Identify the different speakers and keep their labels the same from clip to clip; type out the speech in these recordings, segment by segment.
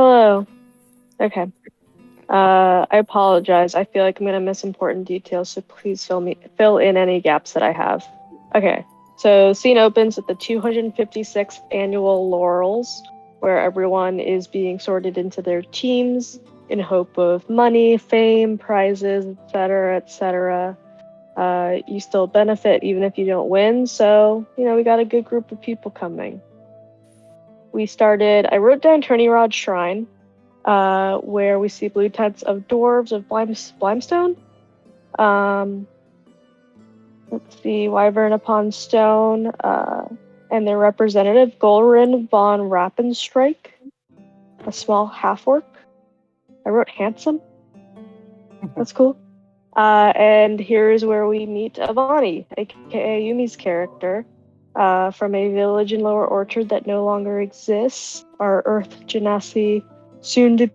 Speaker 1: Hello. Okay. I apologize. I feel like I'm gonna miss important details, so please fill in any gaps that I have. Okay. So scene opens at the 256th annual Laurels, where everyone is being sorted into their teams in hope of money, fame, prizes, etc., etc. You still benefit even if you don't win, so we got a good group of people coming. I wrote down Turnyrod Shrine, where we see blue tents of dwarves of Blimestone. Let's see, Wyvern upon Stone, and their representative, Golrin von Rappenstrike, a small half-orc. I wrote handsome. That's cool. And here's where we meet Avani, aka Yumi's character, from a village in Lower Orchard that no longer exists. Our Earth Genasi, soon to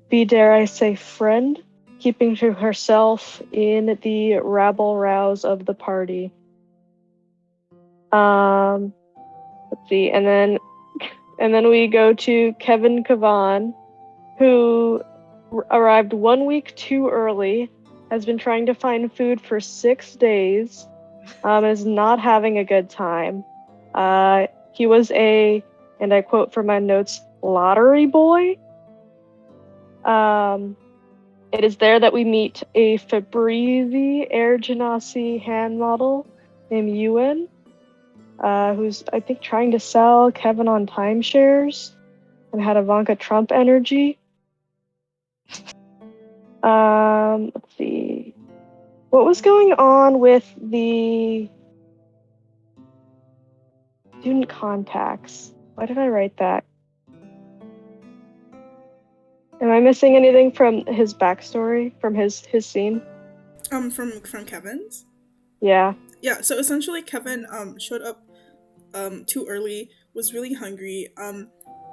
Speaker 1: be, dare I say, friend, keeping to herself in the rabble-rouse of the party. Let's see, and then we go to Kevin Kavan, who arrived 1 week too early, has been trying to find food for 6 days, is not having a good time. He was and I quote from my notes, lottery boy. It is there that we meet a Fabrizi Air Genasi hand model named Ewan, who's, I think, trying to sell Kevin on timeshares and had Ivanka Trump energy. Let's see. What was going on with the student contacts? Why did I write that? Am I missing anything from his backstory, from his scene?
Speaker 2: From Kevin's?
Speaker 1: Yeah.
Speaker 2: Yeah, so essentially Kevin showed up too early, was really hungry,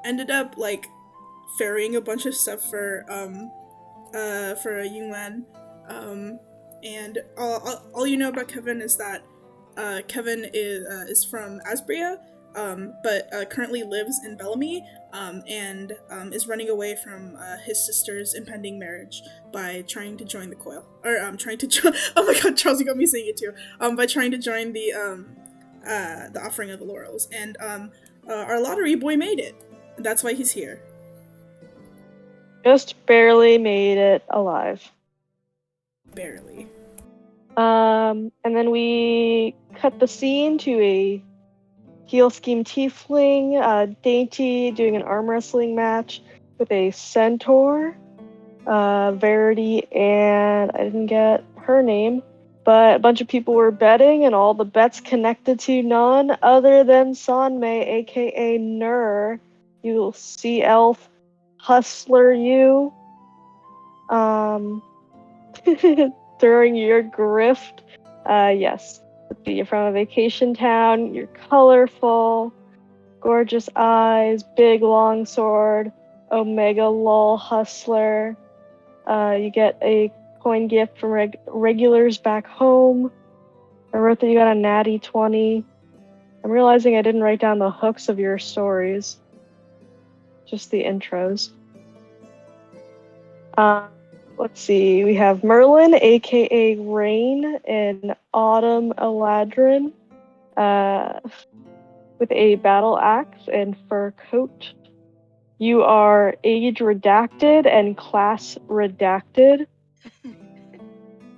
Speaker 2: ended up like ferrying a bunch of stuff for Yinglan. And all you know about Kevin is that Kevin is from Asbria, but currently lives in Bellamy, and is running away from his sister's impending marriage by trying to join the coil, or trying to join. Oh my God, Charles, you got me saying it too. By trying to join the offering of the laurels, and our lottery boy made it. That's why he's here.
Speaker 1: Just barely made it alive.
Speaker 2: Barely.
Speaker 1: And then we cut the scene to a heel scheme tiefling, Dainty, doing an arm wrestling match with a centaur, Verity, and I didn't get her name, but a bunch of people were betting, and all the bets connected to none other than Sanmei, aka Nur, you sea elf hustler, you. During your grift, yes, you're from a vacation town, you're colorful, gorgeous eyes, big long sword, omega lol hustler. You get a coin gift from regulars back home. I wrote that you got a natty 20. I'm realizing I didn't write down the hooks of your stories, just the intros. Let's see, we have Merlin, aka Rain, and Autumn Eladrin, with a battle axe and fur coat. You are age redacted and class redacted.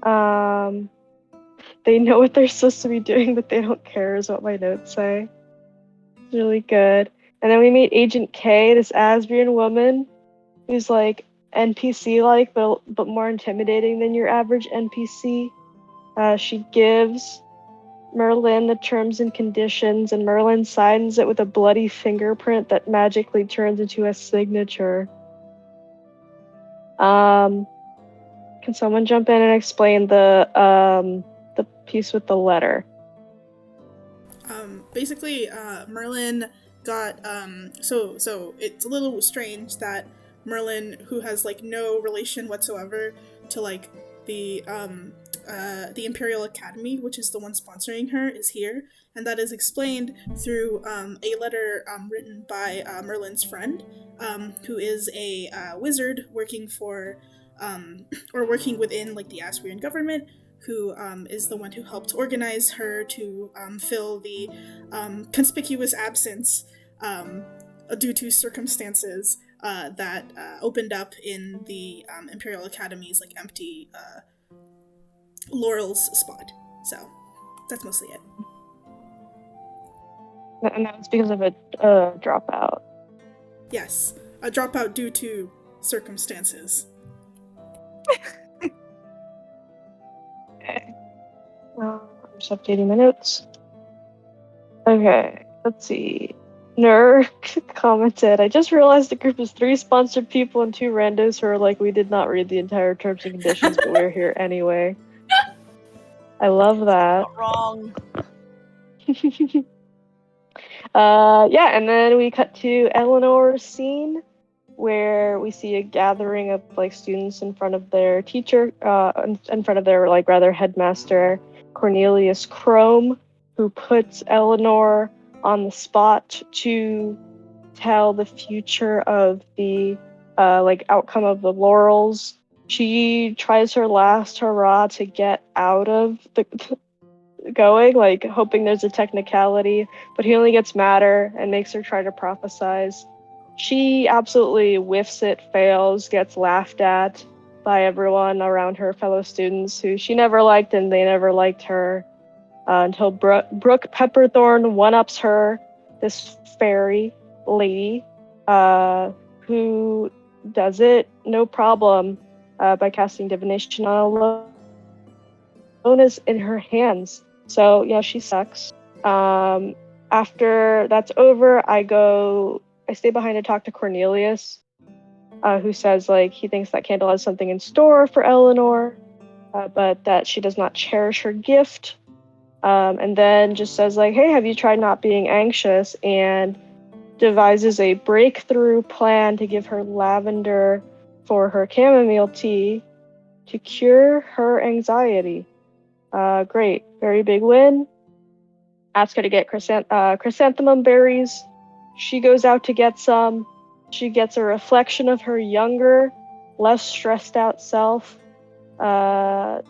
Speaker 1: They know what they're supposed to be doing, but they don't care, is what my notes say. It's really good. And then we meet Agent K, this Asbrian woman, who's like NPC-like, but more intimidating than your average NPC. She gives Merlin the terms and conditions, and Merlin signs it with a bloody fingerprint that magically turns into a signature. Can someone jump in and explain the piece with the letter?
Speaker 2: Basically, Merlin got so it's a little strange that Merlin, who has like no relation whatsoever to like the the Imperial Academy, which is the one sponsoring her, is here, and that is explained through a letter written by Merlin's friend, who is a wizard working for, or working within like the Asprian government, who is the one who helped organize her to fill the conspicuous absence due to circumstances that opened up in the Imperial Academy's like empty Laurel's spot. So that's mostly it.
Speaker 1: And that was because of a dropout.
Speaker 2: Yes, a dropout due to circumstances.
Speaker 1: Okay. I'm just updating my notes. Okay, let's see. Nerd commented, I just realized the group is 3 sponsored people and 2 randos who are like, we did not read the entire terms and conditions, but we're here anyway. I love that.
Speaker 3: Not wrong.
Speaker 1: Yeah, and then we cut to Eleanor's scene where we see a gathering of like students in front of their teacher, in front of their like rather headmaster Cornelius Crome, who puts Eleanor on the spot to tell the future of the like outcome of the Laurels. She tries her last hurrah to get out of the going, like hoping there's a technicality, but he only gets madder and makes her try to prophesize. She absolutely whiffs it, fails, gets laughed at by everyone around her, fellow students who she never liked and they never liked her, until Brooke Pepperthorn one-ups her, this fairy lady, who does it no problem by casting divination on Alona's in her hands. So yeah, she sucks. After that's over, I stay behind to talk to Cornelius, who says like he thinks that Candle has something in store for Eleanor, but that she does not cherish her gift. And then just says like, hey, have you tried not being anxious? And devises a breakthrough plan to give her lavender for her chamomile tea to cure her anxiety. Great, very big win. Ask her to get chrysanthemum berries. She goes out to get some. She gets a reflection of her younger, less stressed out self. A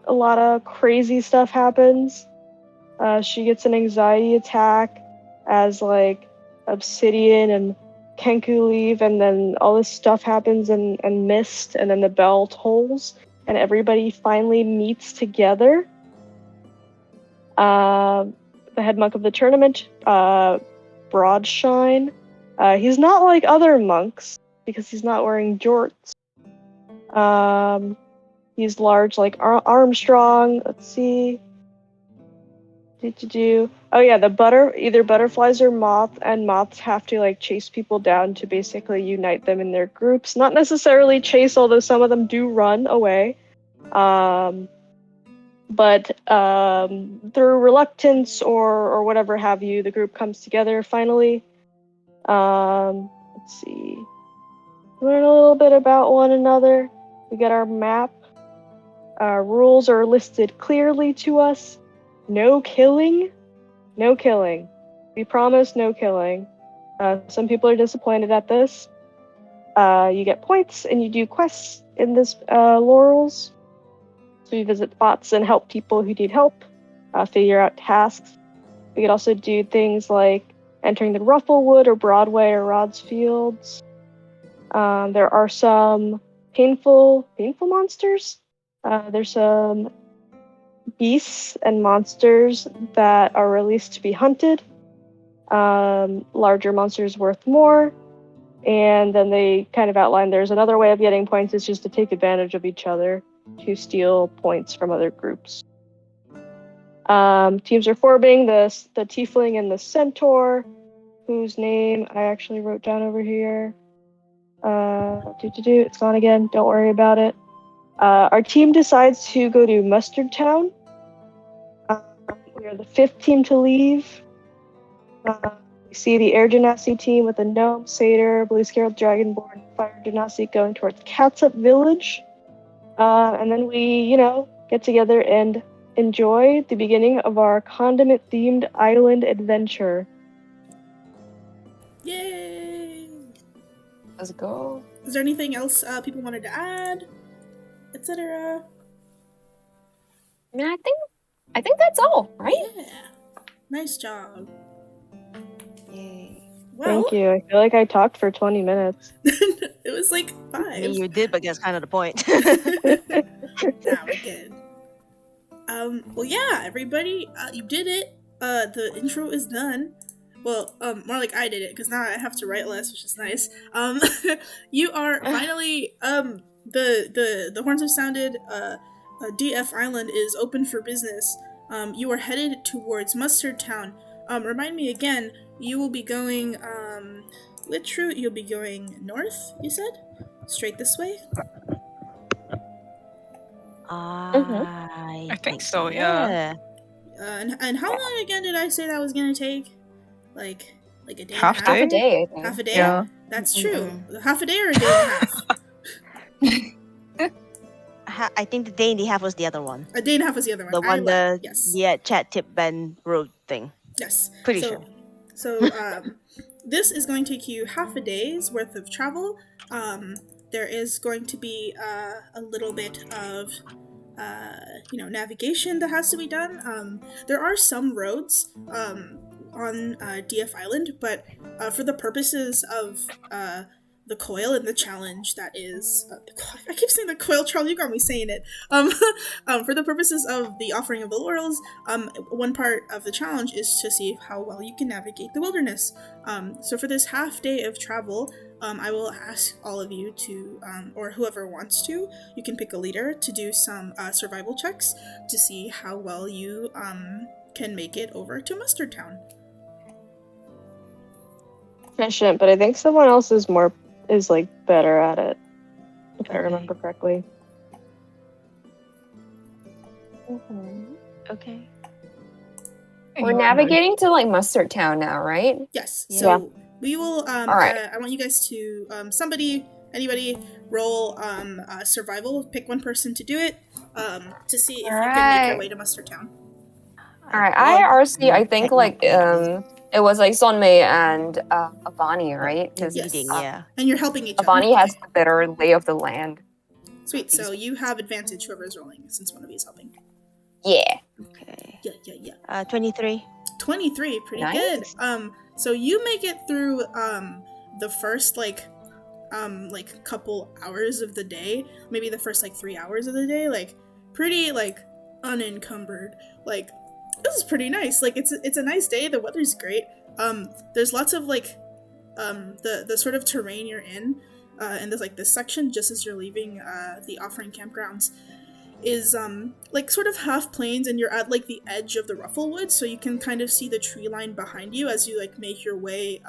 Speaker 1: lot of crazy stuff happens. She gets an anxiety attack as like obsidian and kenku leave, and then all this stuff happens and mist, and then the bell tolls, and everybody finally meets together. The head monk of the tournament, Broadshine. He's not like other monks because he's not wearing jorts. He's large like Armstrong. Let's see. Oh yeah, either butterflies or moths, and moths have to like chase people down to basically unite them in their groups. Not necessarily chase, although some of them do run away. But through reluctance or whatever have you, the group comes together finally. Let's see. Learn a little bit about one another. We get our map. Rules are listed clearly to us. No killing. No killing. We promise no killing. Some people are disappointed at this. You get points and you do quests in this Laurels. So you visit spots and help people who need help, figure out tasks. We could also do things like entering the Rufflewood or Broadway or Rod's Fields. There are some painful monsters. There's some beasts and monsters that are released to be hunted. Larger monsters worth more. And then they kind of outline there's another way of getting points, is just to take advantage of each other to steal points from other groups. Teams are forming, the tiefling and the centaur, whose name I actually wrote down over here. It's gone again, don't worry about it. Our team decides to go to Mustard Town. We are the 5th team to leave. We see the Air Genasi team with a gnome, satyr, blue scaled dragonborn, and fire genasi going towards Catsup Village. And then we, get together and enjoy the beginning of our condiment-themed island adventure.
Speaker 2: Yay!
Speaker 3: Let's go.
Speaker 2: Is there anything else people wanted to add, etc.?
Speaker 3: I mean, I think that's all, right?
Speaker 2: Yeah. Nice job.
Speaker 4: Yay.
Speaker 2: Well,
Speaker 1: Thank you. I feel like I talked for 20 minutes.
Speaker 2: it was like 5.
Speaker 4: I mean, you did, but that's kind of the point.
Speaker 2: Nah, we're good. Well, yeah, everybody, you did it. The intro is done. Well, more like I did it, because now I have to write less, which is nice. You are finally, the horns have sounded, DF Island is open for business. You are headed towards Mustard Town. Remind me again, you will be going, which route? You'll be going north, you said? Straight this way?
Speaker 4: I
Speaker 5: think so, yeah.
Speaker 2: And how long again did I say that was gonna take? Like a day and a
Speaker 5: Half
Speaker 2: half?
Speaker 3: Half a day, I think.
Speaker 2: Half a day?
Speaker 5: Yeah.
Speaker 2: That's true. Half a day or a day and a half?
Speaker 4: I think the day and a half was the other one.
Speaker 2: A day and a half was the other one.
Speaker 4: The one,
Speaker 2: yes.
Speaker 4: chat tip Ben road thing.
Speaker 2: Yes.
Speaker 4: Pretty sure.
Speaker 2: So, this is going to take you half a day's worth of travel. There is going to be a little bit of, navigation that has to be done. There are some roads on DF Island, but for the purposes of the coil and the challenge that is I keep saying the coil challenge, you got me saying it. For the purposes of the offering of the laurels, one part of the challenge is to see how well you can navigate the wilderness. So for this half day of travel, I will ask all of you to, or whoever wants to, you can pick a leader to do some survival checks to see how well you can make it over to Mustard Town.
Speaker 1: Efficient, but I think someone else is better at it, if I remember correctly.
Speaker 4: Okay.
Speaker 3: We're navigating to Mustard Town now, right?
Speaker 2: Yes.
Speaker 4: Yeah.
Speaker 2: So we will.
Speaker 3: Alright.
Speaker 2: I want you guys to anybody roll survival. Pick one person to do it. To see if you can make your
Speaker 3: Alright.
Speaker 2: way to Mustard Town.
Speaker 3: Alright, IRC, I think it was Sonmei and Avani, right? 'Cause,
Speaker 2: Yes.
Speaker 4: Yeah.
Speaker 2: And you're helping each other.
Speaker 3: Avani has the better lay of the land.
Speaker 2: Sweet. So you have advantage, whoever's rolling, since one of you is helping.
Speaker 3: Yeah.
Speaker 4: Okay.
Speaker 2: Yeah.
Speaker 4: 23.
Speaker 2: 23, pretty
Speaker 3: Nice.
Speaker 2: good. So you make it through the first couple hours of the day, maybe the first 3 hours of the day, pretty unencumbered. This is pretty nice. It's a nice day. The weather's great. There's lots of the sort of terrain you're in, and there's this section just as you're leaving the offering campgrounds is sort of half plains, and you're at the edge of the Rufflewood, so you can kind of see the tree line behind you as you make your way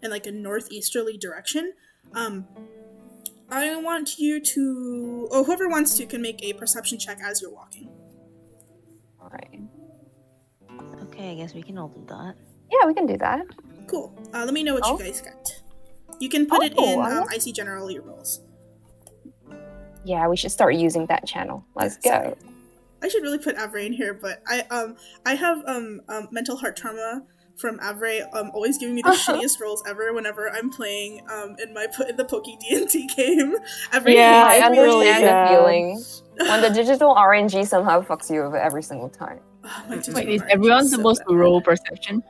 Speaker 2: in a northeasterly direction. I want you to, whoever wants to can make a perception check as you're walking.
Speaker 3: Alright.
Speaker 4: Okay, I guess we can all do that.
Speaker 3: Yeah, we can do that.
Speaker 2: Cool. Let me know what
Speaker 3: Oh.
Speaker 2: you guys got. You can put it in
Speaker 3: Oh,
Speaker 2: IC General your rolls.
Speaker 3: Yeah, we should start using that channel. Let's go.
Speaker 2: I should really put Avray in here, but I have mental heart trauma from Avray always giving me the shittiest rolls ever whenever I'm playing in the Poke D&D game. Avray
Speaker 1: Yeah,
Speaker 2: hates
Speaker 3: I
Speaker 1: it's
Speaker 2: me.
Speaker 1: really
Speaker 3: understand the
Speaker 1: bad.
Speaker 3: feeling when the digital RNG somehow fucks you over every single time.
Speaker 2: Oh, my digital
Speaker 5: Wait, is
Speaker 2: RNG
Speaker 5: everyone
Speaker 2: so
Speaker 5: supposed
Speaker 2: bad.
Speaker 5: to roll perception?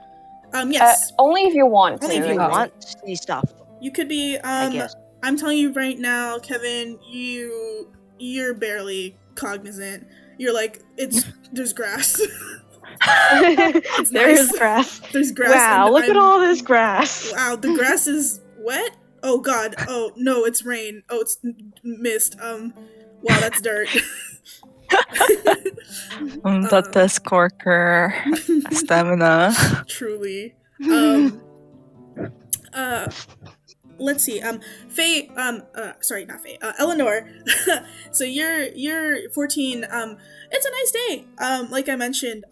Speaker 2: Yes.
Speaker 3: Only if you want to.
Speaker 2: Only if
Speaker 4: If you
Speaker 2: Right.
Speaker 4: want to see stuff,
Speaker 2: You could be
Speaker 4: I guess.
Speaker 2: I'm telling you right now, Kevin, you're barely cognizant. You're there's grass.
Speaker 1: There
Speaker 2: nice.
Speaker 1: is grass.
Speaker 2: There's grass.
Speaker 1: Wow,
Speaker 2: and
Speaker 1: look at
Speaker 2: I'm-
Speaker 1: all this grass.
Speaker 2: Wow, the grass is wet? Oh god. Oh no, it's rain. Oh, it's mist. Wow, that's dirt.
Speaker 5: The test corker, stamina.
Speaker 2: Truly. Let's see. Faye, sorry, not Faye. Eleanor. So you're 14. It's a nice day. Like I mentioned,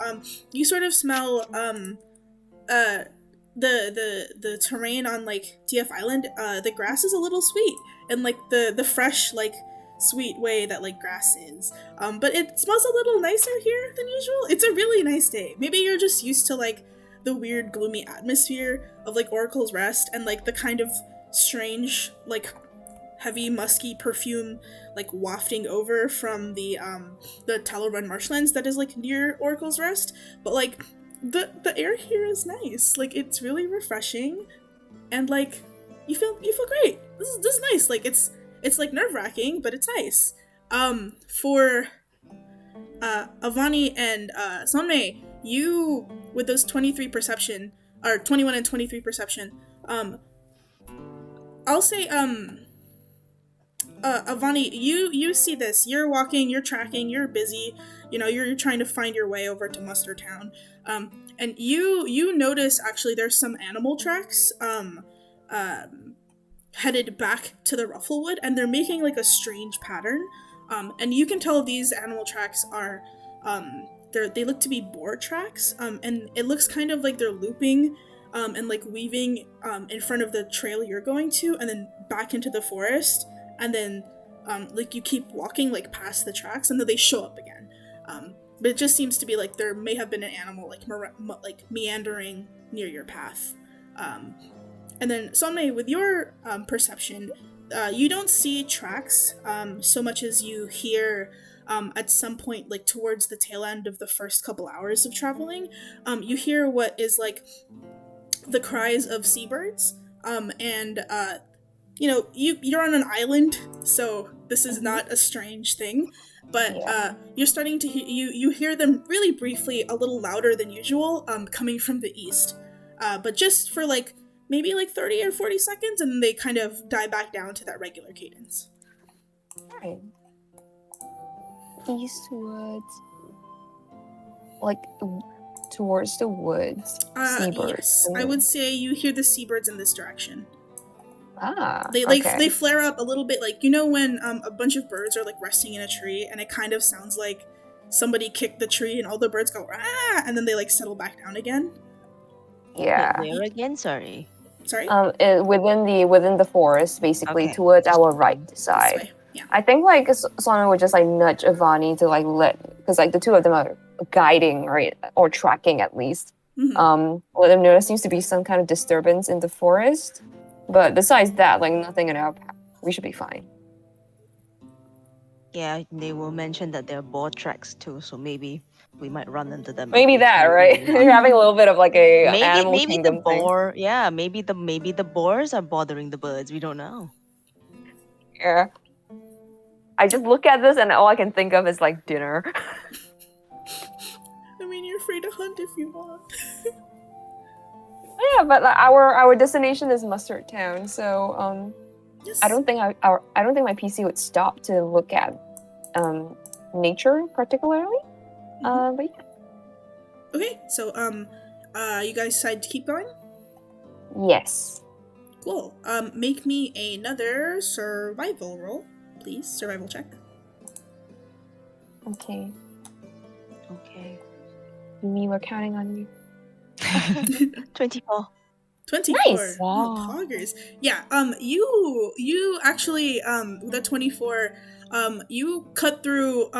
Speaker 2: you sort of smell the terrain on DF Island. The grass is a little sweet, and the fresh sweet way that like grass is. But it smells a little nicer here than usual. It's a really nice day. Maybe you're just used to like the weird gloomy atmosphere of like Oracle's Rest and like the kind of strange like heavy musky perfume like wafting over from the Tallow Run marshlands that is like near Oracle's Rest. But like the air here is nice. Like it's really refreshing, and like you feel great. This is nice. Like it's like nerve-wracking, but it's nice. For Avani and Sonmei, you with those 23 perception or 21 and 23 perception, I'll say Avani, you see this. You're walking, you're tracking, you're busy. You know, you're trying to find your way over to Muster Town. And you notice actually there's some animal tracks headed back to the Rufflewood, and they're making like a strange pattern. And you can tell these animal tracks are they look to be boar tracks. And it looks kind of like they're looping and like weaving in front of the trail you're going to, and then back into the forest. And then, like, you keep walking, like, past the tracks, and then they show up again. But it just seems to be, like, there may have been an animal, like, meandering near your path. And then, Sonmei, with your perception, you don't see tracks so much as you hear, at some point, like, towards the tail end of the first couple hours of traveling, you hear what is, like, the cries of seabirds, and, you know, you're on an island, so this is not a strange thing, but you're starting to you hear them really briefly, a little louder than usual, coming from the east, but just for like maybe like 30 or 40 seconds, and then they kind of die back down to that regular cadence.
Speaker 3: Right. Eastwards, like towards the woods. Seabirds.
Speaker 2: Yes, I would say you hear the seabirds in this direction.
Speaker 3: They
Speaker 2: flare up a little bit, like, you know when a bunch of birds are like resting in a tree and it kind of sounds like somebody kicked the tree and all the birds go ah, and then they like settle back down again.
Speaker 3: Yeah.
Speaker 4: Where again? Sorry.
Speaker 3: Within the forest, basically,
Speaker 4: Okay.
Speaker 3: towards our right
Speaker 2: This
Speaker 3: side.
Speaker 2: way. Yeah.
Speaker 3: I think like Sona would just like nudge Avani to like because like the two of them are guiding, right, or tracking at least.
Speaker 2: Mm-hmm.
Speaker 3: Let them know there seems to be some kind of disturbance in the forest. But besides that, like nothing in our path. We should be fine.
Speaker 4: Yeah, they will mention that there are boar tracks too, so maybe we might run into them.
Speaker 3: Maybe
Speaker 4: if
Speaker 3: that,
Speaker 4: we
Speaker 3: right?
Speaker 4: really want.
Speaker 3: You're having a little bit of like a animal
Speaker 4: Maybe the
Speaker 3: kingdom thing.
Speaker 4: boar. Yeah, maybe the boars are bothering the birds. We don't know.
Speaker 3: Yeah. I just look at this and all I can think of is like dinner.
Speaker 2: I mean, you're free to hunt if you want.
Speaker 3: Yeah, but like, our destination is Mustard Town, so
Speaker 2: Yes.
Speaker 3: I don't think my PC would stop to look at nature particularly. But yeah.
Speaker 2: Okay, so you guys decide to keep going?
Speaker 3: Yes.
Speaker 2: Cool. Make me another survival roll, please. Survival check.
Speaker 3: Okay.
Speaker 4: Okay.
Speaker 3: We were counting on you.
Speaker 4: 24.
Speaker 2: 24.
Speaker 3: Nice.
Speaker 2: Oh,
Speaker 5: Wow.
Speaker 2: poggers. Yeah, you actually, with a 24, you cut through,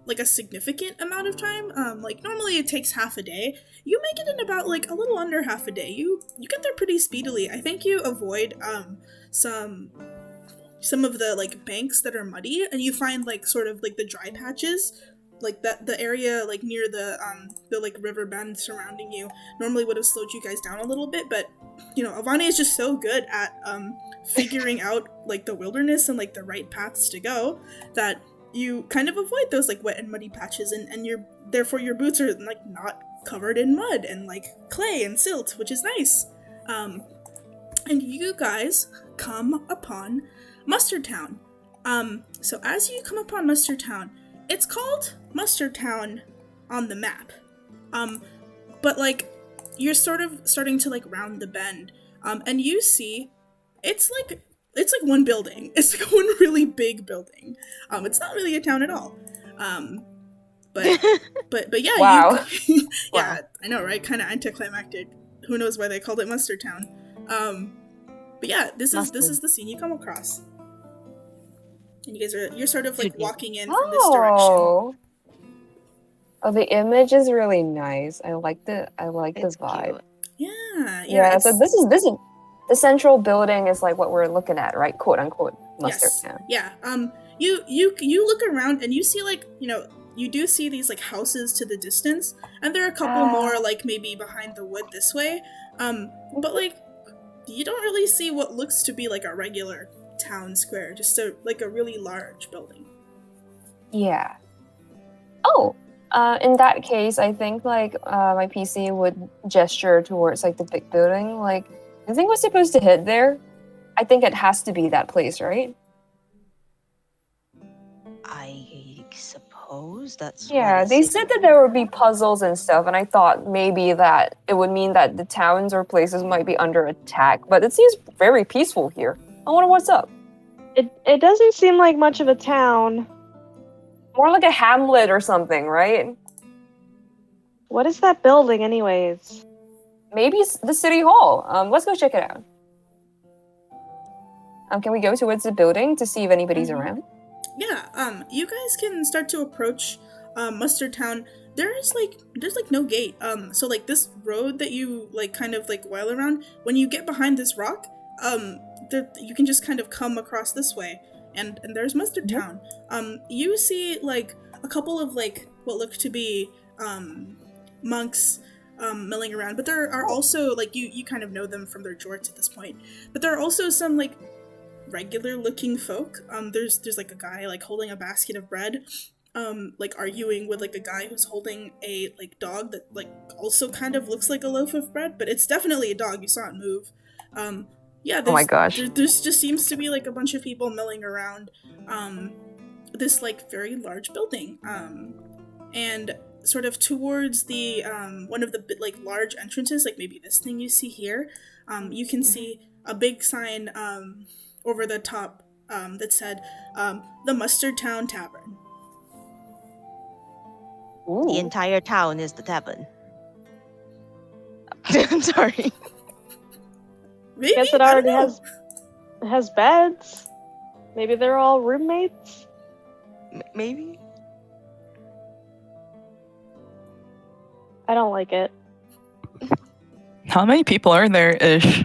Speaker 2: like a significant amount of time. Like normally it takes half a day. You make it in about like a little under half a day. You get there pretty speedily. I think you avoid, some of the like banks that are muddy, and you find like sort of like the dry patches, like that the area like near the like river bend surrounding you normally would have slowed you guys down a little bit, but you know, Avani is just so good at figuring out like the wilderness and like the right paths to go that you kind of avoid those like wet and muddy patches, and therefore your boots are like not covered in mud and like clay and silt, which is nice. And you guys come upon Mustard Town. So as you come upon Mustard Town, it's called Mustard Town on the map. But like you're sort of starting to like round the bend, and you see it's like one building. It's like one really big building. It's not really a town at all. But yeah,
Speaker 3: Wow.
Speaker 2: yeah,
Speaker 3: Wow.
Speaker 2: I know, right? Kind of anticlimactic. Who knows why they called it Mustard Town? But yeah, this is the scene you come across. And you're sort of like walking in from this direction.
Speaker 3: Oh, the image is really nice. I like the
Speaker 4: It's
Speaker 3: vibe.
Speaker 4: cute.
Speaker 3: Yeah. So this is the central building is like what we're looking at, right? Quote unquote mustard town.
Speaker 2: Yeah. You look around and you see like you do see these like houses to the distance, and there are a couple more like maybe behind the wood this way. But like you don't really see what looks to be like a regular town square, just a really large building.
Speaker 3: Yeah. Oh, in that case, I think like my PC would gesture towards like the big building. Like, I think we're supposed to head there. I think it has to be that place, right?
Speaker 4: I suppose that's.
Speaker 3: Yeah, they said that there would be puzzles and stuff, and I thought maybe that it would mean that the towns or places might be under attack. But it seems very peaceful here. I wonder what's up.
Speaker 1: It doesn't seem like much of a town.
Speaker 3: More like a hamlet or something, right?
Speaker 1: What is that building, anyways?
Speaker 3: Maybe it's the city hall. Let's go check it out. Can we go towards the building to see if anybody's around?
Speaker 2: Yeah. You guys can start to approach Mustard Town. There's no gate. So like this road that you like kind of like while around, when you get behind this rock, you can just kind of come across this way. And there's Mustard Town. You see like a couple of like what look to be monks milling around, but there are also like you kind of know them from their jorts at this point. But there are also some like regular looking folk. There's like a guy like holding a basket of bread, like arguing with like a guy who's holding a like dog that like also kind of looks like a loaf of bread, but it's definitely a dog. You saw it move. Yeah,
Speaker 3: oh my gosh.
Speaker 2: There's just seems to be like a bunch of people milling around this like very large building. And sort of towards the one of the like large entrances, like maybe this thing you see here, you can see a big sign over the top that said the Mustard Town Tavern.
Speaker 3: Ooh.
Speaker 4: The entire town is the tavern. I'm sorry.
Speaker 2: Maybe?
Speaker 1: Guess it already has beds. Maybe they're all roommates.
Speaker 4: Maybe.
Speaker 1: I don't like it.
Speaker 5: How many people are there ish?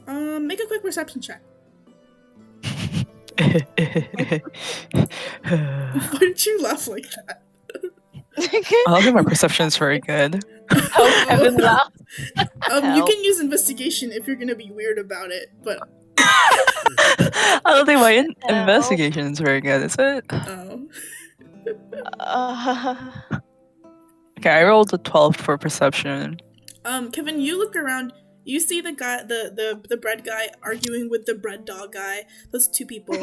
Speaker 2: Make a quick perception check. Why did you laugh like that?
Speaker 5: I don't think my perception is very good.
Speaker 3: Kevin laughed.
Speaker 2: You can use investigation if you're gonna be weird about it, but
Speaker 5: I don't think my investigation is very good, is it? Okay, I rolled a 12 for perception.
Speaker 2: Kevin, you look around. You see the guy, the bread guy, arguing with the bread dog guy. Those two people.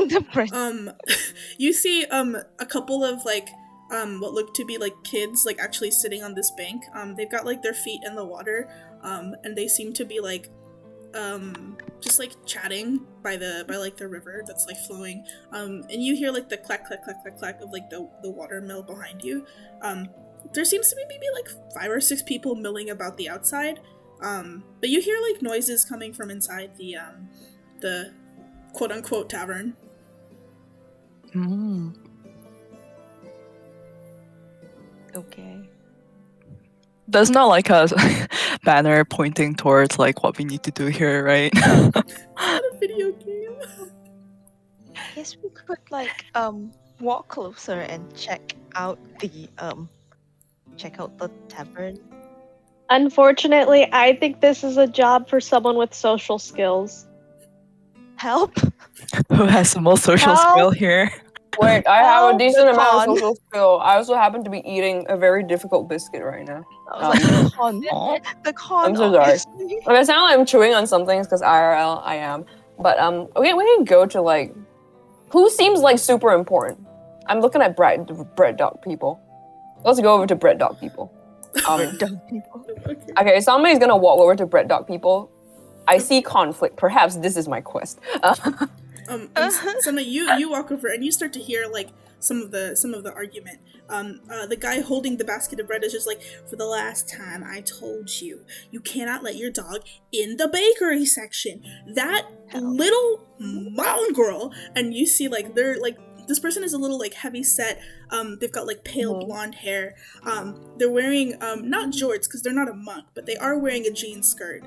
Speaker 2: You see a couple of like what look to be like kids like actually sitting on this bank. They've got like their feet in the water, and they seem to be like just like chatting by like the river that's like flowing. And you hear like the clack clack clack clack clack of like the water mill behind you. There seems to be maybe like 5 or 6 people milling about the outside. But you hear like noises coming from inside the quote unquote tavern.
Speaker 4: Okay.
Speaker 5: There's not like a banner pointing towards like what we need to do here, right?
Speaker 2: It's not a video game.
Speaker 4: I guess we could like walk closer and check out the tavern.
Speaker 1: Unfortunately, I think this is a job for someone with social skills.
Speaker 4: Help!
Speaker 5: Who has the most social skill here?
Speaker 3: Wait, I have a decent amount
Speaker 4: con.
Speaker 3: of social skill. I also happen to be eating a very difficult biscuit right now.
Speaker 4: I was like, the con.
Speaker 5: Aw.
Speaker 4: The con.
Speaker 3: I'm so sorry.
Speaker 4: obviously.
Speaker 3: Like, I sound like I'm chewing on some things because IRL I am. But okay, we can go to like who seems like super important. I'm looking at bread dog people. Let's go over to bread dog people.
Speaker 4: Dumb people.
Speaker 3: Okay, somebody's gonna walk over to bread dog people. I see conflict. Perhaps this is my quest.
Speaker 2: Sama, you walk over and you start to hear like some of the argument. The guy holding the basket of bread is just like, for the last time I told you, you cannot let your dog in the bakery section. That little mongrel mongrel, and you see like they're like this person is a little like heavy set. They've got like pale blonde hair. They're wearing not jorts because they're not a monk, but they are wearing a jean skirt.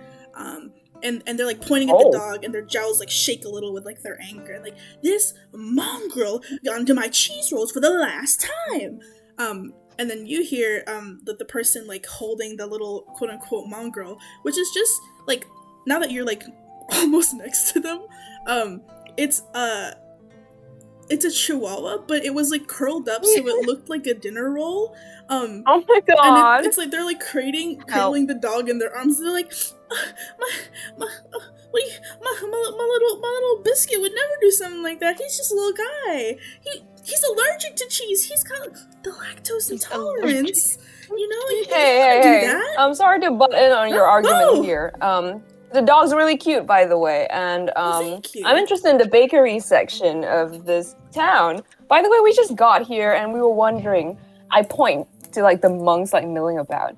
Speaker 2: And they're like pointing at the dog, and their jowls like shake a little with like their anger. And like, this mongrel got into my cheese rolls for the last time. And then you hear the person like holding the little quote unquote mongrel, which is just like, now that you're like almost next to them, it's a chihuahua, but it was like curled up so it looked like a dinner roll.
Speaker 3: Oh my god!
Speaker 2: And it's like they're like cradling the dog in their arms. They're like, my little biscuit would never do something like that. He's just a little guy. He's allergic to cheese. He's got the lactose intolerance. You know, you can't do that.
Speaker 3: I'm sorry to butt in on your argument here. The dog's really cute, by the way, and
Speaker 2: thank you.
Speaker 3: I'm interested in the bakery section of this town. By the way, we just got here, and we were wondering. I point to like the monks like milling about.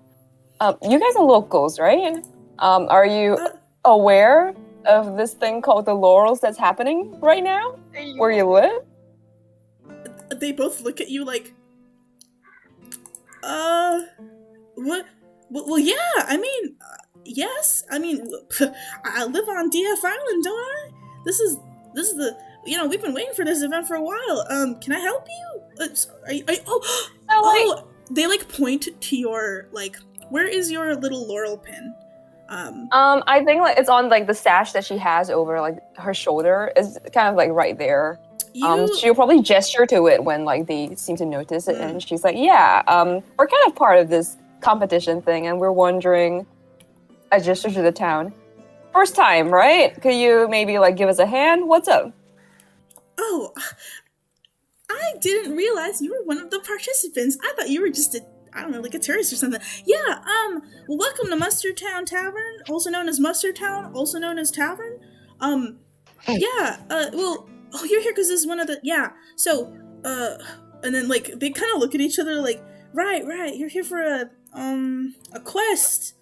Speaker 3: You guys are locals, right? Are you aware of this thing called the Laurels that's happening right now, where you live?
Speaker 2: They both look at you like, what? Well, yeah. I mean. Yes, I mean, I live on DF Island, don't I? This is the, we've been waiting for this event for a while. Can I help you? They like point to your, like, where is your little laurel pin?
Speaker 3: I think like it's on like the sash that she has over like her shoulder. Is kind of like right there. She'll probably gesture to it when like they seem to notice it, and she's like, yeah, we're kind of part of this competition thing, and we're wondering. I gesture to the town. First time, right? Could you maybe like give us a hand? What's up?
Speaker 2: Oh, I didn't realize you were one of the participants. I thought you were just like a tourist or something. Yeah, well, welcome to Mustard Town Tavern, also known as Mustard Town, also known as Tavern. Yeah, well, you're here because this is one of the, yeah, so, and then like, they kind of look at each other like, right, you're here for a quest.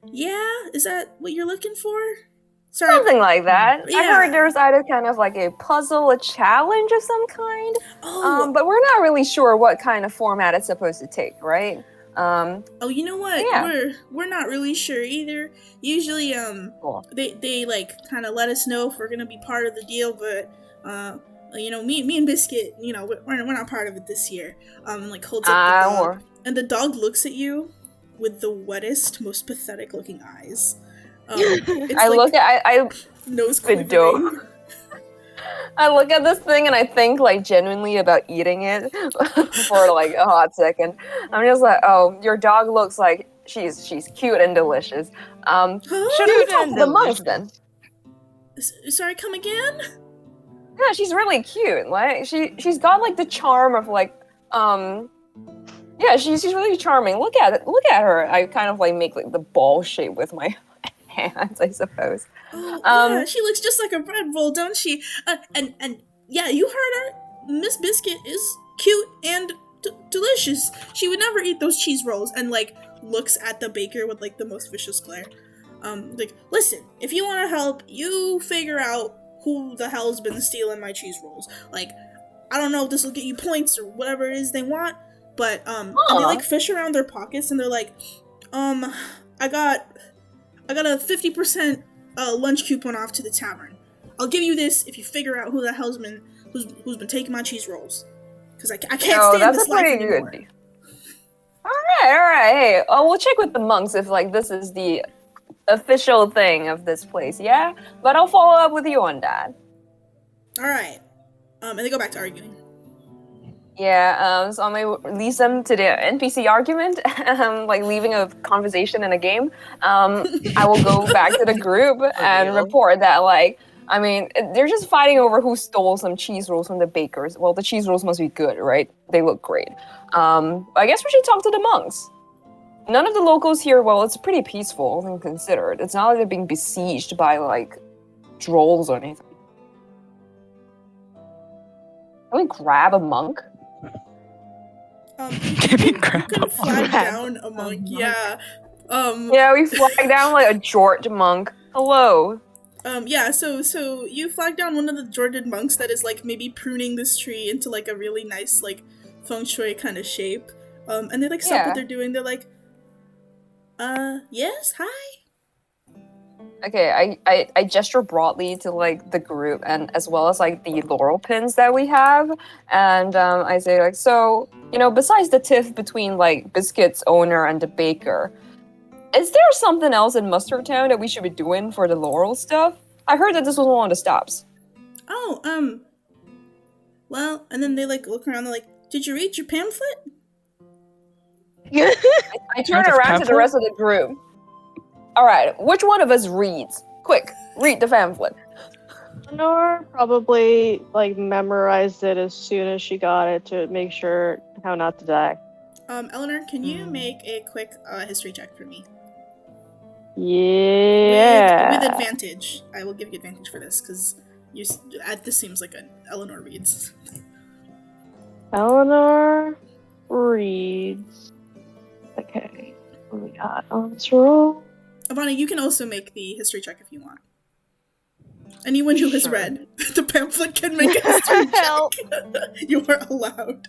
Speaker 2: Yeah? Is that what you're looking for? Sorry.
Speaker 3: Something like that.
Speaker 2: Yeah.
Speaker 3: I heard there's either kind of like a puzzle, a challenge of some kind. But we're not really sure what kind of format it's supposed to take, right?
Speaker 2: You know what?
Speaker 3: Yeah.
Speaker 2: We're not really sure either. Usually,
Speaker 3: Cool.
Speaker 2: they like kind of let us know if we're gonna be part of the deal, but me and Biscuit, we're not part of it this year. Like holds up the dog, and the dog looks at you with the wettest, most pathetic looking eyes.
Speaker 3: I
Speaker 2: nose quivering.
Speaker 3: I look at this thing and I think like genuinely about eating it for like a hot second. I'm just like, oh, your dog looks like she's cute and delicious. Should we talk to the monks then?
Speaker 2: Sorry, come again?
Speaker 3: Yeah, she's really cute. Like she's got like the charm of like yeah, she's really charming. Look at her. I kind of like make like the ball shape with my hands, I suppose.
Speaker 2: Yeah, she looks just like a bread roll, don't she? And yeah, you heard her. Miss Biscuit is cute and delicious. She would never eat those cheese rolls. And like looks at the baker with like the most vicious glare. Like, listen, if you want to help, you figure out who the hell's been stealing my cheese rolls. Like, I don't know if this will get you points or whatever it is they want. But, and they, like, fish around their pockets, and they're like, I got a 50% lunch coupon off to the tavern. I'll give you this if you figure out who the hell's who's been taking my cheese rolls. Because I can't stand this life anymore.
Speaker 3: Good. Alright, hey, we'll check with the monks if, like, this is the official thing of this place, yeah? But I'll follow up with you on that.
Speaker 2: Alright. And they go back to arguing.
Speaker 3: Yeah, so I may lead them to the NPC argument, like leaving a conversation in a game. I will go back to the group and report that, like, I mean, they're just fighting over who stole some cheese rolls from the bakers. Well, the cheese rolls must be good, right? They look great. I guess we should talk to the monks. None of the locals here, well, it's pretty peaceful, all things considered. It's not like they're being besieged by, like, trolls or anything. Can we grab a monk?
Speaker 2: You can flag down a monk, yeah.
Speaker 3: Yeah, we flag down like a George monk. Hello.
Speaker 2: Yeah, so you flag down one of the Jordan monks that is like maybe pruning this tree into like a really nice like feng shui kind of shape. And they like stop what
Speaker 3: Yeah.
Speaker 2: they're doing. They're like, yes, hi.
Speaker 3: Okay, I gesture broadly to like the group and as well as like the laurel pins that we have, and I say like, so besides the tiff between like Biscuit's owner and the baker, is there something else in Mustard Town that we should be doing for the laurel stuff? I heard that this was one of the stops.
Speaker 2: Oh, well, and then they like look around. They're like, did you read your pamphlet?
Speaker 3: I turn
Speaker 5: Kind of
Speaker 3: around to the
Speaker 5: pamphlet?
Speaker 3: rest of the group. All right, which one of us reads? Quick, read the pamphlet.
Speaker 1: Eleanor probably like memorized it as soon as she got it to make sure how not to die.
Speaker 2: Eleanor, can you make a quick history check for me?
Speaker 1: Yeah.
Speaker 2: With advantage. I will give you advantage for this because this seems like an Eleanor reads.
Speaker 1: Eleanor reads. Okay. What do we got on this roll?
Speaker 2: Avani, you can also make the history check if you want. Anyone who has
Speaker 1: Sure.
Speaker 2: read the pamphlet can make a history
Speaker 4: Help.
Speaker 2: check. You are allowed.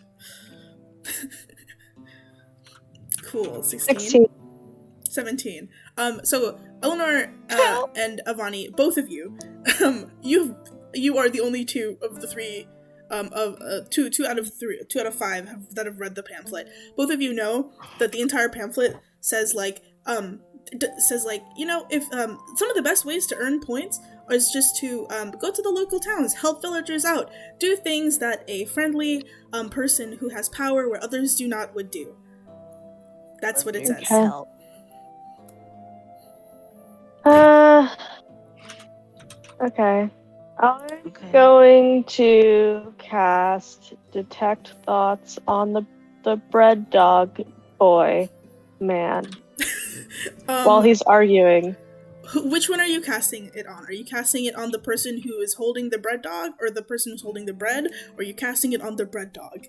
Speaker 2: Cool. 16? 17. So Eleanor and Avani, both of you, you are the only two of the three, two out of five that have read the pamphlet. Both of you know that the entire pamphlet says like, if some of the best ways to earn points is just to go to the local towns, help villagers out, do things that a friendly person who has power where others do not would do. That's what it says.
Speaker 1: Okay.
Speaker 4: Help.
Speaker 1: Okay. I'm
Speaker 4: Okay.
Speaker 1: going to cast Detect Thoughts on the bread dog boy man while he's arguing.
Speaker 2: Which one are you casting it on? Are you casting it on the person who is holding the bread dog, or the person who's holding the bread, or are you casting it on the bread dog?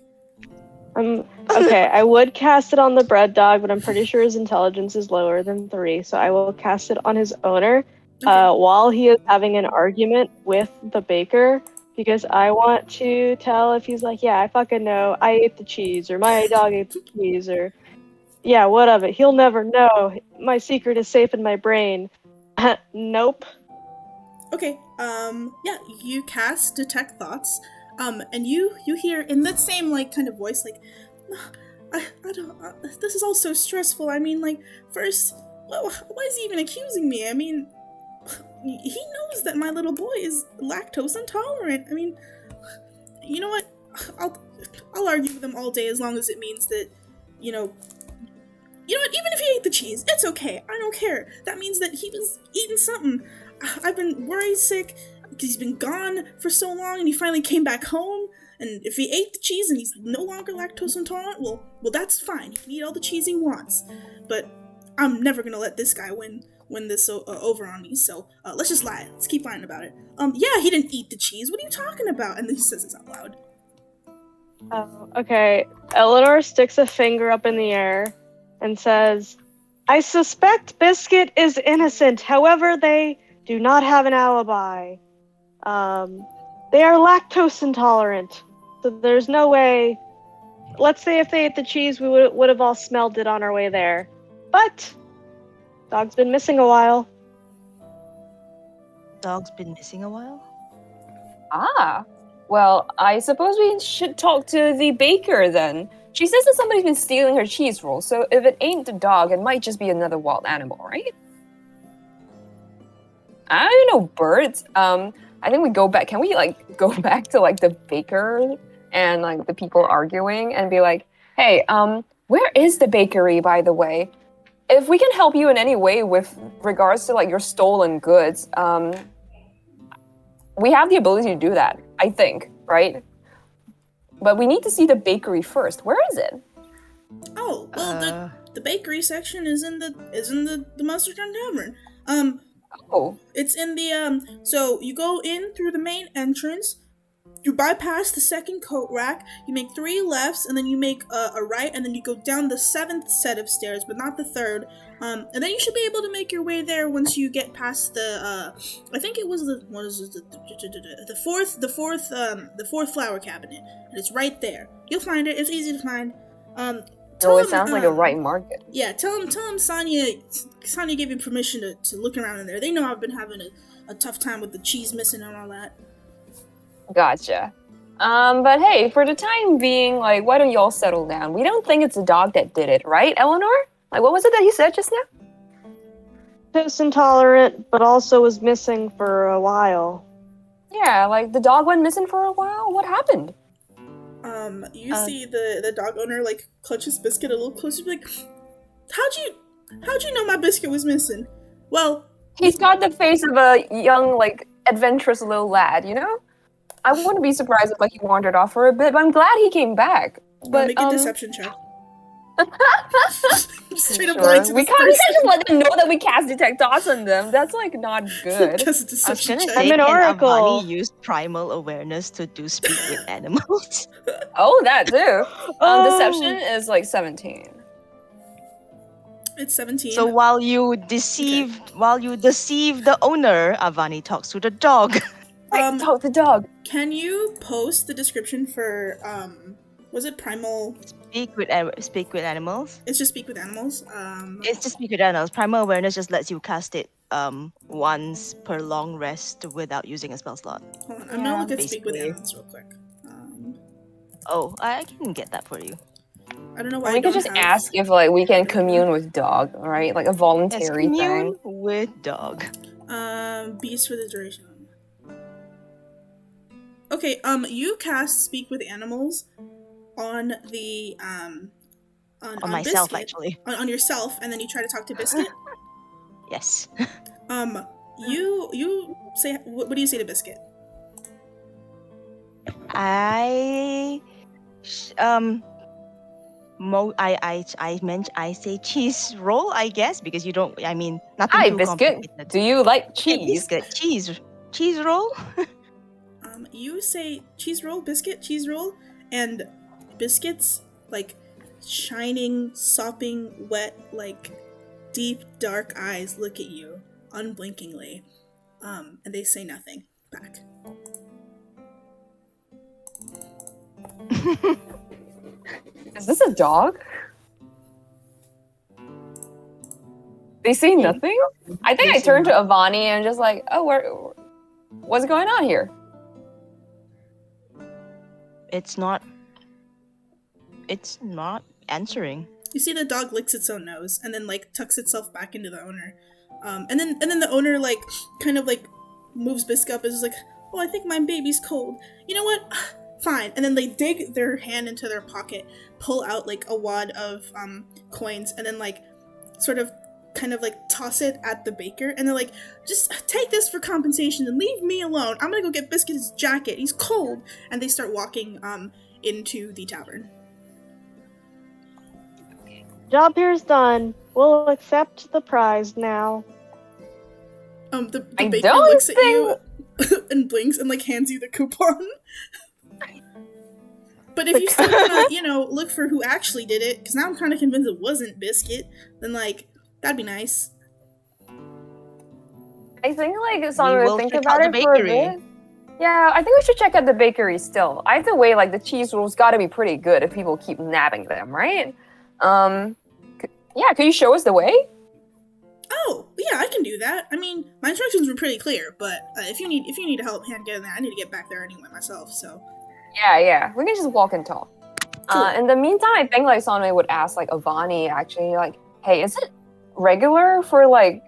Speaker 1: Okay, I would cast it on the bread dog, but I'm pretty sure his intelligence is lower than 3, so I will cast it on his owner while he is having an argument with the baker, because I want to tell if he's like, yeah, I fucking know, I ate the cheese, or my dog ate the cheese, or yeah, what of it? He'll never know. My secret is safe in my brain. Nope.
Speaker 2: Okay, yeah, you cast Detect Thoughts, and you hear in that same, like, kind of voice, like, I don't, this is all so stressful. I mean, like, first, why is he even accusing me? I mean, he knows that my little boy is lactose intolerant. I mean, you know what? I'll argue with him all day as long as it means that, you know what? Even if he ate the cheese, it's okay. I don't care. That means that he was eating something. I've been worried sick because he's been gone for so long, and he finally came back home. And if he ate the cheese and he's no longer lactose intolerant, well, that's fine. He can eat all the cheese he wants. But I'm never gonna let this guy win this over on me. So let's just lie. Let's keep lying about it. Yeah, he didn't eat the cheese. What are you talking about? And then he says this out loud.
Speaker 1: Oh, okay. Eleanor sticks a finger up in the air and says, I suspect Biscuit is innocent. However, they do not have an alibi. They are lactose intolerant. So there's no way. Let's say if they ate the cheese, we would have all smelled it on our way there. But dog's been missing a while.
Speaker 4: Dog's been missing a while?
Speaker 3: Ah, well, I suppose we should talk to the baker then. She says that somebody's been stealing her cheese roll, so if it ain't the dog, it might just be another wild animal, right? I don't know, birds. I think we go back. Can we like go back to like the baker and like the people arguing and be like, hey, where is the bakery, by the way? If we can help you in any way with regards to like your stolen goods, we have the ability to do that, I think, right? But we need to see the bakery first. Where is it?
Speaker 2: Oh, well, the bakery section is in the Mustard Town Tavern.
Speaker 3: Oh,
Speaker 2: It's in the so you go in through the main entrance, You bypass the second coat rack, you make 3 lefts, and then you make a right, and then you go down the 7th set of stairs, but not the 3rd. And then you should be able to make your way there once you get past the, I think it was the fourth flower cabinet, and it's right there. You'll find it. It's easy to find.
Speaker 3: Oh, it sounds like a right market.
Speaker 2: Yeah, tell him Sonya gave you permission to look around in there. They know I've been having a tough time with the cheese missing and all that.
Speaker 3: Gotcha. But hey, for the time being, like, why don't y'all settle down? We don't think it's a dog that did it, right, Eleanor? Like, what was it that you said just now?
Speaker 1: Piss intolerant, but also was missing for a while.
Speaker 3: Yeah, like, the dog went missing for a while? What happened?
Speaker 2: You see the dog owner, like, clutch his biscuit a little closer, be like, how'd you know my biscuit was missing? Well...
Speaker 3: He's got the face of a young, like, adventurous little lad, you know? I wouldn't be surprised if, like, he wandered off for a bit, but I'm glad he came back. But,
Speaker 2: make a deception check. Straight up
Speaker 3: sure.
Speaker 2: lying to
Speaker 3: We
Speaker 2: this
Speaker 3: can't
Speaker 2: person.
Speaker 3: just let them know that we cast detect thoughts on them. That's, like, not good.
Speaker 2: Just a
Speaker 4: I was
Speaker 2: deception
Speaker 4: gonna
Speaker 2: check.
Speaker 4: say,
Speaker 1: I'm an
Speaker 4: can
Speaker 1: oracle.
Speaker 4: Avani use primal awareness to do speak with animals?
Speaker 3: Oh, that too.
Speaker 1: Oh.
Speaker 3: Deception is, like, 17.
Speaker 2: It's 17.
Speaker 4: So while you deceive the owner, Avani talks to the dog.
Speaker 3: Talk the dog.
Speaker 2: Can you post the description for was it primal?
Speaker 4: Speak with animals.
Speaker 2: It's just speak with animals.
Speaker 4: It's just speak with animals. Primal awareness just lets you cast it once per long rest without using a spell slot.
Speaker 2: Hold on, I'm gonna look at speak with
Speaker 4: basically.
Speaker 2: animals real quick.
Speaker 4: Oh, I can get that for you.
Speaker 2: I don't know why.
Speaker 3: We could just ask if, like, we can commune with dog, right? Like a
Speaker 4: Yes,
Speaker 3: voluntary
Speaker 4: commune
Speaker 3: thing.
Speaker 4: with dog.
Speaker 2: Beast for the duration. Okay, you cast speak with animals on the on
Speaker 4: myself,
Speaker 2: Biscuit.
Speaker 4: actually.
Speaker 2: On yourself, and then you try to talk to Biscuit.
Speaker 4: Yes.
Speaker 2: You say, what do you say to Biscuit?
Speaker 4: I say cheese roll, I guess, because you don't. I mean, nothing
Speaker 3: Hi,
Speaker 4: too
Speaker 3: Biscuit.
Speaker 4: complicated.
Speaker 3: Do you like
Speaker 4: Hey,
Speaker 3: cheese?
Speaker 4: Biscuit, cheese roll.
Speaker 2: You say cheese roll, Biscuit, cheese roll, and Biscuit's like shining, sopping, wet, like deep, dark eyes look at you unblinkingly, and they say nothing back.
Speaker 3: Is this a dog? They say nothing? I think I turned to Avani and just like, oh, what's going on here?
Speaker 4: It's not answering.
Speaker 2: You see the dog licks its own nose and then like tucks itself back into the owner, and then the owner like kind of like moves Biscuit up and is like, oh, I think my baby's cold. You know what? Fine. And then they dig their hand into their pocket, pull out like a wad of coins, and then like sort of kind of like toss it at the baker, and they're like, just take this for compensation and leave me alone. I'm gonna go get Biscuit his jacket. He's cold. And they start walking into the tavern.
Speaker 1: Job here's done. We'll accept the prize now.
Speaker 2: The
Speaker 3: I
Speaker 2: baker
Speaker 3: don't
Speaker 2: looks at you and blinks and like hands you the coupon. But if you still wanna, look for who actually did it, because now I'm kind of convinced it wasn't Biscuit, then like that'd be nice.
Speaker 3: I think like someone
Speaker 4: will
Speaker 3: would think
Speaker 4: check
Speaker 3: about
Speaker 4: out
Speaker 3: it
Speaker 4: the
Speaker 3: for a
Speaker 4: bakery.
Speaker 3: bit. Yeah, I think we should check out the bakery still. Either way, like the cheese rolls gotta be pretty good if people keep nabbing them, right? Could you show us the way?
Speaker 2: Oh, yeah, I can do that. I mean, my instructions were pretty clear, but if you need help hand getting there, I need to get back there anyway myself. So
Speaker 3: Yeah, we can just walk and talk.
Speaker 2: Cool.
Speaker 3: In the meantime, I think like Sonway would ask like Avani actually like, hey, is it regular for like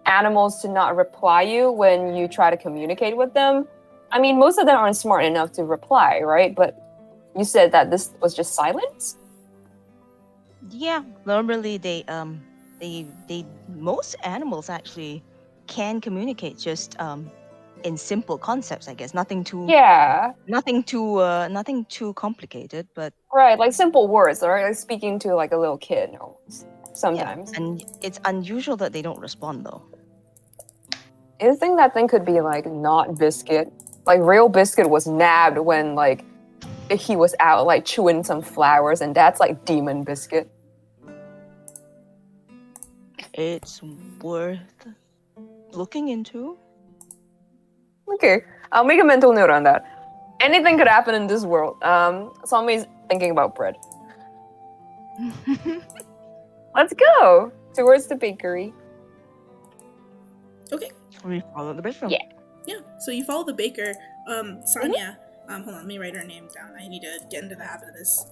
Speaker 3: animals to not reply you when you try to communicate with them? I mean, most of them aren't smart enough to reply, right? But you said that this was just silence?
Speaker 4: Yeah, normally they most animals actually can communicate just in simple concepts, I guess. Nothing too complicated, but
Speaker 3: Right, like simple words, right? Like speaking to like a little kid almost, sometimes.
Speaker 4: yeah, and it's unusual that they don't respond though.
Speaker 3: I think that thing could be like not Biscuit. Like real Biscuit was nabbed when like he was out like chewing some flowers, and that's like demon Biscuit.
Speaker 4: It's worth looking into.
Speaker 3: Okay, I'll make a mental note on that. Anything could happen in this world. Somebody's thinking about bread. Let's go towards the bakery.
Speaker 2: Okay.
Speaker 4: We follow the bread from.
Speaker 3: Yeah.
Speaker 2: Yeah. So you follow the baker, Sanya. Hold on, let me write her name down. I need to get into the habit of this.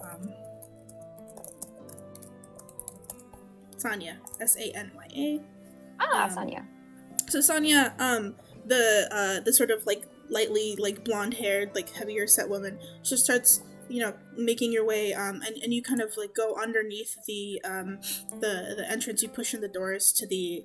Speaker 2: Sanya, Sanya.
Speaker 3: Sanya.
Speaker 2: So Sanya, the sort of like lightly like blonde haired, like heavier set woman, just starts, you know, making your way, and you kind of like go underneath the entrance. You push in the doors to the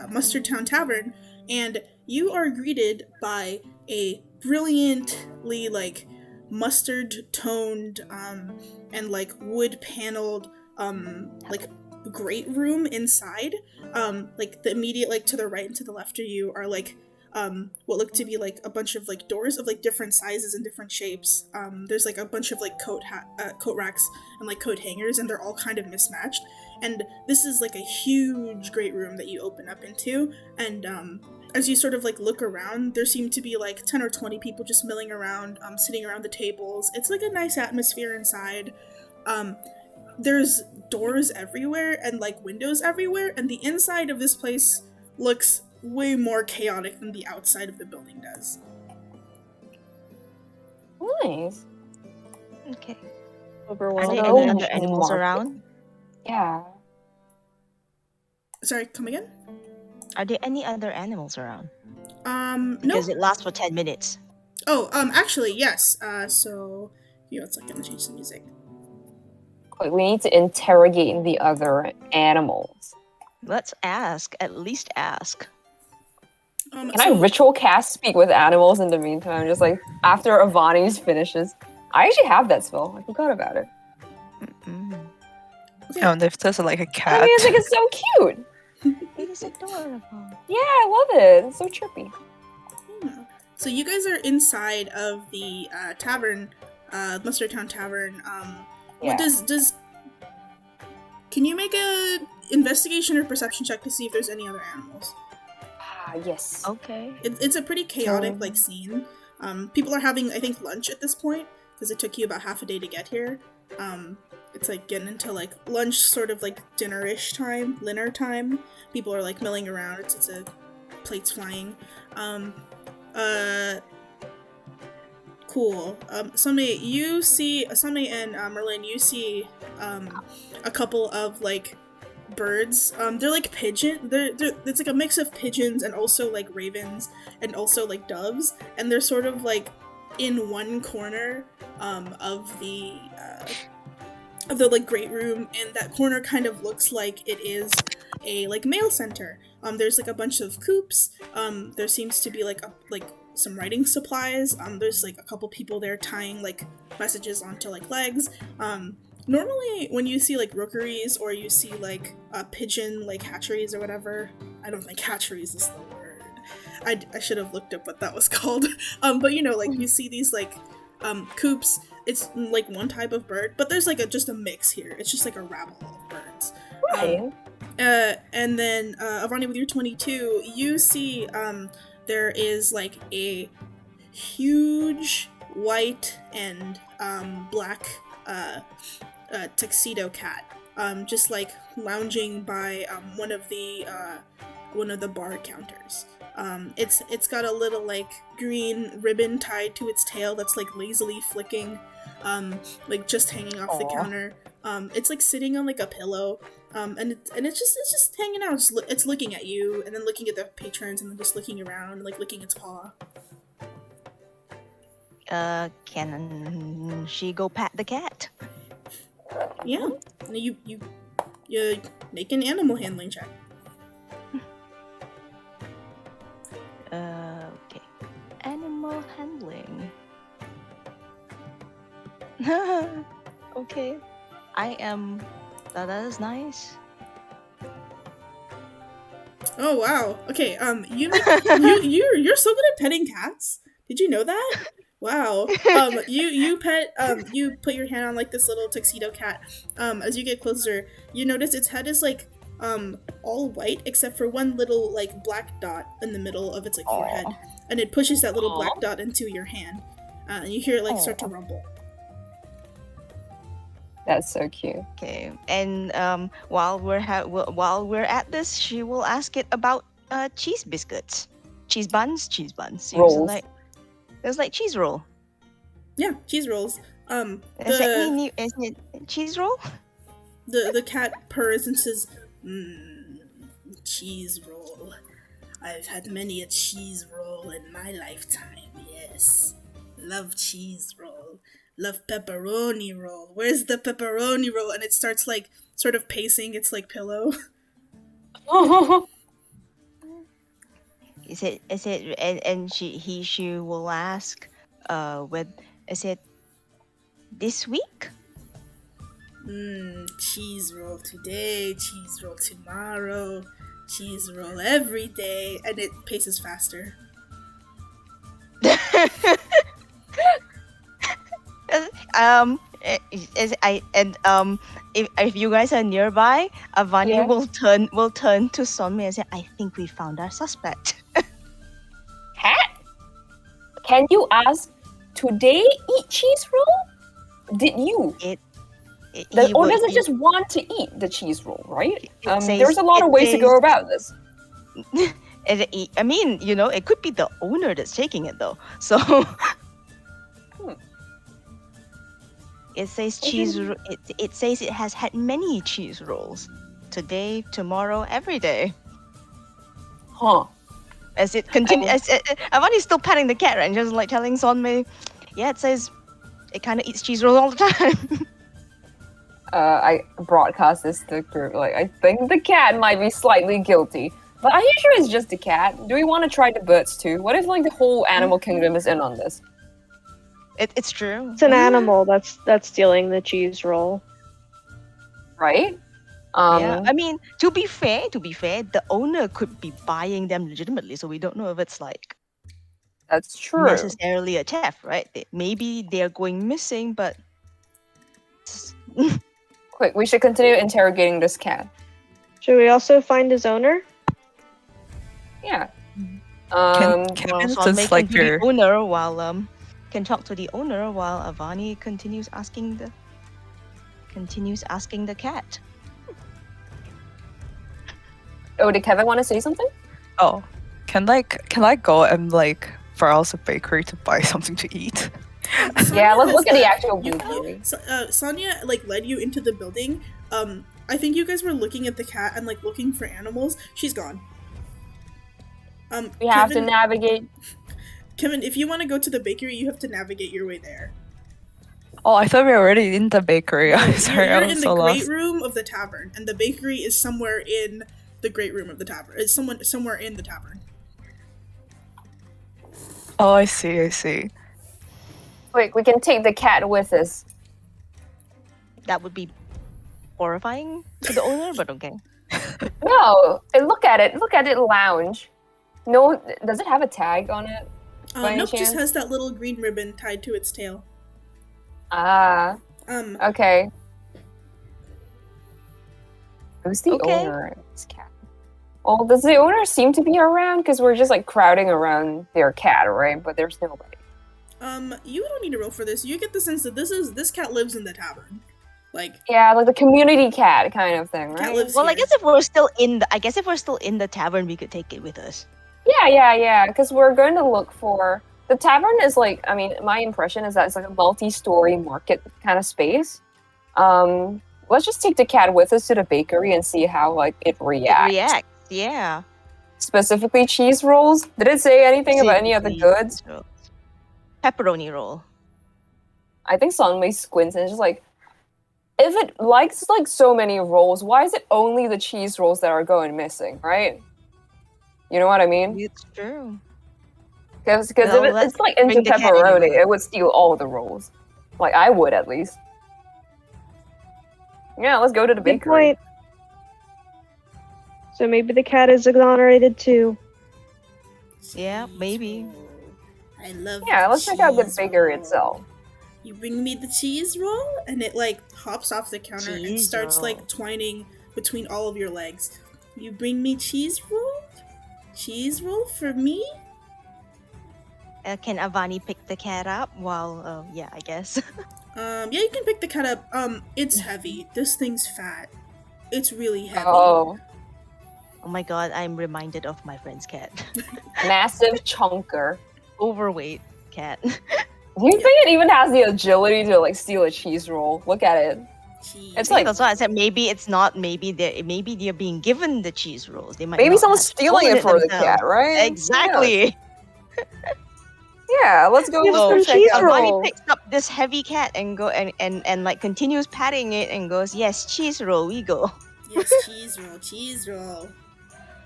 Speaker 2: Mustard Town Tavern, and you are greeted by a brilliantly like mustard toned and like wood paneled like great room inside. Like the immediate like to the right and to the left of you are like what look to be like a bunch of like doors of like different sizes and different shapes. There's like a bunch of like coat racks and like coat hangers, and they're all kind of mismatched. And this is like a huge great room that you open up into, and as you sort of like look around, there seem to be like 10 or 20 people just milling around, sitting around the tables. It's like a nice atmosphere inside. There's doors everywhere and like windows everywhere, and the inside of this place looks way more chaotic than the outside of the building does.
Speaker 3: Nice.
Speaker 4: Okay. Are
Speaker 1: Overwhelmed.
Speaker 4: there
Speaker 3: Hello,
Speaker 4: any other animals
Speaker 3: market.
Speaker 4: around?
Speaker 3: Yeah.
Speaker 2: Sorry, come again?
Speaker 4: Are there any other animals around?
Speaker 2: No.
Speaker 4: Because it lasts for 10 minutes.
Speaker 2: Oh, actually, yes. So, you know, it's like gonna change the music.
Speaker 3: Wait, we need to interrogate the other animals.
Speaker 4: Let's ask. At least ask.
Speaker 3: Can I ritual cast speak with animals in the meantime? Just like after Avani's finishes. I actually have that spell. I forgot about it.
Speaker 2: Okay.
Speaker 5: Oh, and if there's like a
Speaker 3: I
Speaker 5: cat.
Speaker 3: mean, it's like it's so cute.
Speaker 4: It is adorable.
Speaker 3: Yeah, I love it. It's so trippy.
Speaker 2: Yeah. So you guys are inside of the tavern, Mustard Town Tavern.
Speaker 3: Yeah.
Speaker 2: What does? Can you make a investigation or perception check to see if there's any other animals?
Speaker 3: Yes.
Speaker 4: Okay.
Speaker 2: It's a pretty chaotic
Speaker 3: So-
Speaker 2: like scene. People are having, I think, lunch at this point because it took you about half a day to get here. It's like getting into like lunch, sort of like dinner-ish time, dinner time. People are like milling around. It's a plates flying. Cool. Sunday and Merlin, you see a couple of like birds. They're like pigeon. It's like a mix of pigeons and also like ravens and also like doves, and they're sort of like in one corner of the like great room, and that corner kind of looks like it is a like mail center. There's like a bunch of coops. There seems to be like some writing supplies. There's like a couple people there tying like messages onto like legs. Normally when you see like rookeries or you see like pigeon like hatcheries or whatever, I don't think hatcheries is the word. I should have looked up what that was called. But you know, like you see these like coops. It's like one type of bird, but there's like just a mix here. It's just like a rabble of birds.
Speaker 3: Right.
Speaker 2: And then Avani, with your 22, you see there is like a huge white and black tuxedo cat, just like lounging by one of the bar counters. It's got a little like green ribbon tied to its tail that's like lazily flicking, like just hanging off the counter. It's like sitting on like a pillow, and it's just hanging out. It's looking at you, and then looking at the patrons, and then just looking around, and like licking its paw.
Speaker 4: Can she go pat the cat?
Speaker 2: Yeah, and you make an animal handling check.
Speaker 4: Okay. Animal handling. Okay. That is nice.
Speaker 2: Oh wow. Okay. You're so good at petting cats Did you know that? Wow. You put your hand on like this little tuxedo cat. As you get closer, you notice its head is like all white except for one little like black dot in the middle of its like forehead, and it pushes that little black dot into your hand, and you hear it like start to rumble.
Speaker 3: That's so cute.
Speaker 4: Okay, and while we're at this, she will ask it about cheese biscuits, cheese buns.
Speaker 3: Rolls.
Speaker 4: There's like cheese roll.
Speaker 2: Yeah, cheese rolls.
Speaker 4: Is it cheese roll?
Speaker 2: The cat purrs and says, cheese roll. I've had many a cheese roll in my lifetime, yes. Love cheese roll. Love pepperoni roll. Where's the pepperoni roll? And it starts like sort of pacing its like pillow.
Speaker 4: Is it and she will ask is it this week?
Speaker 2: Cheese roll today, cheese roll tomorrow, cheese roll every day, and it paces faster.
Speaker 4: If you guys are nearby, Avani will turn to Sonmi and say, "I think we found our suspect."
Speaker 3: Cat? Can you ask, today eat cheese roll? Did you? Or does it just want to eat the cheese roll, right? There's a lot of ways to go about this.
Speaker 4: I mean, it could be the owner that's taking it though. So it says cheese. It says it has had many cheese rolls today, tomorrow, every day.
Speaker 3: Huh.
Speaker 4: As it continues, Avani's still patting the cat, right? And just like telling Sonmi, yeah, it says it kind of eats cheese rolls all the time.
Speaker 3: I broadcast this to the group. Like, I think the cat might be slightly guilty, but are you sure it's just a cat? Do we want to try the birds too? What if like the whole animal kingdom is in on this?
Speaker 4: It's true.
Speaker 1: It's an animal that's stealing the cheese roll.
Speaker 3: Right?
Speaker 4: Yeah. I mean, to be fair, the owner could be buying them legitimately, so we don't know if it's like
Speaker 3: that's true.
Speaker 4: Necessarily a theft, right? Maybe they're going missing, but
Speaker 3: quick, we should continue interrogating this cat.
Speaker 1: Should we also find his owner?
Speaker 3: Yeah.
Speaker 5: Can
Speaker 4: just like your owner while can talk to the owner while Avani continues asking the cat.
Speaker 3: Oh, did Kevin want to say something?
Speaker 5: Oh, can I go and like browse a bakery to buy something to eat?
Speaker 3: Yeah, let's look at the actual bakery.
Speaker 2: Sonia like led you into the building. I think you guys were looking at the cat and like looking for animals. She's gone.
Speaker 3: We have to navigate.
Speaker 2: Kevin, if you want to go to the bakery, you have to navigate your way there.
Speaker 5: Oh, I thought we were already in the bakery. I'm sorry,
Speaker 2: you're
Speaker 5: I was
Speaker 2: in
Speaker 5: so
Speaker 2: the
Speaker 5: lost.
Speaker 2: great room of the tavern, and the bakery is somewhere in the great room of the tavern. It's somewhere in the tavern.
Speaker 5: Oh, I see.
Speaker 3: Wait, we can take the cat with us.
Speaker 4: That would be horrifying to the owner, but okay.
Speaker 3: No, look at it. Look at it lounge. No, does it have a tag on it?
Speaker 2: Nope, just has that little green ribbon tied to its tail.
Speaker 3: Ah. Okay. Who's the owner of this cat? Well, does the owner seem to be around? Because we're just like crowding around their cat, right? But there's nobody.
Speaker 2: You don't need to roll for this. You get the sense that this cat lives in the tavern. Like
Speaker 3: the community cat kind of thing, right?
Speaker 2: Cat lives
Speaker 4: well,
Speaker 2: here.
Speaker 4: I guess if we're still in the tavern, we could take it with us.
Speaker 3: Yeah. Because we're going to look for the tavern. Is like, I mean, my impression is that it's like a multi-story market kind of space. Let's just take the cat with us to the bakery and see how like it reacts.
Speaker 4: Yeah.
Speaker 3: Specifically, cheese rolls. Did it say anything about any other goods?
Speaker 4: Pepperoni roll.
Speaker 3: I think Sunway squints and is just like, if it likes like so many rolls, why is it only the cheese rolls that are going missing, right? You know what I mean?
Speaker 4: It's true.
Speaker 3: Because if it's like into pepperoni, it would steal all the rolls. Like I would at least. Yeah, let's go to the bakery.
Speaker 1: Good point. So maybe the cat is exonerated too.
Speaker 4: Yeah, maybe.
Speaker 2: I I love
Speaker 3: Yeah,
Speaker 2: the
Speaker 3: let's check out the
Speaker 2: cheese
Speaker 3: bakery
Speaker 2: roll.
Speaker 3: itself.
Speaker 2: You bring me the cheese roll, and it like hops off the counter and
Speaker 4: Cheese
Speaker 2: starts
Speaker 4: roll.
Speaker 2: like twining between all of your legs. You bring me cheese roll? Cheese roll for me?
Speaker 4: Can Avani pick the cat up while, yeah, I guess.
Speaker 2: Yeah, you can pick the cat up. It's heavy. This thing's fat. It's really heavy.
Speaker 3: Oh,
Speaker 4: Oh my god, I'm reminded of my friend's cat.
Speaker 3: massive chunker.
Speaker 4: Overweight cat.
Speaker 3: Do you think it even has the agility to like steal a cheese roll? Look at it.
Speaker 2: Cheese.
Speaker 3: It's like
Speaker 4: That's why I said maybe it's not. Maybe they're being given the cheese rolls. They might.
Speaker 3: maybe
Speaker 4: not
Speaker 3: someone's
Speaker 4: have
Speaker 3: stealing
Speaker 4: stolen
Speaker 3: it for the
Speaker 4: themselves.
Speaker 3: cat, right?
Speaker 4: Exactly.
Speaker 3: Yeah, let's go.
Speaker 1: Give
Speaker 3: Let's go
Speaker 1: some
Speaker 3: check
Speaker 1: cheese
Speaker 3: out.
Speaker 1: roll.
Speaker 4: Avani picks up this heavy cat and like continues patting it and goes, "Yes, cheese roll, we go."
Speaker 2: Yes, cheese roll, cheese roll.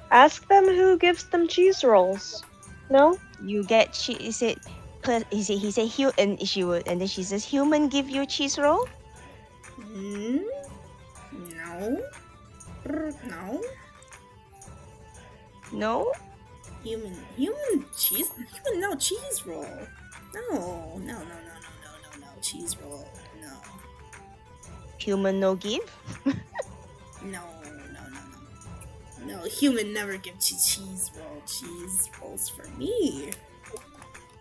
Speaker 1: Ask them who gives them cheese rolls. No?
Speaker 4: You get cheese. He said and then she says, "Human give you cheese roll."
Speaker 2: No. No.
Speaker 4: No.
Speaker 2: Human cheese. No cheese roll. No. Cheese roll. No.
Speaker 4: Human no give.
Speaker 2: No. No, human never gives you cheese roll. Cheese rolls for me.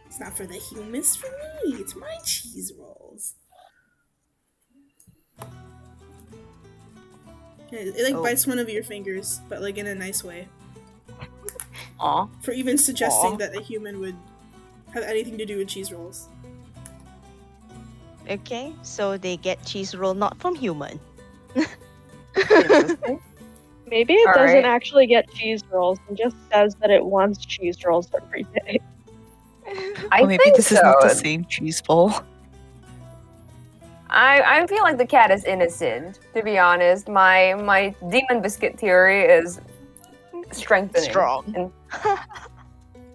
Speaker 2: It's not for the humans, for me. It's my cheese rolls. It like
Speaker 4: Oh.
Speaker 2: bites one of your fingers, but like in a nice way.
Speaker 3: Aw.
Speaker 2: For even suggesting
Speaker 3: Aw.
Speaker 2: that a human would have anything to do with cheese rolls.
Speaker 4: Okay, so they get cheese roll not from human.
Speaker 3: Interesting.
Speaker 1: Maybe it
Speaker 3: All
Speaker 1: doesn't
Speaker 3: right.
Speaker 1: actually get cheese rolls and just says that it wants cheese rolls every day.
Speaker 3: I
Speaker 5: Or maybe
Speaker 3: think
Speaker 5: this
Speaker 3: so.
Speaker 5: is not the same cheese ball.
Speaker 3: I feel like the cat is innocent. To be honest, my demon biscuit theory is strengthening.
Speaker 4: Strong.
Speaker 3: And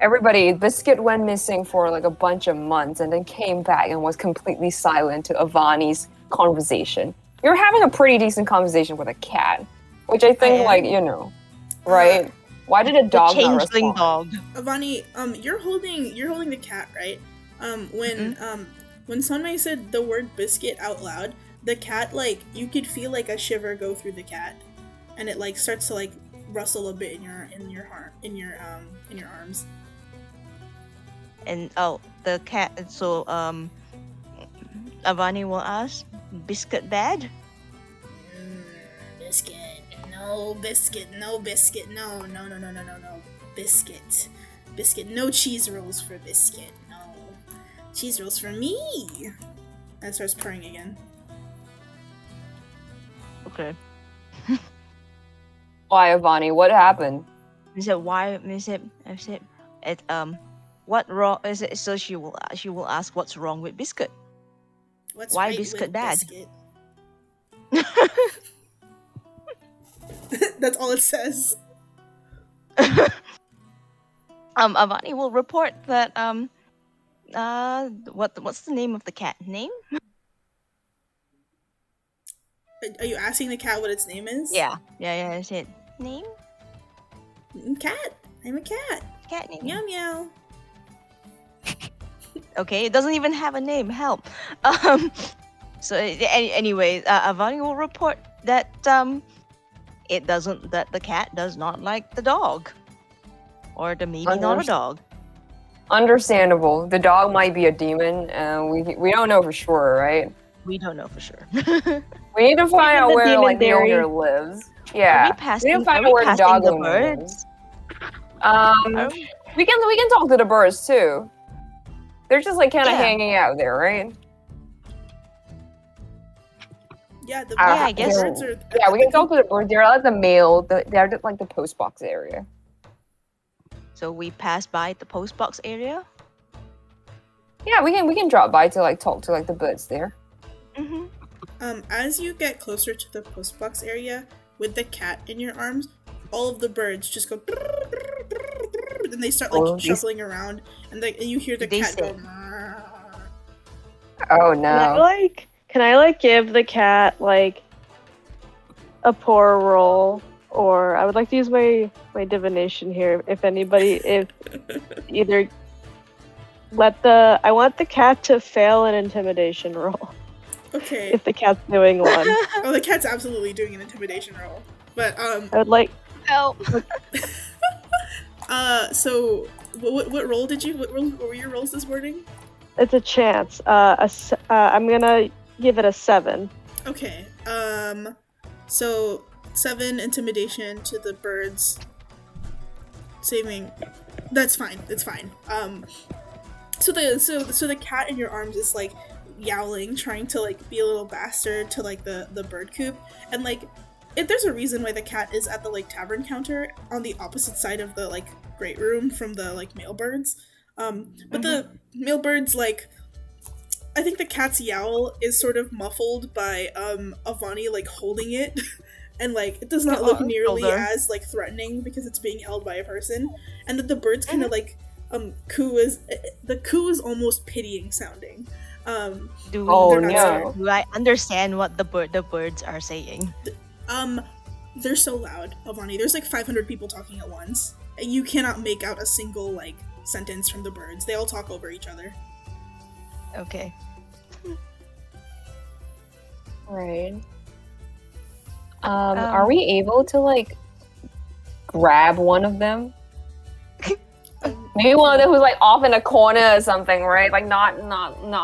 Speaker 3: everybody, Biscuit went missing for like a bunch of months and then came back and was completely silent to Avani's conversation. You're having a pretty decent conversation with a cat, which I think,
Speaker 4: I am.
Speaker 3: like, you know, right? Why did a
Speaker 4: The
Speaker 3: dog not
Speaker 4: changeling
Speaker 3: respond?
Speaker 4: dog.
Speaker 2: Avani, you're holding the cat, right? When Sunmay said the word biscuit out loud, the cat, like, you could feel like a shiver go through the cat, and it like starts to like rustle a bit in your arms.
Speaker 4: And the cat. So Avani will ask, "Biscuit bad?"
Speaker 2: Biscuit, no biscuit, no biscuit, no, biscuit, no cheese rolls for biscuit, no, cheese rolls for me. And starts purring again.
Speaker 4: Okay.
Speaker 3: Why, Avani? What happened?
Speaker 4: He said, "Why?" I said, "It what wrong?" Is it? So she will ask, "What's wrong with Biscuit?"
Speaker 2: What's
Speaker 4: Why
Speaker 2: right
Speaker 4: biscuit
Speaker 2: with
Speaker 4: bad?
Speaker 2: biscuit? That's all it says.
Speaker 4: Avani will report that what's the name of the cat? Name?
Speaker 2: Are you asking the cat what its name is?
Speaker 4: Yeah. I said name.
Speaker 2: Cat. I'm a cat.
Speaker 4: Cat name.
Speaker 2: Meow meow.
Speaker 4: Okay, it doesn't even have a name. Help. So anyway, Avani will report that that the cat does not like the dog, or the maybe not a dog.
Speaker 3: Understandable. The dog might be a demon, and we don't know for sure, right?
Speaker 4: We don't know for sure.
Speaker 3: We need to find out
Speaker 1: the
Speaker 3: where
Speaker 1: demon
Speaker 3: like the
Speaker 1: theory.
Speaker 3: owner lives. Yeah,
Speaker 4: passing-
Speaker 3: we need to find
Speaker 4: are
Speaker 3: out
Speaker 4: we
Speaker 3: where the
Speaker 4: passing
Speaker 3: dog
Speaker 4: the
Speaker 3: owner
Speaker 4: birds?
Speaker 3: lives. We can talk to the birds too. They're just like kind of
Speaker 4: Yeah.
Speaker 3: hanging out there, right?
Speaker 2: Yeah, the
Speaker 4: I guess-
Speaker 2: birds are.
Speaker 3: Yeah, we can talk to the birds. They're at the mail. They're at, like the post box area.
Speaker 4: So we pass by the post box area.
Speaker 3: Yeah, we can drop by to like talk to like the birds there.
Speaker 4: Mm-hmm.
Speaker 2: As you get closer to the postbox area with the cat in your arms, all of the birds just go and they start like
Speaker 3: Oh, these-
Speaker 2: shuffling around, and you hear the
Speaker 4: They
Speaker 2: cat go.
Speaker 4: say-
Speaker 3: Oh
Speaker 1: Can I
Speaker 3: no!
Speaker 1: can I give the cat like a pour roll, or I would like to use my divination here. If either I want the cat to fail an intimidation roll.
Speaker 2: Okay.
Speaker 1: If the cat's doing one.
Speaker 2: Oh, the cat's absolutely doing an intimidation roll. But
Speaker 1: I would like
Speaker 4: Help.
Speaker 2: so what roll did you? What were your rolls this morning?
Speaker 1: it's a chance. I'm gonna give it a 7.
Speaker 2: Okay. So 7 intimidation to the birds. Saving. That's fine. It's fine. So the cat in your arms is like yowling, trying to like be a little bastard to like the bird coop, and like if there's a reason why the cat is at the like tavern counter on the opposite side of the like great room from the like male birds. But the male birds, like, I think the cat's yowl is sort of muffled by Avani like holding it. And like it does not look nearly as like threatening because it's being held by a person, and that the birds kind of like coo is almost pitying sounding.
Speaker 4: Do I understand what the birds are saying?
Speaker 2: They're so loud, Avani. There's like 500 people talking at once. You cannot make out a single like sentence from the birds. They all talk over each other.
Speaker 4: Okay.
Speaker 3: Right. Are we able to like grab one of them? Maybe one of them who's like off in a corner or something, right? Like not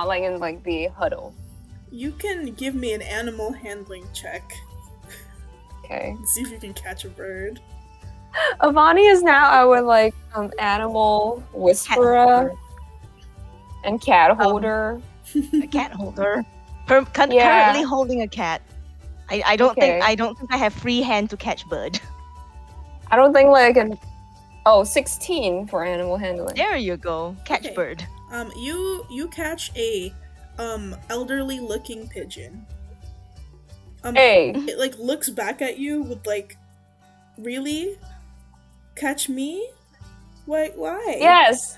Speaker 3: like in like the huddle.
Speaker 2: You can give me an animal handling check.
Speaker 3: Okay.
Speaker 2: See if you can catch a bird.
Speaker 3: Avani is now our like animal whisperer and cat holder.
Speaker 4: A cat holder. Currently holding a cat. I don't think I have free hand to catch bird.
Speaker 3: I don't think like I can. 16 for animal handling.
Speaker 4: There you go. Catch bird.
Speaker 2: You catch a elderly looking pigeon. It like looks back at you with like, really? Catch me? Why?
Speaker 3: Yes.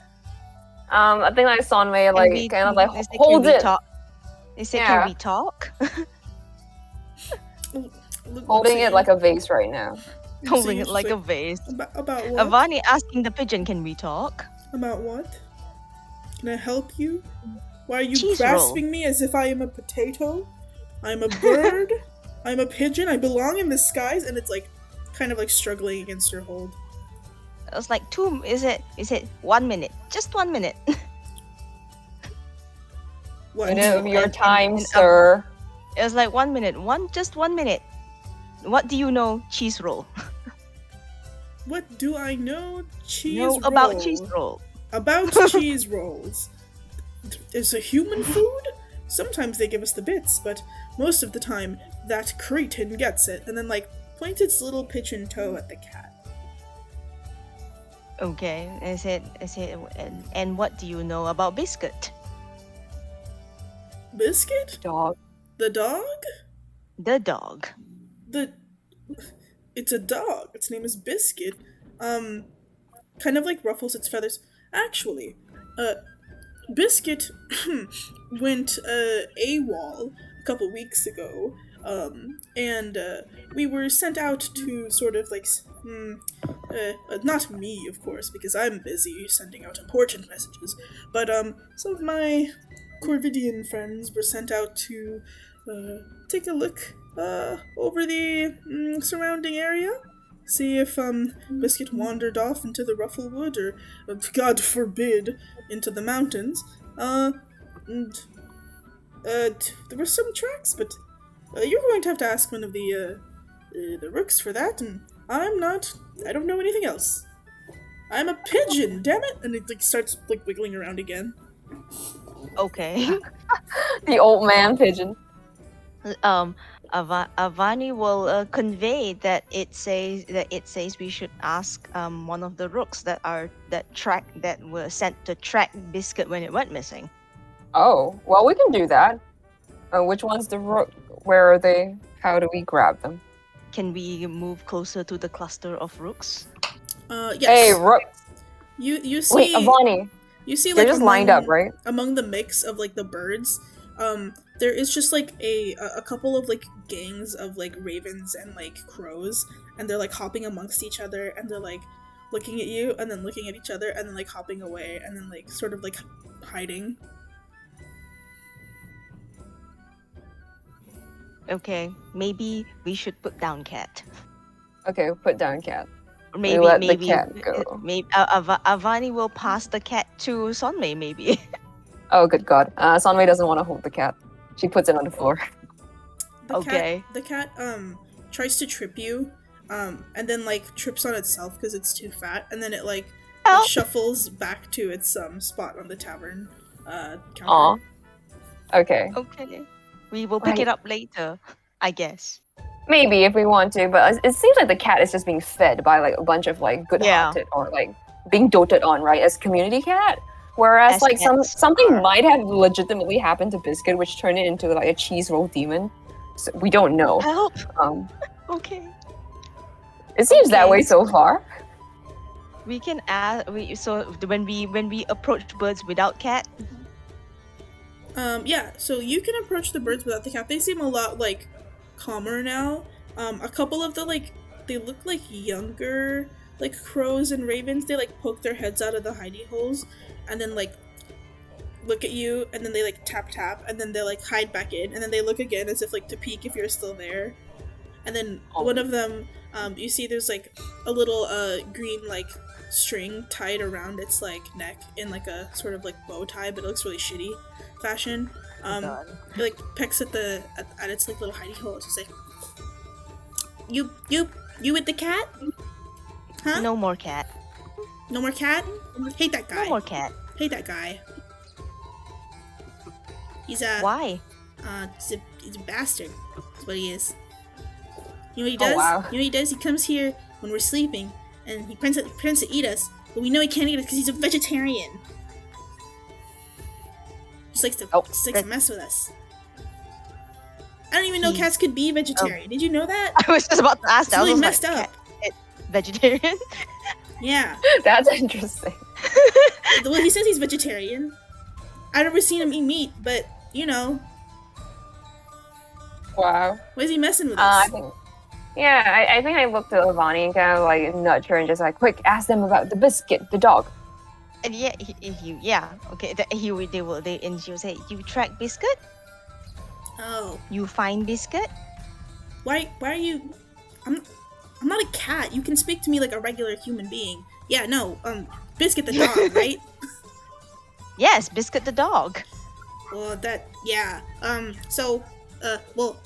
Speaker 3: I think like Sonmei like kind of like holds it.
Speaker 4: They say, can we talk?
Speaker 3: Holding it like a vase right now.
Speaker 4: Holding it like a vase.
Speaker 2: About what?
Speaker 4: Avani asking the pigeon, can we talk?
Speaker 2: About what? Can I help you? Why are you grasping me as if I am a potato? I'm a bird. I'm a pigeon. I belong in the skies, and it's like kind of like struggling against your hold.
Speaker 4: It was like is it 1 minute? Just 1 minute.
Speaker 2: What?
Speaker 3: Your time, sir.
Speaker 4: It was like 1 minute. Just 1 minute. What do you know? Cheese roll.
Speaker 2: What do I know?
Speaker 4: About cheese roll.
Speaker 2: About cheese rolls. Is a human food? Sometimes they give us the bits, but most of the time that cretin gets it, and then like points its little pigeon toe at the cat.
Speaker 4: Okay, I said, and what do you know about Biscuit?
Speaker 2: Biscuit?
Speaker 3: Dog.
Speaker 2: The dog?
Speaker 4: The dog.
Speaker 2: It's a dog. Its name is Biscuit. Kind of like ruffles its feathers. Actually, Biscuit went AWOL a couple weeks ago, and we were sent out to sort of like, not me, of course, because I'm busy sending out important messages, but some of my Corvidian friends were sent out to take a look over the surrounding area. See if Biscuit wandered off into the Rufflewood, or God forbid, into the mountains. And there were some tracks, but you're going to have to ask one of the rooks for that, and I don't know anything else. I'm a pigeon, damn it! And it like starts like wiggling around again.
Speaker 4: Okay.
Speaker 3: The old man pigeon.
Speaker 4: Avani will convey that it says we should ask one of the rooks that were sent to track Biscuit when it went missing.
Speaker 3: Oh, well, we can do that. Which one's the rook? Where are they? How do we grab them?
Speaker 4: Can we move closer to the cluster of rooks?
Speaker 2: Yes.
Speaker 3: Hey, rook.
Speaker 2: You see?
Speaker 3: Wait, Avani.
Speaker 2: You see,
Speaker 3: They're
Speaker 2: like
Speaker 3: just lined up, right?
Speaker 2: Among the mix of like the birds, there is just like a couple of like gangs of like ravens and like crows, and they're like hopping amongst each other, and they're like looking at you and then looking at each other and then like hopping away and then like sort of like hiding.
Speaker 4: Okay, maybe we should put down cat.
Speaker 3: Okay, put down cat.
Speaker 4: Maybe
Speaker 3: let the
Speaker 4: maybe
Speaker 3: cat go.
Speaker 4: Maybe Avani will pass the cat to Sonmei. Maybe.
Speaker 3: Oh, good God. Sonmei doesn't want to hold the cat. She puts it on the floor.
Speaker 2: The cat tries to trip you, and then like trips on itself because it's too fat, and then it like
Speaker 4: Help!
Speaker 2: shuffles back to its spot on the tavern counter.
Speaker 3: Aw. Okay.
Speaker 4: Okay, we will pick it up later, I guess.
Speaker 3: Maybe if we want to, but it seems like the cat is just being fed by like a bunch of like good-hearted or like being doted on, right, as community cat. Whereas
Speaker 4: As
Speaker 3: like
Speaker 4: cats
Speaker 3: something
Speaker 4: are.
Speaker 3: might have legitimately happened to Biscuit, which turned it into like a cheese roll demon. So we don't know.
Speaker 4: Help!
Speaker 3: Um,
Speaker 4: Okay.
Speaker 3: it seems that
Speaker 4: Okay.
Speaker 3: way so far.
Speaker 4: We can add. So when we approach birds without cat,
Speaker 2: Yeah, so you can approach the birds without the cat. They seem a lot like calmer now. A couple of the like they look like younger like crows and ravens. They like poke their heads out of the hidey holes and then like look at you, and then they like tap and then they like hide back in, and then they look again as if like to peek if you're still there. And then one of them, you see there's like a little green like string tied around its like neck in like a sort of like bow tie, but it looks really shitty fashion. It like pecks at its like little hidey hole. It's just like, you with the cat? Huh?
Speaker 4: no more cat.
Speaker 2: No more cat? Hate that guy.
Speaker 4: No more cat.
Speaker 2: Hate that guy. He's a
Speaker 4: Why?
Speaker 2: he's a bastard. That's what he is. You know what he does?
Speaker 3: Oh, wow.
Speaker 2: You know what he does? He comes here when we're sleeping, and he pretends to eat us, but we know he can't eat us because he's a vegetarian. Just likes to mess with us. I don't even know cats could be vegetarian. Did you know that?
Speaker 4: I was just about to ask
Speaker 2: It's
Speaker 4: that. I
Speaker 2: really
Speaker 4: was
Speaker 2: messed
Speaker 4: like,
Speaker 2: up.
Speaker 4: vegetarian?
Speaker 2: Yeah.
Speaker 3: That's interesting.
Speaker 2: Well, he says he's vegetarian. I've never seen him eat meat, but you know,
Speaker 3: Wow.
Speaker 2: why is he messing with us?
Speaker 3: I think I looked at Lavani and kind of like nudged her and just like, quick, ask them about the Biscuit, the dog.
Speaker 4: And okay. And she'll say, you track Biscuit?
Speaker 2: Oh,
Speaker 4: You find Biscuit?
Speaker 2: why are you? I'm not a cat. You can speak to me like a regular human being. Yeah, no, Biscuit the dog, right?
Speaker 4: Yes, Biscuit the dog.
Speaker 2: Well, well,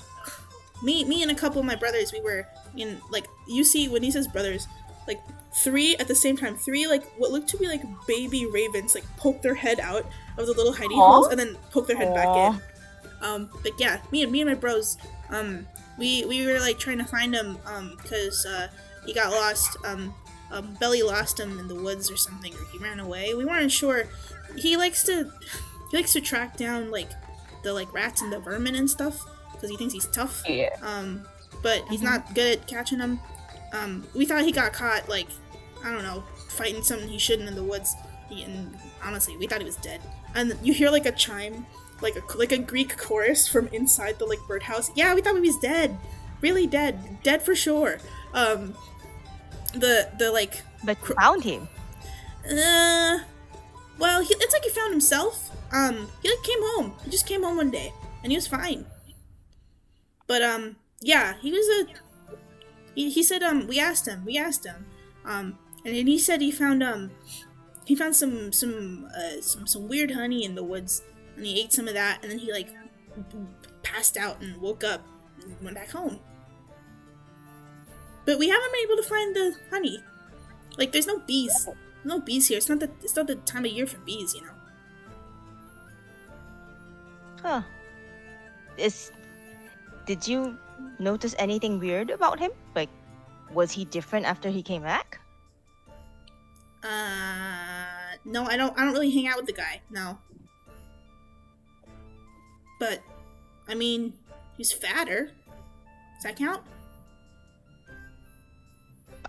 Speaker 2: me and a couple of my brothers, we were in, like, you see, when he says brothers, like, 3 at the same time, 3, like, what looked to be, like, baby ravens, like, poke their head out of the little hidey holes and then poke their head back in. But yeah, me and my bros, we were, like, trying to find him, because, he got lost, Belly lost him in the woods or something, or he ran away. We weren't sure. He likes to track down like the like rats and the vermin and stuff because he thinks he's tough.
Speaker 3: Yeah.
Speaker 2: But he's not good at catching them. We thought he got caught like, I don't know, fighting something he shouldn't in the woods. And honestly, we thought he was dead. And you hear like a chime, like a Greek chorus from inside the like birdhouse. Yeah, we thought he was dead, really dead for sure. The like.
Speaker 4: But you found him.
Speaker 2: Well, it's like he found himself. He like came home. He just came home one day, and he was fine. But yeah, he was he said we asked him, and then he said he found some weird honey in the woods, and he ate some of that, and then he like passed out and woke up and went back home. But we haven't been able to find the honey. Like, there's no bees. No bees here. It's not the time of year for bees, you know.
Speaker 4: Huh. Did you notice anything weird about him? Like, was he different after he came back?
Speaker 2: No, I don't really hang out with the guy, no. But, I mean, he's fatter. Does that count?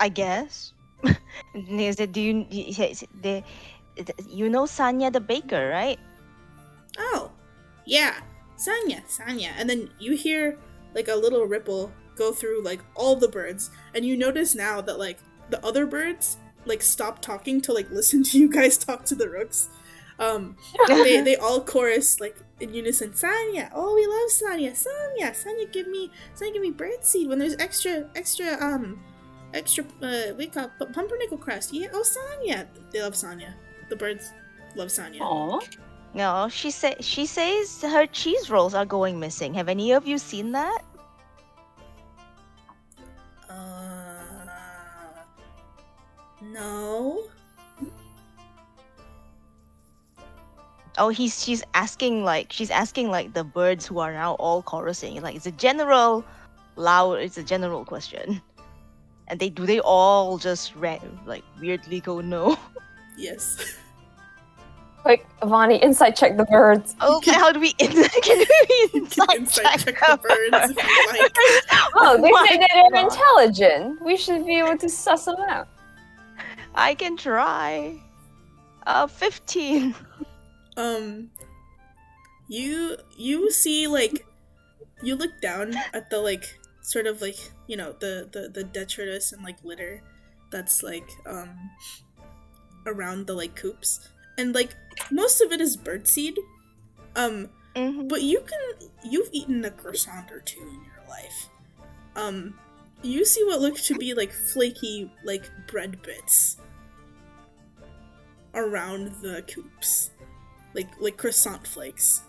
Speaker 4: I guess. He said, you know Sanya the baker, right?
Speaker 2: Oh, yeah, Sanya. And then you hear like a little ripple go through like all the birds, and you notice now that like the other birds like stop talking to like listen to you guys talk to the rooks. They all chorus like in unison. Sanya, oh we love Sanya. Sanya give me birdseed when there's extra we call pumpernickel crust. Yeah, oh Sanya, they love Sanya. The birds love Sanya.
Speaker 3: Aw.
Speaker 4: No, she says her cheese rolls are going missing. Have any of you seen that?
Speaker 2: No.
Speaker 4: Oh, she's asking like the birds who are now all chorusing. Like it's a general question. And do they all just like weirdly go no?
Speaker 2: Yes.
Speaker 3: Quick, Avani, inside check the birds.
Speaker 4: Okay, how do we can we inside check
Speaker 2: the birds if you like.
Speaker 3: Oh, they
Speaker 4: my
Speaker 3: say that they're
Speaker 4: God.
Speaker 3: intelligent. We should be able to suss them out.
Speaker 4: I can try. 15.
Speaker 2: You see like you look down at the like sort of like the detritus and like litter that's like around the like coops, and like most of it is birdseed. But you've eaten a croissant or two in your life. You see what looks to be like flaky like bread bits around the coops, like croissant flakes.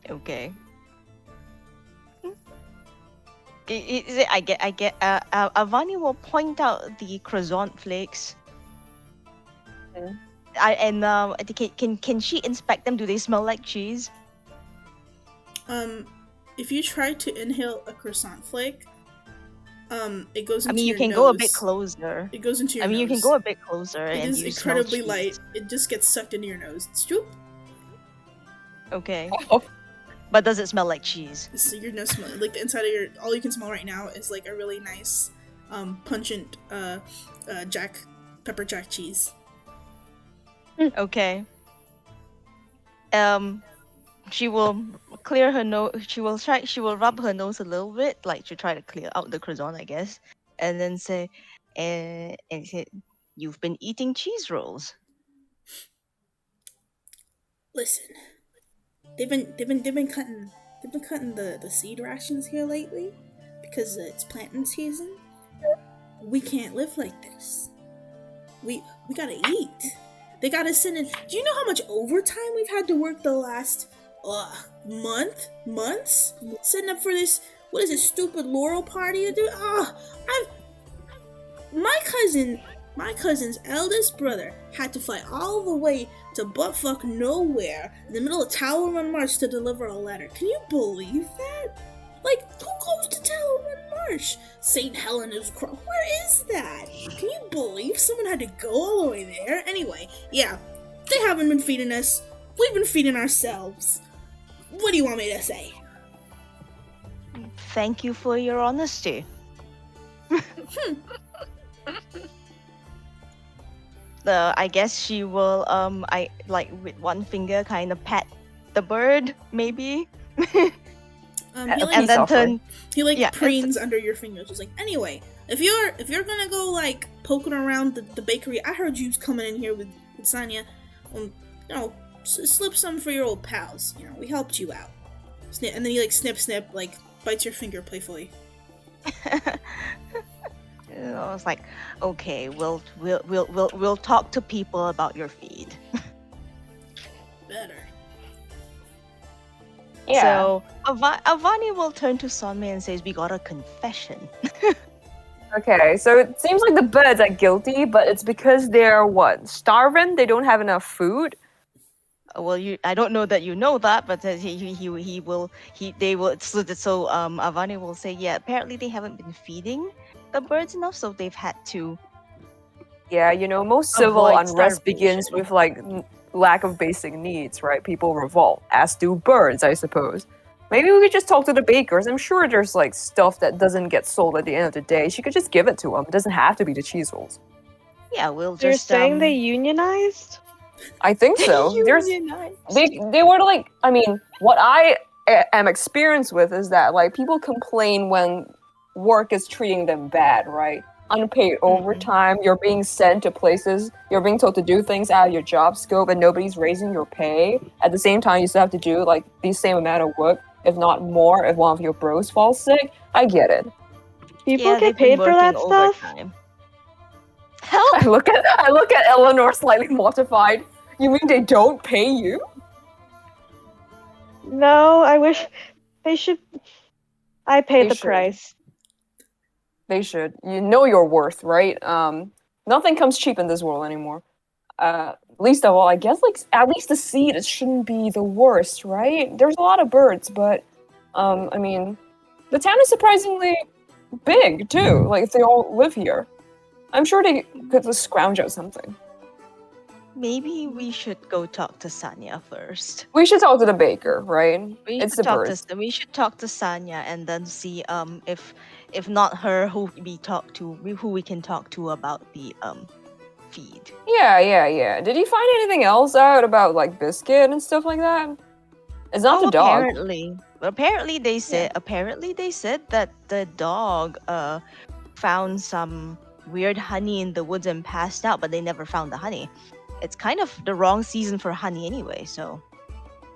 Speaker 4: Okay. I get. Avani will point out the croissant flakes. Can she inspect them? Do they smell like cheese?
Speaker 2: If you try to inhale a croissant flake, it goes into
Speaker 4: you
Speaker 2: your
Speaker 4: can
Speaker 2: nose.
Speaker 4: go a bit closer.
Speaker 2: It goes into your nose.
Speaker 4: You can go a bit closer.
Speaker 2: It
Speaker 4: and
Speaker 2: is
Speaker 4: you smell
Speaker 2: incredibly
Speaker 4: cheese.
Speaker 2: light. It just gets sucked into your nose. Stoop.
Speaker 4: Okay.
Speaker 3: Oh.
Speaker 4: But does it smell like cheese?
Speaker 2: So your nose smell like the inside of your. All you can smell right now is like a really nice, pungent, pepper jack cheese.
Speaker 4: Okay. She will clear her nose. She will rub her nose a little bit, like to try to clear out the croissant, I guess, and then say, and say, "You've been eating cheese rolls."
Speaker 2: Listen, they've been cutting the seed rations here lately because it's planting season. We can't live like this. We gotta eat. They gotta send in. Do you know how much overtime we've had to work the last months setting up for this? What is it? Stupid Laurel party to do? My cousin's eldest brother had to fly all the way to buttfuck nowhere in the middle of Tower Run Marsh to deliver a letter. Can you believe that? Like, who goes to Tower Run Marsh? St. Helena's Cross. Where is that? Can you believe someone had to go all the way there? Anyway, yeah, they haven't been feeding us. We've been feeding ourselves. What do you want me to say?
Speaker 4: Thank you for your honesty. I guess she will with one finger kind of pat the bird, maybe.
Speaker 2: He preens under your fingers. Just like, anyway, if you're gonna go like poking around the bakery, I heard you was coming in here with Sanya. Slip some for your old pals. We helped you out. And then he like snip, like bites your finger playfully.
Speaker 4: I was like, okay, we'll talk to people about your feed.
Speaker 2: Better.
Speaker 3: Yeah.
Speaker 4: So Avani will turn to Sonmi and says, "We got a confession."
Speaker 3: Okay, so it seems like the birds are guilty, but it's because they're starving? They don't have enough food?
Speaker 4: Well, I don't know that you know that, but he will. So Avani will say, yeah, apparently they haven't been feeding the birds enough, so they've had to.
Speaker 3: Yeah, most civil
Speaker 4: Avoid
Speaker 3: unrest begins
Speaker 4: starvation.
Speaker 3: with lack of basic needs, right? People revolt, as do birds, I suppose. Maybe we could just talk to the bakers. I'm sure there's stuff that doesn't get sold at the end of the day. She could just give it to them. It doesn't have to be the cheese rolls.
Speaker 4: Yeah, we'll
Speaker 1: You're
Speaker 4: just.
Speaker 1: saying they unionized?
Speaker 3: I think so. They were what I am experienced with is that people complain when work is treating them bad, right? unpaid overtime. You're being sent to places. You're being told to do things out of your job scope, and nobody's raising your pay. At the same time, you still have to do like the same amount of work, if not more, if one of your bros falls sick. I get it.
Speaker 1: People
Speaker 4: Yeah,
Speaker 1: get
Speaker 4: they've been
Speaker 1: paid for
Speaker 4: working
Speaker 1: that stuff?
Speaker 4: overtime. Help!
Speaker 3: I look at Eleanor slightly mortified. You mean they don't pay you?
Speaker 1: No, I wish they should. I pay
Speaker 3: They
Speaker 1: the
Speaker 3: should.
Speaker 1: price.
Speaker 3: They should. You know your worth, right? Nothing comes cheap in this world anymore. Least of all, I guess, like, at least the seed, it shouldn't be the worst, right? There's a lot of birds, but, I mean, the town is surprisingly big, too. Like, if they all live here. I'm sure they could just scrounge out something.
Speaker 4: Maybe we should go talk to Sanya first.
Speaker 3: We should talk to the baker, right? It's the birds.
Speaker 4: We should talk to Sanya and then see if not her, who we can talk to about the feed.
Speaker 3: Yeah. Did you find anything else out about, like, Biscuit and stuff like that? It's not the dog.
Speaker 4: Apparently they said that the dog found some weird honey in the woods and passed out, but they never found the honey. It's kind of the wrong season for honey anyway, so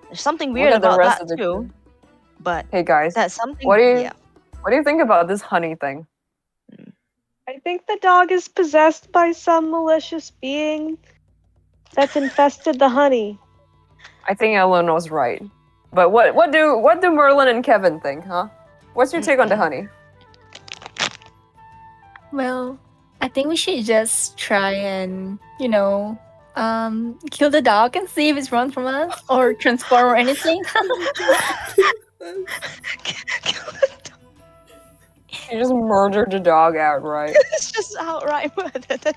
Speaker 4: there's something weird about that too. But
Speaker 3: hey guys,
Speaker 4: that's something.
Speaker 3: What do you think about this honey thing?
Speaker 1: I think the dog is possessed by some malicious being that's infested the honey.
Speaker 3: I think Eleanor's right. But what do Merlin and Kevin think, huh? What's your take on the honey?
Speaker 6: Well, I think we should just try and, kill the dog and see if it's run from us or transform or anything.
Speaker 3: You just murdered the dog outright.
Speaker 4: It's just outright murder the dog.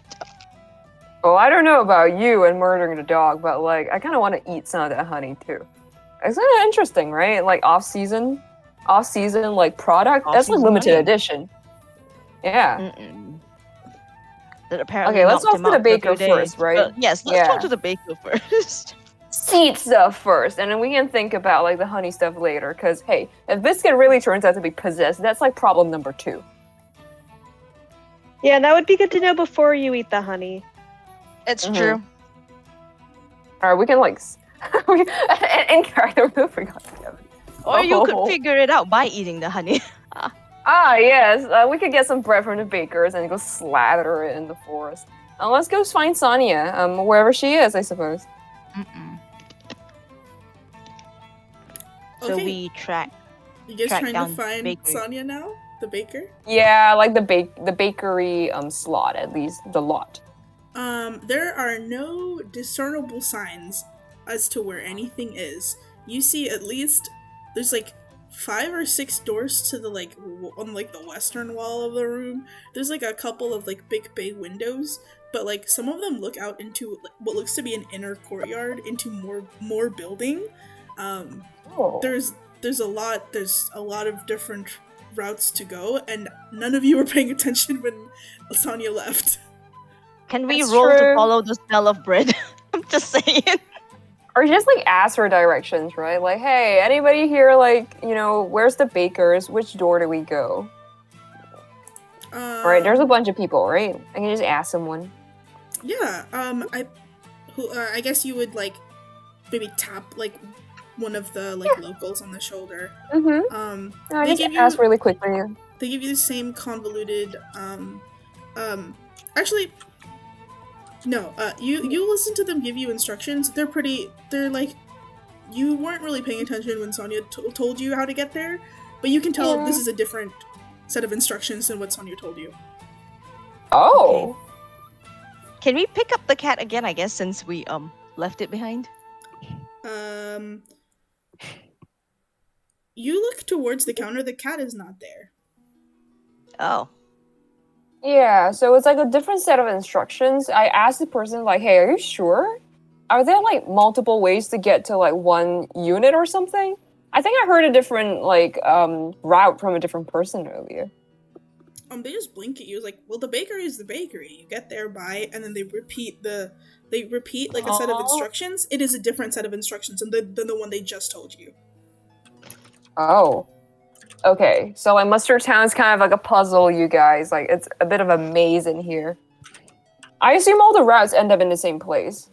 Speaker 3: Well, I don't know about you and murdering the dog, but like I kind of want to eat some of that honey too. It's kind of interesting, right? Like off-season like product. That's like limited edition. Yeah.
Speaker 4: Mm-mm. That apparently
Speaker 3: okay, let's talk to the baker first, right?
Speaker 4: Yes, let's talk to the baker first.
Speaker 3: Seed stuff first, and then we can think about like the honey stuff later. Because hey, if Biscuit really turns out to be possessed, that's like problem number 2.
Speaker 1: Yeah, that would be good to know before you eat the honey.
Speaker 4: It's true.
Speaker 3: All right, we can like in character we forgot.
Speaker 4: Or you could figure it out by eating the honey.
Speaker 3: Yes, we could get some bread from the bakers and go slather it in the forest. Let's go find Sonia, wherever she is, I suppose.
Speaker 4: So we track.
Speaker 2: You guys trying
Speaker 4: down
Speaker 2: to find
Speaker 4: bakery.
Speaker 2: Sonia now, the baker?
Speaker 3: Yeah, like the bakery slot, at least the lot.
Speaker 2: There are no discernible signs as to where anything is. You see at least there's like 5 or 6 doors to the on like the western wall of the room. There's like a couple of like big bay windows, but like some of them look out into what looks to be an inner courtyard into more building. There's a lot of different routes to go, and none of you were paying attention when Sonia left.
Speaker 4: Can we roll to follow the smell of bread? I'm just saying.
Speaker 3: Or just like ask for directions, right? Like, hey, anybody here? Like, where's the bakers? Which door do we go? Right, there's a bunch of people, right? I can just ask someone.
Speaker 2: Yeah. I guess you would like maybe tap like one of the locals on the shoulder.
Speaker 3: I just ask really quickly.
Speaker 2: They give you the same convoluted. Actually. No, you listen to them give you instructions. They're like, you weren't really paying attention when Sonia told you how to get there, but you can tell this is a different set of instructions than what Sonia told you.
Speaker 3: Oh.
Speaker 4: Okay. Can we pick up the cat again, I guess, since we left it behind?
Speaker 2: You look towards the counter, the cat is not there.
Speaker 4: Oh.
Speaker 3: Yeah, so it's like a different set of instructions. I asked the person, like, hey, are you sure? Are there, like, multiple ways to get to, like, one unit or something? I think I heard a different, like, route from a different person earlier.
Speaker 2: They just blink at you. It's like, well, the bakery is the bakery. You get there by, and then they repeat like, a set of instructions. It is a different set of instructions than the one they just told you.
Speaker 3: Oh. Okay, so like Mustard Town is kind of like a puzzle, you guys. Like it's a bit of a maze in here. I assume all the routes end up in the same place.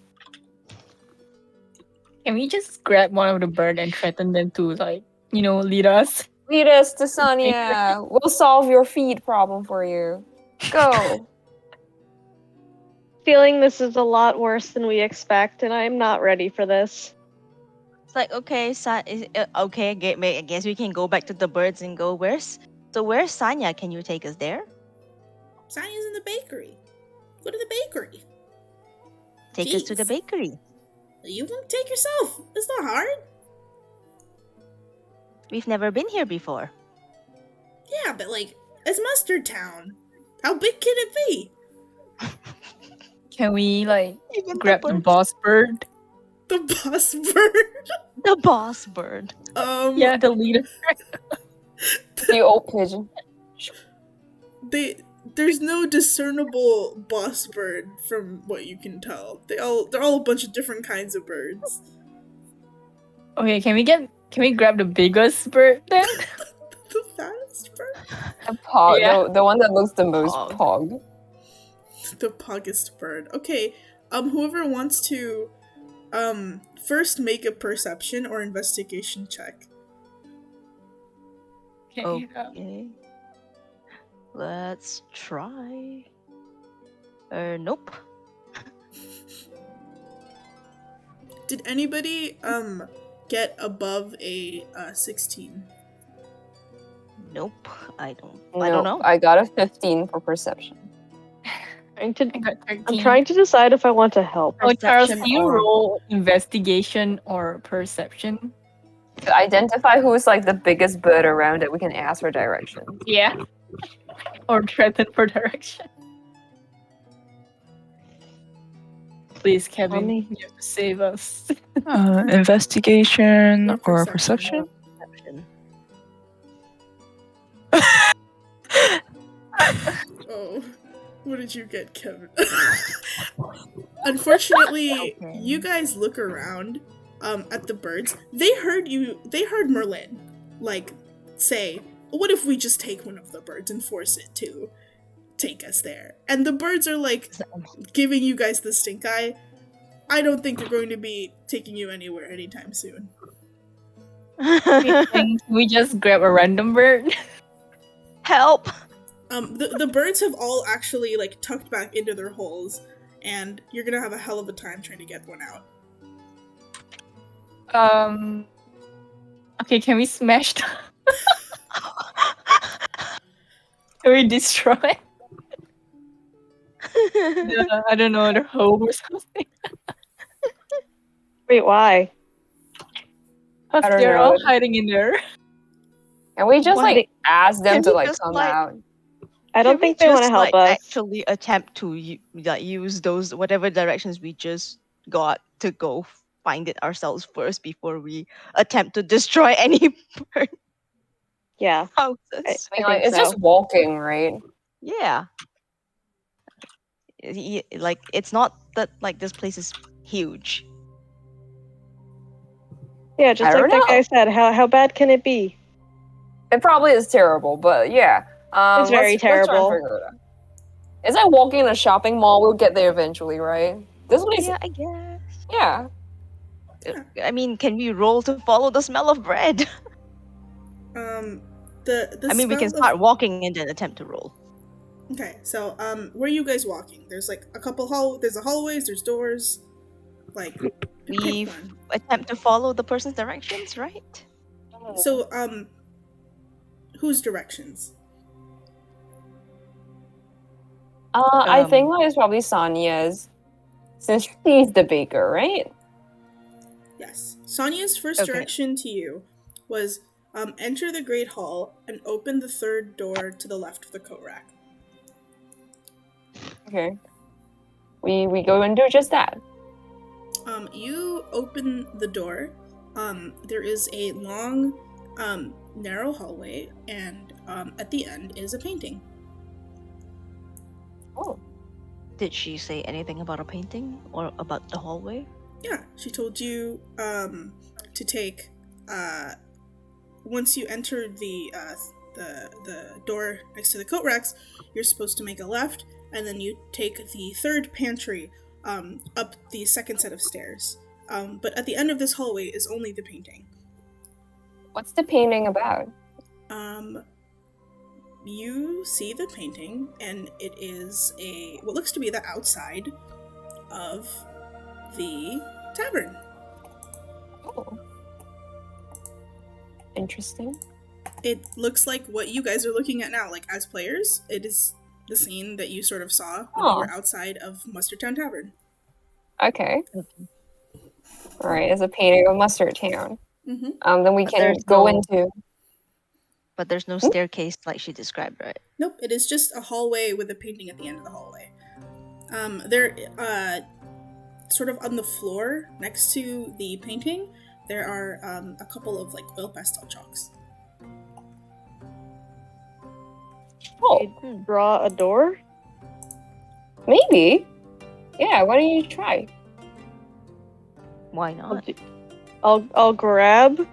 Speaker 6: Can we just grab one of the bird and threaten them to like, lead us?
Speaker 3: Lead us to Sonia. We'll solve your feed problem for you. Go.
Speaker 1: Feeling this is a lot worse than we expect, and I'm not ready for this.
Speaker 4: It's like, okay, okay, I guess we can go back to the birds and go, where's Sanya? Can you take us there?
Speaker 2: Sanya's in the bakery. Go to the bakery.
Speaker 4: Take us to the
Speaker 2: Jeez.
Speaker 4: bakery.
Speaker 2: You can take yourself. It's not hard.
Speaker 4: We've never been here before.
Speaker 2: Yeah, but like, it's Mustard Town. How big can it be?
Speaker 6: Can we like
Speaker 4: Even
Speaker 6: grab the
Speaker 4: birds.
Speaker 6: boss bird?
Speaker 2: The boss bird.
Speaker 4: The boss bird.
Speaker 6: Yeah, the leader.
Speaker 3: The old pigeon.
Speaker 2: There's no discernible boss bird from what you can tell. They're all a bunch of different kinds of birds.
Speaker 6: Okay, can we grab the biggest bird then?
Speaker 2: The fattest bird?
Speaker 3: The pog,
Speaker 6: Yeah.
Speaker 3: the one that looks the most
Speaker 4: Pog.
Speaker 3: pog.
Speaker 2: The puggest bird. Okay. Whoever wants to first make a perception or investigation check.
Speaker 6: Okay.
Speaker 4: Okay. Let's try. Nope.
Speaker 2: Did anybody get above a 16?
Speaker 4: Nope. I don't know.
Speaker 3: I got a 15 for perception.
Speaker 6: I got 13.
Speaker 1: I'm trying to decide if I want to help.
Speaker 6: Oh, Charles,
Speaker 4: Perception
Speaker 6: do you
Speaker 4: or-
Speaker 6: roll investigation or perception?
Speaker 3: To identify who's like the biggest bird around it, we can ask for directions.
Speaker 6: Yeah. Or threaten for direction. Please, Kevin,
Speaker 1: Mommy.
Speaker 6: you have to save us.
Speaker 5: Investigation
Speaker 2: Or
Speaker 5: or
Speaker 2: perception.
Speaker 5: perception?
Speaker 2: Oh, what did you get, Kevin? Unfortunately,
Speaker 4: Okay.
Speaker 2: you guys look around at the birds. They heard Merlin like say, "What if we just take one of the birds and force it to take us there?" And the birds are like giving you guys the stink eye. I don't think they're going to be taking you anywhere anytime soon.
Speaker 6: Can we just grab a random bird?
Speaker 4: Help!
Speaker 2: The birds have all actually like tucked back into their holes, and you're gonna have a hell of a time trying to get one out.
Speaker 6: Okay, can we smash the... Can we destroy the, I don't know, the home or something?
Speaker 1: Wait, why?
Speaker 3: I don't
Speaker 6: They're
Speaker 3: know.
Speaker 6: all hiding in there.
Speaker 3: And we just
Speaker 1: Why?
Speaker 3: like ask them
Speaker 4: Can
Speaker 3: to
Speaker 4: we
Speaker 3: like
Speaker 4: just,
Speaker 3: come
Speaker 4: like-
Speaker 3: out.
Speaker 1: I don't
Speaker 4: Can we
Speaker 1: think they want to
Speaker 4: just,
Speaker 1: help
Speaker 4: like,
Speaker 1: us.
Speaker 4: Actually, attempt to use those whatever directions we just got to go find it ourselves first before we attempt to destroy any bird
Speaker 1: Yeah.
Speaker 4: houses.
Speaker 3: I mean,
Speaker 1: I
Speaker 3: like,
Speaker 1: think
Speaker 3: it's just
Speaker 1: so.
Speaker 3: walking, right?
Speaker 4: Yeah. Like it's not that like this place is huge.
Speaker 1: Yeah, just
Speaker 3: I
Speaker 1: like
Speaker 3: don't
Speaker 1: that guy
Speaker 3: know.
Speaker 1: said. How bad can it be?
Speaker 3: It probably is terrible, but yeah.
Speaker 1: It's very
Speaker 3: let's try and
Speaker 1: terrible.
Speaker 3: figure it out. It's like walking in a shopping mall. We'll get there eventually, right? This place,
Speaker 4: Yeah, I guess.
Speaker 3: yeah.
Speaker 4: I mean, can we roll to follow the smell of bread?
Speaker 2: The
Speaker 4: I mean, we can
Speaker 2: smell
Speaker 4: start
Speaker 2: of-
Speaker 4: walking and then attempt to roll.
Speaker 2: Okay, so where are you guys walking? There's like a couple there's a hallways, there's doors. Like pick
Speaker 4: We
Speaker 2: one.
Speaker 4: attempt to follow the person's directions, right?
Speaker 2: So whose directions?
Speaker 3: I think like it's probably Sonia's, since she's the baker, right?
Speaker 2: Yes. Sonia's first
Speaker 4: Okay.
Speaker 2: direction to you was enter the Great Hall and open the third door to the left of the coat rack.
Speaker 3: Okay. We go and do just that.
Speaker 2: You open the door. There is a long, narrow hallway, and at the end is a painting.
Speaker 3: Oh.
Speaker 4: Did she say anything about a painting or about the hallway?
Speaker 2: Yeah, she told you to take once you enter the door next to the coat racks, you're supposed to make a left, and then you take the third pantry up the second set of stairs. But at the end of this hallway is only the painting.
Speaker 3: What's the painting about?
Speaker 2: You see the painting, and it is what looks to be the outside of the tavern.
Speaker 3: Oh. Interesting.
Speaker 2: It looks like what you guys are looking at now, like as players. It is the scene that you sort of saw when you were outside of Mustard Town Tavern.
Speaker 3: Okay. Alright, it's a painting of Mustard Town.
Speaker 2: Mm-hmm.
Speaker 3: Then we
Speaker 4: But
Speaker 3: can
Speaker 4: there's
Speaker 3: go
Speaker 4: no-
Speaker 3: into...
Speaker 4: But there's no staircase like she described, right?
Speaker 2: Nope, it is just a hallway with a painting at the end of the hallway. There, sort of on the floor next to the painting, there are a couple of like oil pastel chalks.
Speaker 3: Oh,
Speaker 1: Draw a door?
Speaker 3: maybe. Yeah, why don't you try?
Speaker 4: Why
Speaker 1: I'll,
Speaker 4: not?
Speaker 1: do- I'll grab...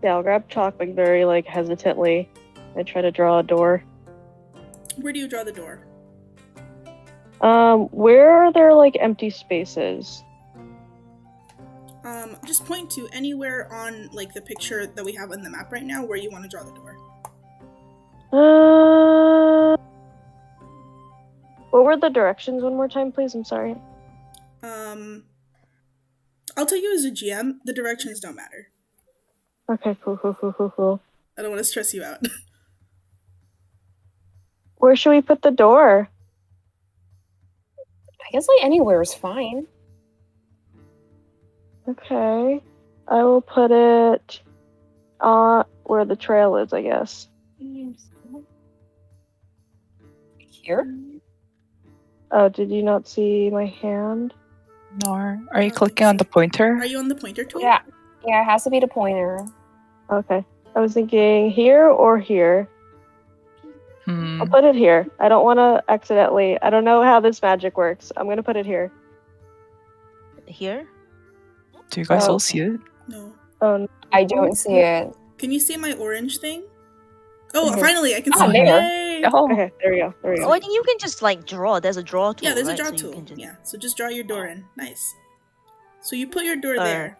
Speaker 1: Yeah, I'll grab chalk, like, very, like, hesitantly. I try to draw a door.
Speaker 2: Where do you draw the door?
Speaker 1: Where are there, like, empty spaces?
Speaker 2: Just point to anywhere on like the picture that we have on the map right now where you want to draw the door.
Speaker 1: What were the directions one more time, please? I'm sorry.
Speaker 2: I'll tell you as a GM, the directions don't matter.
Speaker 1: Okay, cool.
Speaker 2: I don't want to stress you out.
Speaker 1: Where should we put the door?
Speaker 3: I guess like anywhere is fine.
Speaker 1: Okay. I will put it where the trail is, I guess.
Speaker 3: Here?
Speaker 1: Oh, did you not see my hand?
Speaker 5: Nor. Are you clicking on the pointer?
Speaker 2: Are you on the pointer tool?
Speaker 3: Yeah, it has to be the pointer.
Speaker 1: Okay. I was thinking here or here. I'll put it here. I don't want to accidentally... I don't know how this magic works. I'm going to put it here.
Speaker 4: Here?
Speaker 5: Do you guys
Speaker 1: Oh.
Speaker 5: all see it?
Speaker 2: No.
Speaker 1: Oh,
Speaker 3: I don't see it.
Speaker 2: Can you see my orange thing? Oh,
Speaker 1: Mhm.
Speaker 2: finally, I can
Speaker 3: Ah,
Speaker 2: see
Speaker 3: there.
Speaker 2: it. Yay!
Speaker 5: Oh,
Speaker 1: okay. There we go.
Speaker 4: Oh, I think you can just like draw. There's a draw tool.
Speaker 2: Yeah, there's a
Speaker 4: right?
Speaker 2: draw
Speaker 4: So you
Speaker 2: tool.
Speaker 4: can just-
Speaker 2: Yeah, so just draw your door in. Nice. So you put your door there.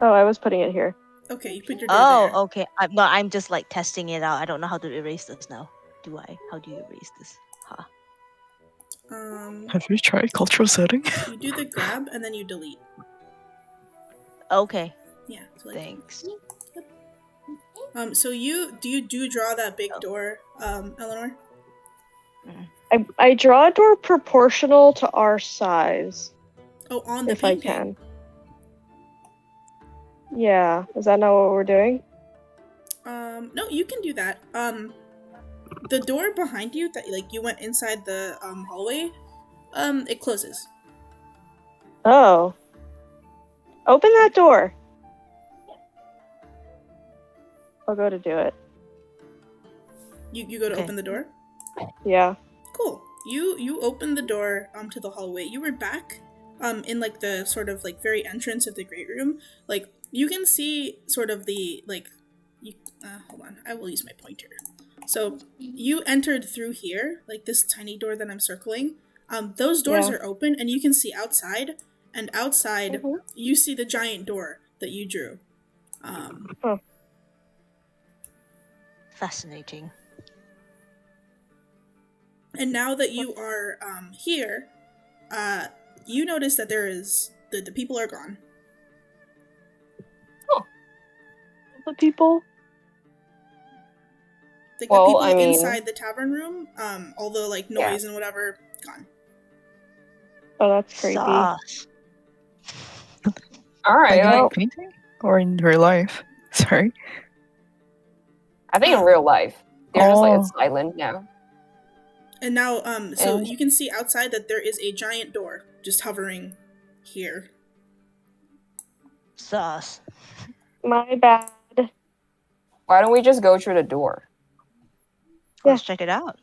Speaker 1: Oh, I was putting it here.
Speaker 2: Okay, you put your door
Speaker 4: Oh,
Speaker 2: there.
Speaker 4: okay. I'm just like testing it out. I don't know how to erase this now. Do I? How do you erase this? Huh.
Speaker 5: have you tried cultural setting?
Speaker 2: You do the grab and then you delete.
Speaker 4: Okay.
Speaker 2: Yeah. So like,
Speaker 4: Thanks.
Speaker 2: so you draw that big door, Eleanor?
Speaker 1: I draw a door proportional to our size,
Speaker 2: Oh, on the
Speaker 1: if I
Speaker 2: painting.
Speaker 1: can. Yeah. Is that not what we're doing?
Speaker 2: No, you can do that. The door behind you that like you went inside the hallway, it closes.
Speaker 1: Oh. Open that door. I'll go to do it.
Speaker 2: You go to
Speaker 4: Okay.
Speaker 2: open the door?
Speaker 1: Yeah.
Speaker 2: Cool. You open the door to the hallway. You were back in like the sort of like very entrance of the great room. Like you can see sort of the like hold on. I will use my pointer. So you entered through here, like this tiny door that I'm circling. Those doors
Speaker 1: Yeah.
Speaker 2: are open and you can see outside, and outside
Speaker 1: Mhm.
Speaker 2: you see the giant door that you drew.
Speaker 4: Fascinating.
Speaker 2: And now that you are here, you notice that there is the people are gone.
Speaker 1: The people?
Speaker 2: Like
Speaker 3: Well,
Speaker 2: the people
Speaker 3: I mean-
Speaker 2: inside the tavern room, all the like noise and whatever, gone.
Speaker 1: Oh, that's creepy.
Speaker 4: Sauce.
Speaker 3: Alright,
Speaker 5: Like in
Speaker 3: well,
Speaker 5: the painting? Or in real life? Sorry.
Speaker 3: I think in real life, they're just like
Speaker 5: Oh.
Speaker 3: it's silent now.
Speaker 2: And now, so
Speaker 3: And-
Speaker 2: you can see outside that there is a giant door just hovering here.
Speaker 4: Sauce.
Speaker 1: My bad.
Speaker 3: Why don't we just go through the door?
Speaker 4: Let's check it out.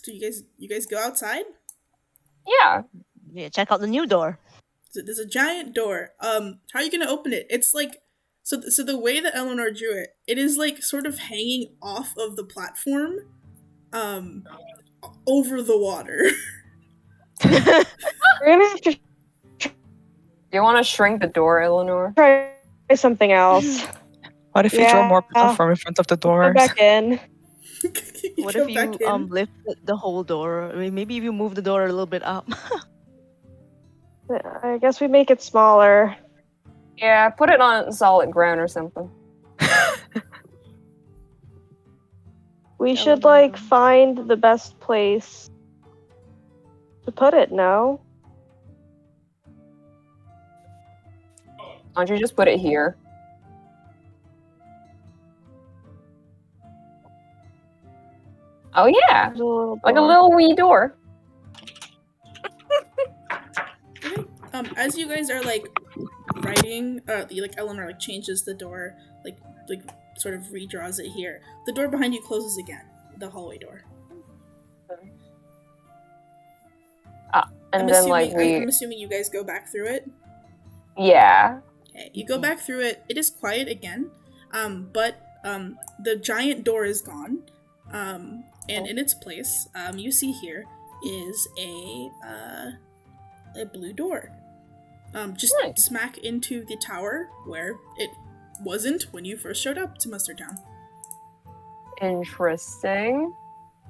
Speaker 2: So you guys go outside.
Speaker 3: Yeah.
Speaker 4: Yeah, check out the new door.
Speaker 2: There's a giant door. How are you gonna open it? It's like so. So the way that Eleanor drew it, it is like sort of hanging off of the platform, um, over the water.
Speaker 1: We're gonna have to
Speaker 3: Do you want to shrink the door, Eleanor?
Speaker 1: try something else.
Speaker 5: What if you draw more
Speaker 1: Yeah.
Speaker 5: platform in front of the
Speaker 1: Go
Speaker 5: doors?
Speaker 1: back in.
Speaker 4: What
Speaker 2: Go
Speaker 4: if you
Speaker 2: back in.
Speaker 4: lifted the whole door? I mean, maybe if you move the door a little bit up.
Speaker 1: I guess we make it smaller.
Speaker 3: Yeah, put it on solid ground or something.
Speaker 1: We should like find the best place to put it. No.
Speaker 3: Why don't you just put it here? Oh yeah,
Speaker 1: There's a little
Speaker 3: like a
Speaker 1: door.
Speaker 3: little wee door.
Speaker 2: Okay. As you guys are like writing, like Eleanor like changes the door, like sort of redraws it here. The door behind you closes again. The hallway door.
Speaker 3: And
Speaker 2: I'm
Speaker 3: then
Speaker 2: assuming,
Speaker 3: like we,
Speaker 2: I'm assuming you guys go back through it.
Speaker 3: yeah.
Speaker 2: Okay, you go back through it. It is quiet again, but the giant door is gone, and in its place, you see here is a blue door, just
Speaker 3: Nice.
Speaker 2: smack into the tower where it wasn't when you first showed up to Mustard Town.
Speaker 3: Interesting.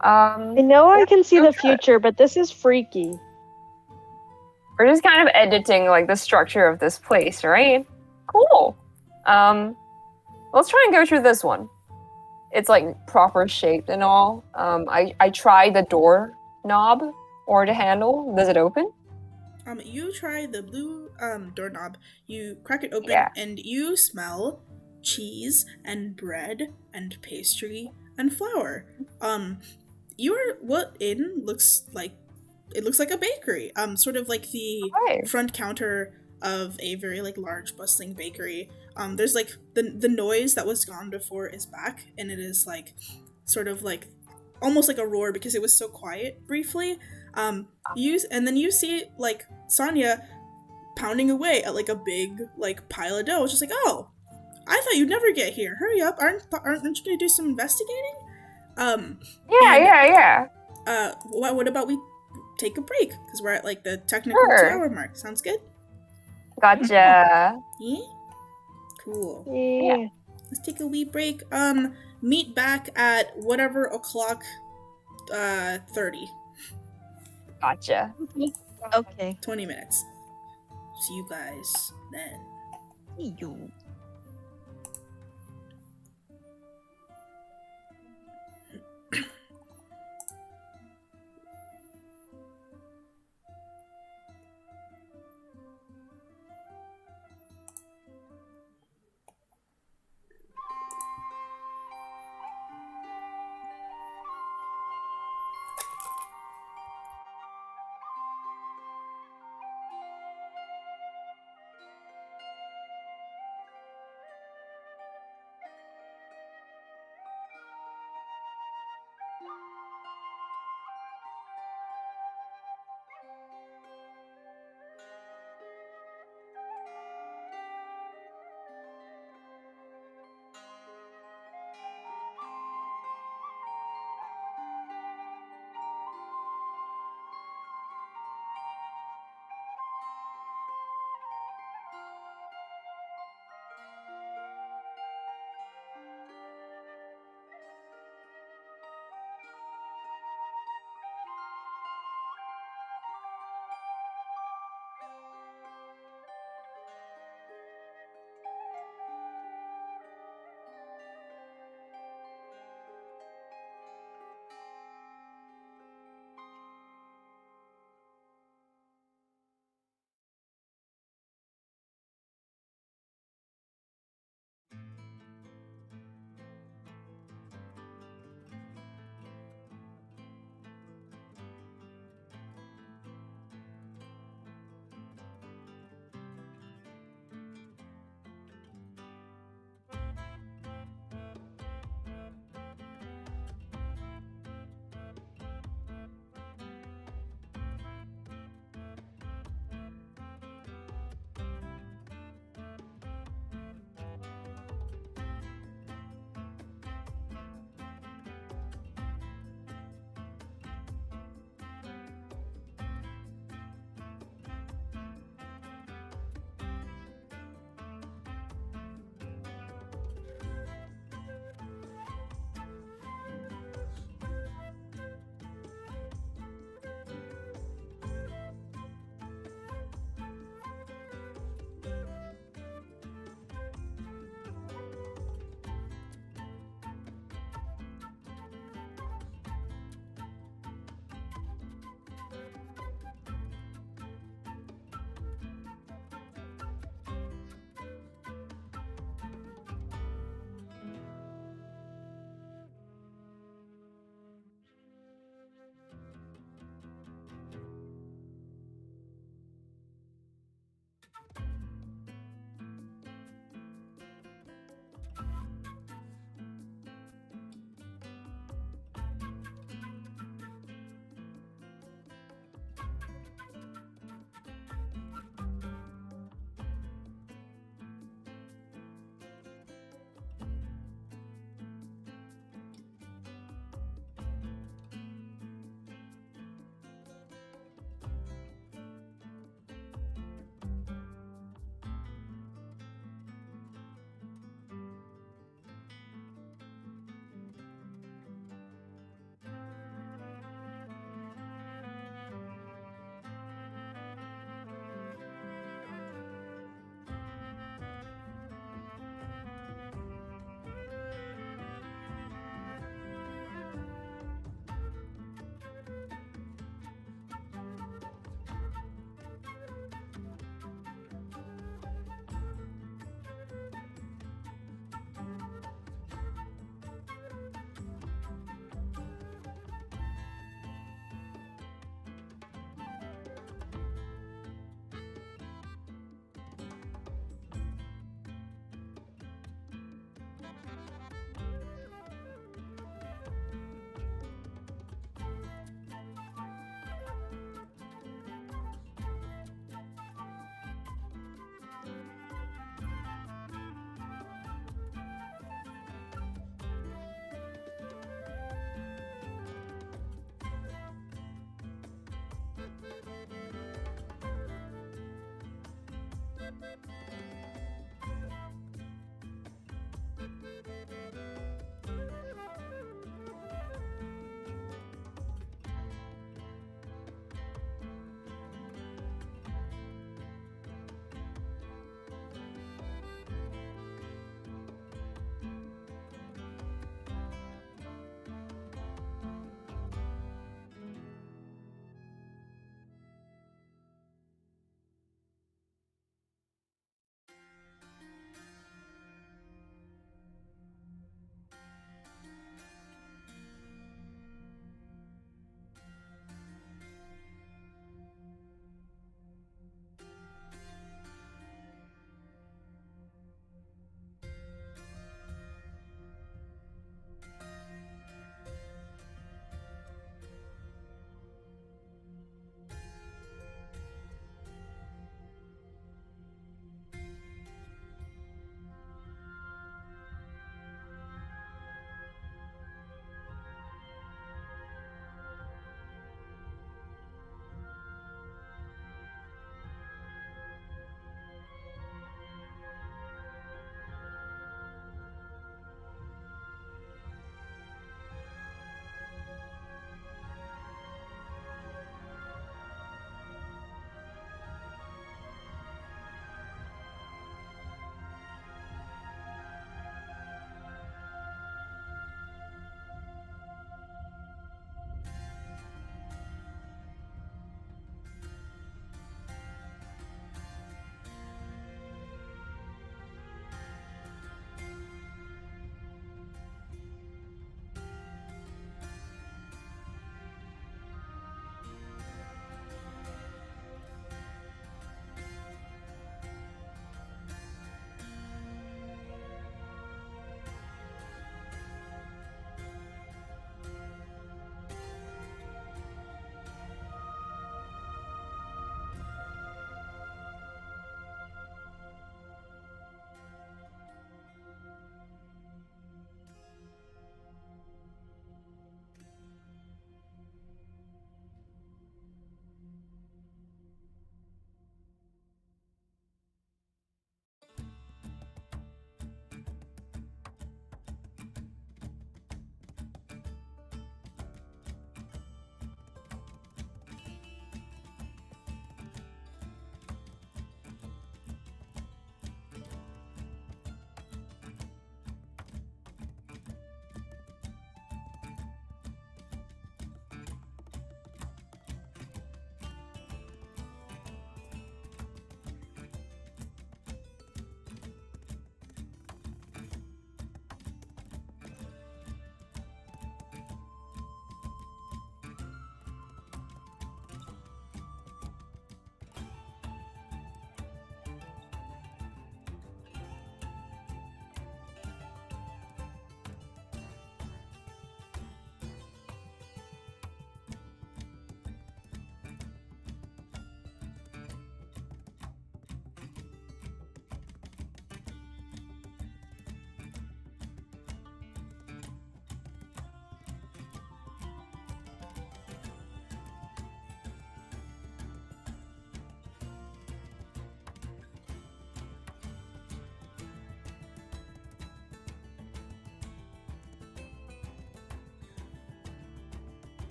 Speaker 1: I know I can see the
Speaker 3: okay.
Speaker 1: future, but this is freaky.
Speaker 3: We're just kind of editing like the structure of this place, right? Cool. Let's try and go through this one. It's like proper shaped and all. I tried the door knob or the handle. Does it open?
Speaker 2: You try the blue doorknob. You crack it open,
Speaker 3: Yeah.
Speaker 2: and you smell cheese and bread and pastry and flour. What in looks like it looks like a bakery. Sort of like the
Speaker 3: Okay.
Speaker 2: front counter of a very like large bustling bakery. There's like the noise that was gone before is back, and it is like sort of like almost like a roar because it was so quiet briefly. And then you see like Sonia pounding away at like a big like pile of dough. It's just like, oh, I thought you'd never get here. Hurry up! Aren't you gonna do some investigating?
Speaker 3: Yeah.
Speaker 2: What about we take a break because we're at like the technical
Speaker 3: Sure.
Speaker 2: 2-hour mark. Sounds good?
Speaker 3: Gotcha.
Speaker 2: Yeah. Cool.
Speaker 1: Yeah.
Speaker 2: Let's take a wee break. Meet back at whatever o'clock. 30.
Speaker 3: Gotcha.
Speaker 4: Okay.
Speaker 2: 20 minutes. See you guys then.
Speaker 4: See you.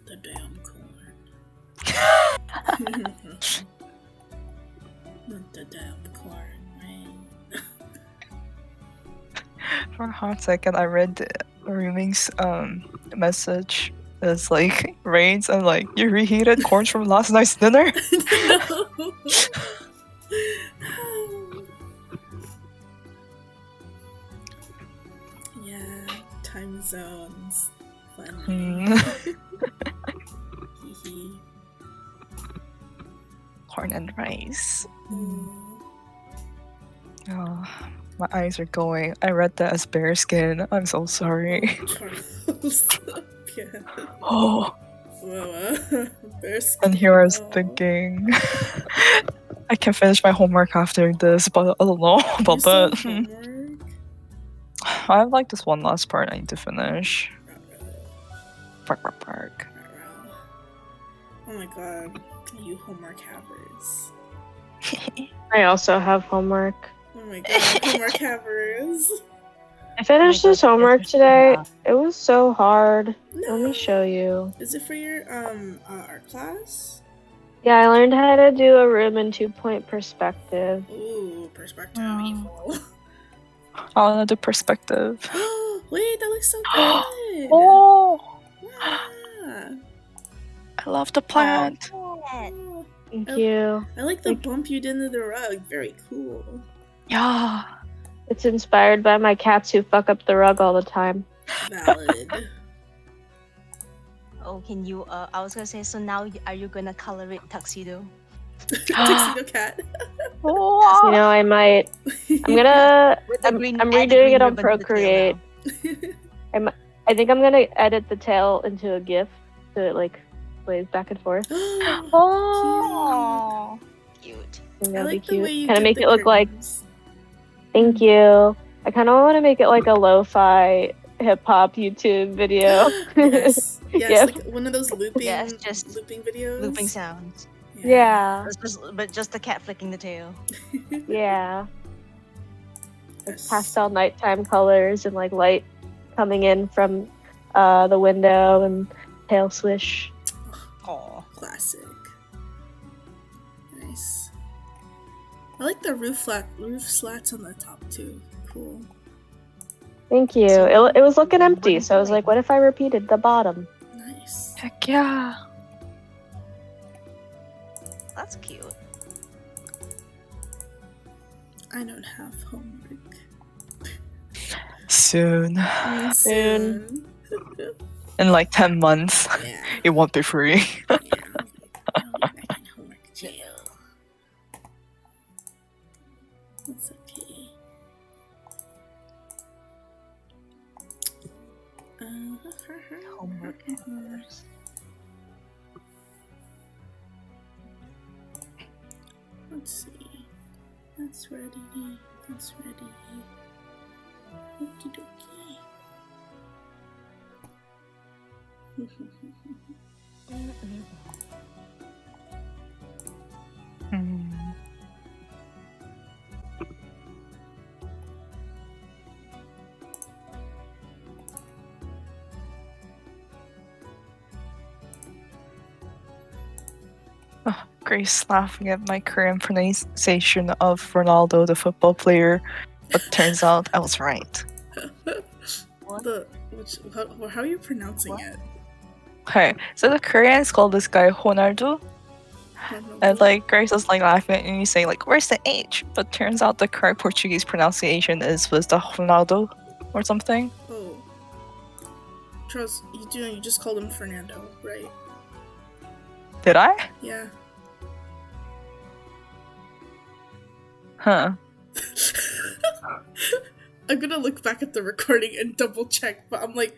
Speaker 2: The damn corn. Not the damn corn, right?
Speaker 5: For a hot second, I read Ruming's message. It's like rains and like you reheated corn from last night's dinner.
Speaker 2: No. Yeah, time zones. Funny. Hee.
Speaker 5: Corn and rice.
Speaker 2: Ooh.
Speaker 5: Oh, my eyes are going. I read that as bearskin. I'm so sorry.
Speaker 2: Charles. Yeah.
Speaker 5: Oh,
Speaker 2: Whoa.
Speaker 5: and here I was thinking, I can finish my homework after this, but I don't know about that.
Speaker 2: Homework?
Speaker 5: I have like this one last part I need to finish. Park.
Speaker 2: Oh my god, you homework havers.
Speaker 1: I also have homework.
Speaker 2: Oh my god, homework havers.
Speaker 1: I finished
Speaker 3: Oh my
Speaker 1: this
Speaker 3: God,
Speaker 1: homework
Speaker 3: it's
Speaker 1: today.
Speaker 3: rough.
Speaker 1: It was so hard.
Speaker 2: No.
Speaker 1: Let me show you.
Speaker 2: Is it for your art class?
Speaker 1: Yeah, I learned how to do a room in 2-point perspective.
Speaker 2: Ooh, perspective
Speaker 5: Oh.
Speaker 2: evil.
Speaker 5: Oh, another perspective.
Speaker 2: Wait, that looks so good.
Speaker 5: Oh,
Speaker 2: Wow.
Speaker 5: I love the plant.
Speaker 2: Oh,
Speaker 1: Thank
Speaker 2: Oh.
Speaker 1: you.
Speaker 2: I like the bump you did into the rug. Very cool.
Speaker 5: Yeah.
Speaker 1: It's inspired by my cats who fuck up the rug all the time.
Speaker 2: Valid.
Speaker 4: Oh, can you? I was gonna say. So now, are you gonna color it tuxedo?
Speaker 2: Tuxedo cat.
Speaker 1: You know, I might. I'm gonna.
Speaker 4: With the
Speaker 1: I'm
Speaker 4: green,
Speaker 1: I'm
Speaker 4: add the
Speaker 1: redoing
Speaker 4: green
Speaker 1: it on
Speaker 4: ribbon to the tail
Speaker 1: Procreate.
Speaker 4: now.
Speaker 1: I think I'm gonna edit the tail into a GIF so it like plays back and forth.
Speaker 5: Oh.
Speaker 4: Cute.
Speaker 1: I think
Speaker 2: I
Speaker 1: that'd
Speaker 2: like
Speaker 1: be
Speaker 2: the
Speaker 1: cute.
Speaker 2: way you
Speaker 1: Kind of
Speaker 2: did
Speaker 1: make
Speaker 2: the
Speaker 1: it look like.
Speaker 2: curtains.
Speaker 1: Thank you. I kind of want to make it like a lo-fi hip hop YouTube video.
Speaker 2: Yes. Yes,
Speaker 1: Yep.
Speaker 2: like one of those looping
Speaker 4: Yes, just
Speaker 2: looping videos.
Speaker 4: Looping sounds.
Speaker 1: Yeah.
Speaker 4: But just the cat flicking the tail.
Speaker 1: Yeah. Like
Speaker 2: Yes.
Speaker 1: pastel nighttime colors and like light coming in from the window and tail swish.
Speaker 4: Aw.
Speaker 2: Classic. Nice. I like the roof slats on the top too. Cool.
Speaker 1: Thank you.
Speaker 4: So-
Speaker 1: It was looking
Speaker 4: What
Speaker 1: empty,
Speaker 4: are you
Speaker 1: so I was like,
Speaker 4: doing?
Speaker 1: what if I repeated the bottom?
Speaker 2: Nice.
Speaker 5: Heck yeah.
Speaker 4: That's cute.
Speaker 2: I don't have homework.
Speaker 5: Soon.
Speaker 2: Soon.
Speaker 5: In like 10 months,
Speaker 2: Yeah.
Speaker 5: it won't be free.
Speaker 2: Yeah. I'll be back in homework jail. That's okay.
Speaker 4: Homework
Speaker 2: hours. Let's see. That's ready. That's ready. Okie dokie.
Speaker 5: Hmm. Grace laughing at my Korean pronunciation of Ronaldo, the football player, but turns out I was right.
Speaker 2: How are you pronouncing it?
Speaker 5: Okay, so the Koreans call this guy Ronaldo, and like Grace was like laughing at me saying like, "Where's the H?" But turns out the correct Portuguese pronunciation is with the Ronaldo or something.
Speaker 2: Oh. Charles, you just called him Fernando, right?
Speaker 5: Did I?
Speaker 2: Yeah.
Speaker 5: Huh.
Speaker 2: I'm gonna look back at the recording and double check, but I'm like,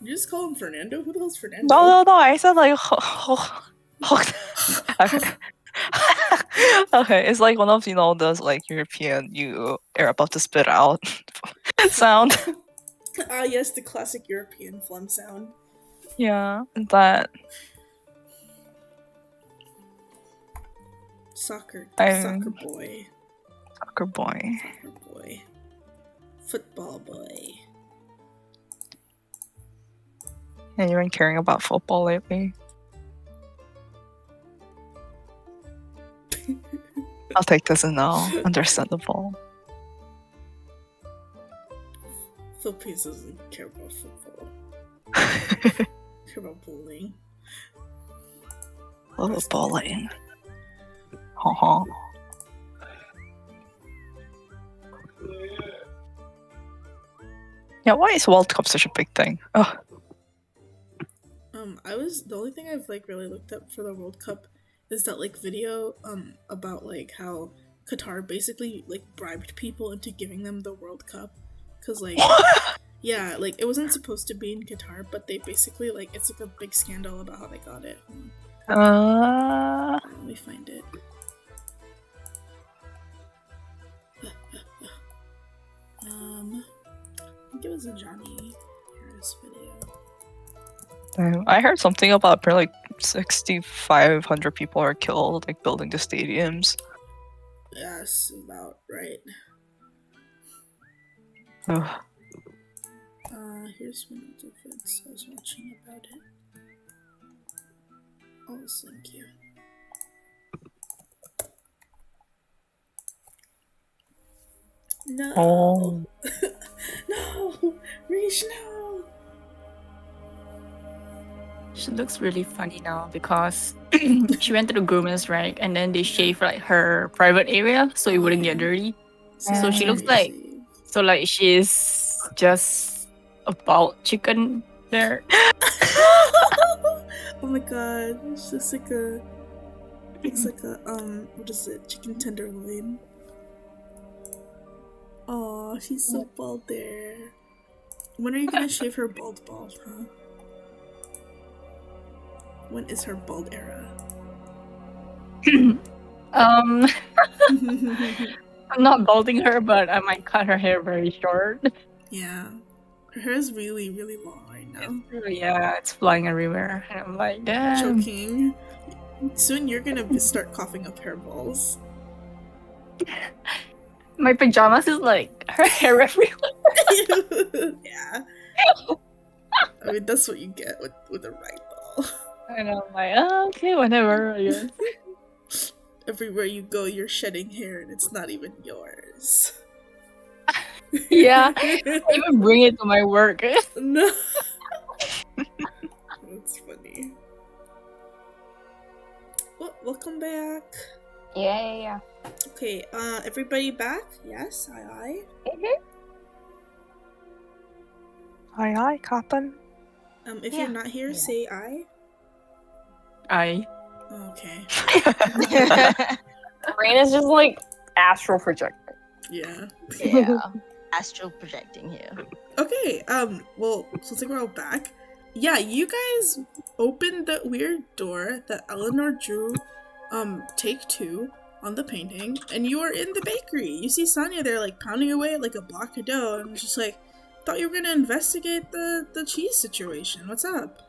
Speaker 2: you just call him Fernando? Who the hell's Fernando?
Speaker 5: No. I said like. Okay. Okay, it's like one of those like European you are about to spit out sound.
Speaker 2: Ah, yes, the classic European phlegm sound.
Speaker 5: Yeah, that
Speaker 2: Soccer
Speaker 5: I'm-
Speaker 2: boy.
Speaker 5: soccer boy.
Speaker 2: Soccer boy. Football boy.
Speaker 5: Anyone caring about football lately? I'll take this as no. Understandable.
Speaker 2: Philippines doesn't care about football. Care about bowling.
Speaker 5: Love bowling. Ha. Yeah, why is World Cup such a big thing? Ugh.
Speaker 2: The only thing I've like really looked up for the World Cup is that like video about like how Qatar basically like bribed people into giving them the World Cup, because like yeah, like it wasn't supposed to be in Qatar, but they basically like it's like a big scandal about how they got it. Let me find it. I think it was a Johnny Harris video.
Speaker 5: I heard something about apparently like 6,500 people are killed like building the stadiums.
Speaker 2: Yeah, that's about right.
Speaker 5: Ugh.
Speaker 2: Here's one of the vids I was watching about it. Oh, thank you. No.
Speaker 5: Oh.
Speaker 2: No, Reach, no.
Speaker 6: She looks really funny now because she went to the groomers, right? And then they shaved like her private area so it wouldn't get dirty. So she looks like she's just a bald chicken there.
Speaker 2: Oh my god, it's just like a what is it, chicken tenderloin. Oh, she's so bald there. When are you gonna shave her bald, huh? When is her bald era?
Speaker 6: I'm not balding her, but I might cut her hair very short.
Speaker 2: Yeah. Her hair is really, really long right now.
Speaker 6: Yeah, it's flying everywhere. And I'm like, damn.
Speaker 2: Choking. Soon you're gonna start coughing up hairballs.
Speaker 6: My pajamas is like her hair everywhere.
Speaker 2: Yeah. I mean, that's what you get with a rag doll.
Speaker 6: And I'm like, oh, okay, whatever, I guess.
Speaker 2: Everywhere you go, you're shedding hair and it's not even yours.
Speaker 6: Yeah, I even bring it to my work.
Speaker 2: No. That's funny. Well, welcome back.
Speaker 3: Yeah.
Speaker 2: Okay, everybody back? Yes, aye.
Speaker 5: Aye, Captain.
Speaker 2: If you're not here, say aye.
Speaker 6: I.
Speaker 2: Okay.
Speaker 3: Rain is just like astral projecting.
Speaker 2: Yeah.
Speaker 4: Yeah. Astral projecting here.
Speaker 2: Okay, well, since we're all back, yeah, you guys opened the weird door that Eleanor drew, take 2 on the painting, and you are in the bakery. You see Sonia there, like, pounding away at, like, a block of dough, and it's just like, thought you were gonna investigate the cheese situation. What's up?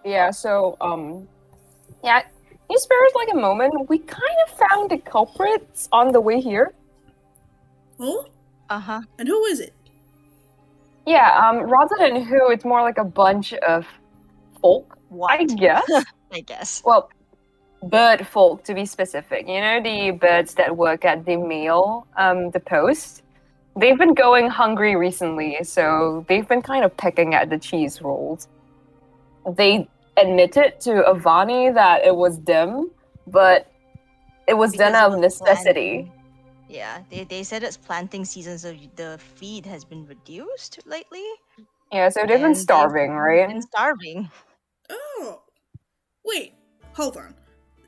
Speaker 3: Yeah, so, yeah, you spare us like a moment. We kind of found the culprits on the way here.
Speaker 2: Oh?
Speaker 4: Uh-huh.
Speaker 2: And who is it?
Speaker 3: Yeah, rather than who, it's more like a bunch of folk, I guess.
Speaker 4: I guess.
Speaker 3: Well, bird folk, to be specific. You know, the birds that work at the mail, the post? They've been going hungry recently, so they've been kind of pecking at the cheese rolls. They admitted to Avani that it was them, but it was
Speaker 4: Because
Speaker 3: done
Speaker 4: it
Speaker 3: out of
Speaker 4: was
Speaker 3: necessity.
Speaker 4: planting. Yeah, they said it's planting season, so the feed has been reduced lately.
Speaker 3: Yeah, so they've been
Speaker 4: And
Speaker 3: starving,
Speaker 4: they've
Speaker 3: right?
Speaker 4: been starving.
Speaker 2: Oh. Wait, hold on.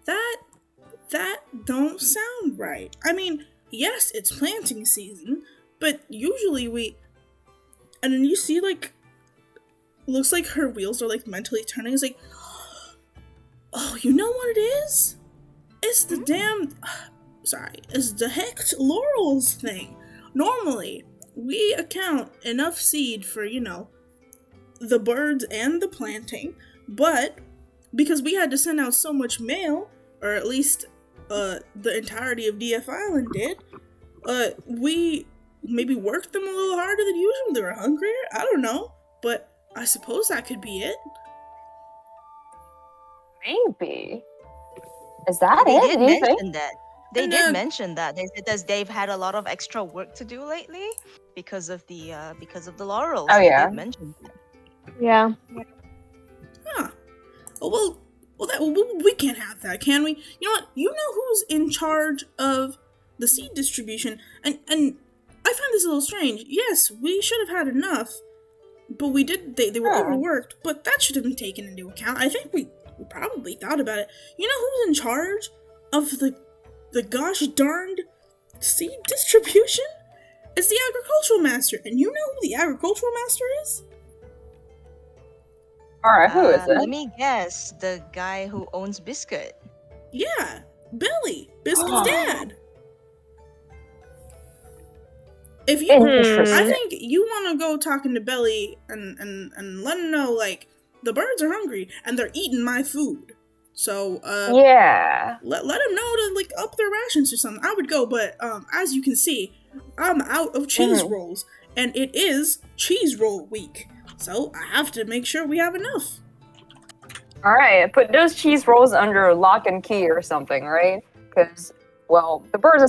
Speaker 2: That don't sound right. I mean, yes, it's planting season, but usually and then you see, like, looks like her wheels are, like, mentally turning. It's like, oh, you know what it is? It's the damn... Sorry, it's the hecked laurels thing. Normally, we account enough seed for, you know, the birds and the planting, but because we had to send out so much mail, or at least the entirety of DF Island did, we maybe worked them a little harder than usual. They were hungrier, I don't know, but I suppose that could be it.
Speaker 3: Maybe. Is that
Speaker 4: They
Speaker 3: it?
Speaker 4: did
Speaker 3: Do you think?
Speaker 4: mention that. They
Speaker 2: And,
Speaker 4: did mention that. They said that they've had a lot of extra work to do lately because of the laurels.
Speaker 3: Oh,
Speaker 4: They
Speaker 3: yeah.
Speaker 4: did mention that.
Speaker 1: Yeah.
Speaker 2: Huh. Oh, we can't have that, can we? You know what? You know who's in charge of the seed distribution, and I find this a little strange. Yes, we should have had enough, but we did. They were overworked, but that should have been taken into account. I think we probably thought about it. You know who's in charge of the gosh darned seed distribution? It's the agricultural master, and you know who the agricultural master is?
Speaker 3: Alright, who is it?
Speaker 4: Let me guess. The guy who owns Biscuit.
Speaker 2: Yeah, Billy, Biscuit's dad. If you, I think you want to go talking to Billy and let him know, like, the birds are hungry and they're eating my food. So,
Speaker 3: yeah.
Speaker 2: Let him know to, like, up their rations or something. I would go, but, as you can see, I'm out of cheese rolls, and it is cheese roll week. So, I have to make sure we have enough.
Speaker 3: Alright, put those cheese rolls under lock and key or something, right? Because, well, the birds are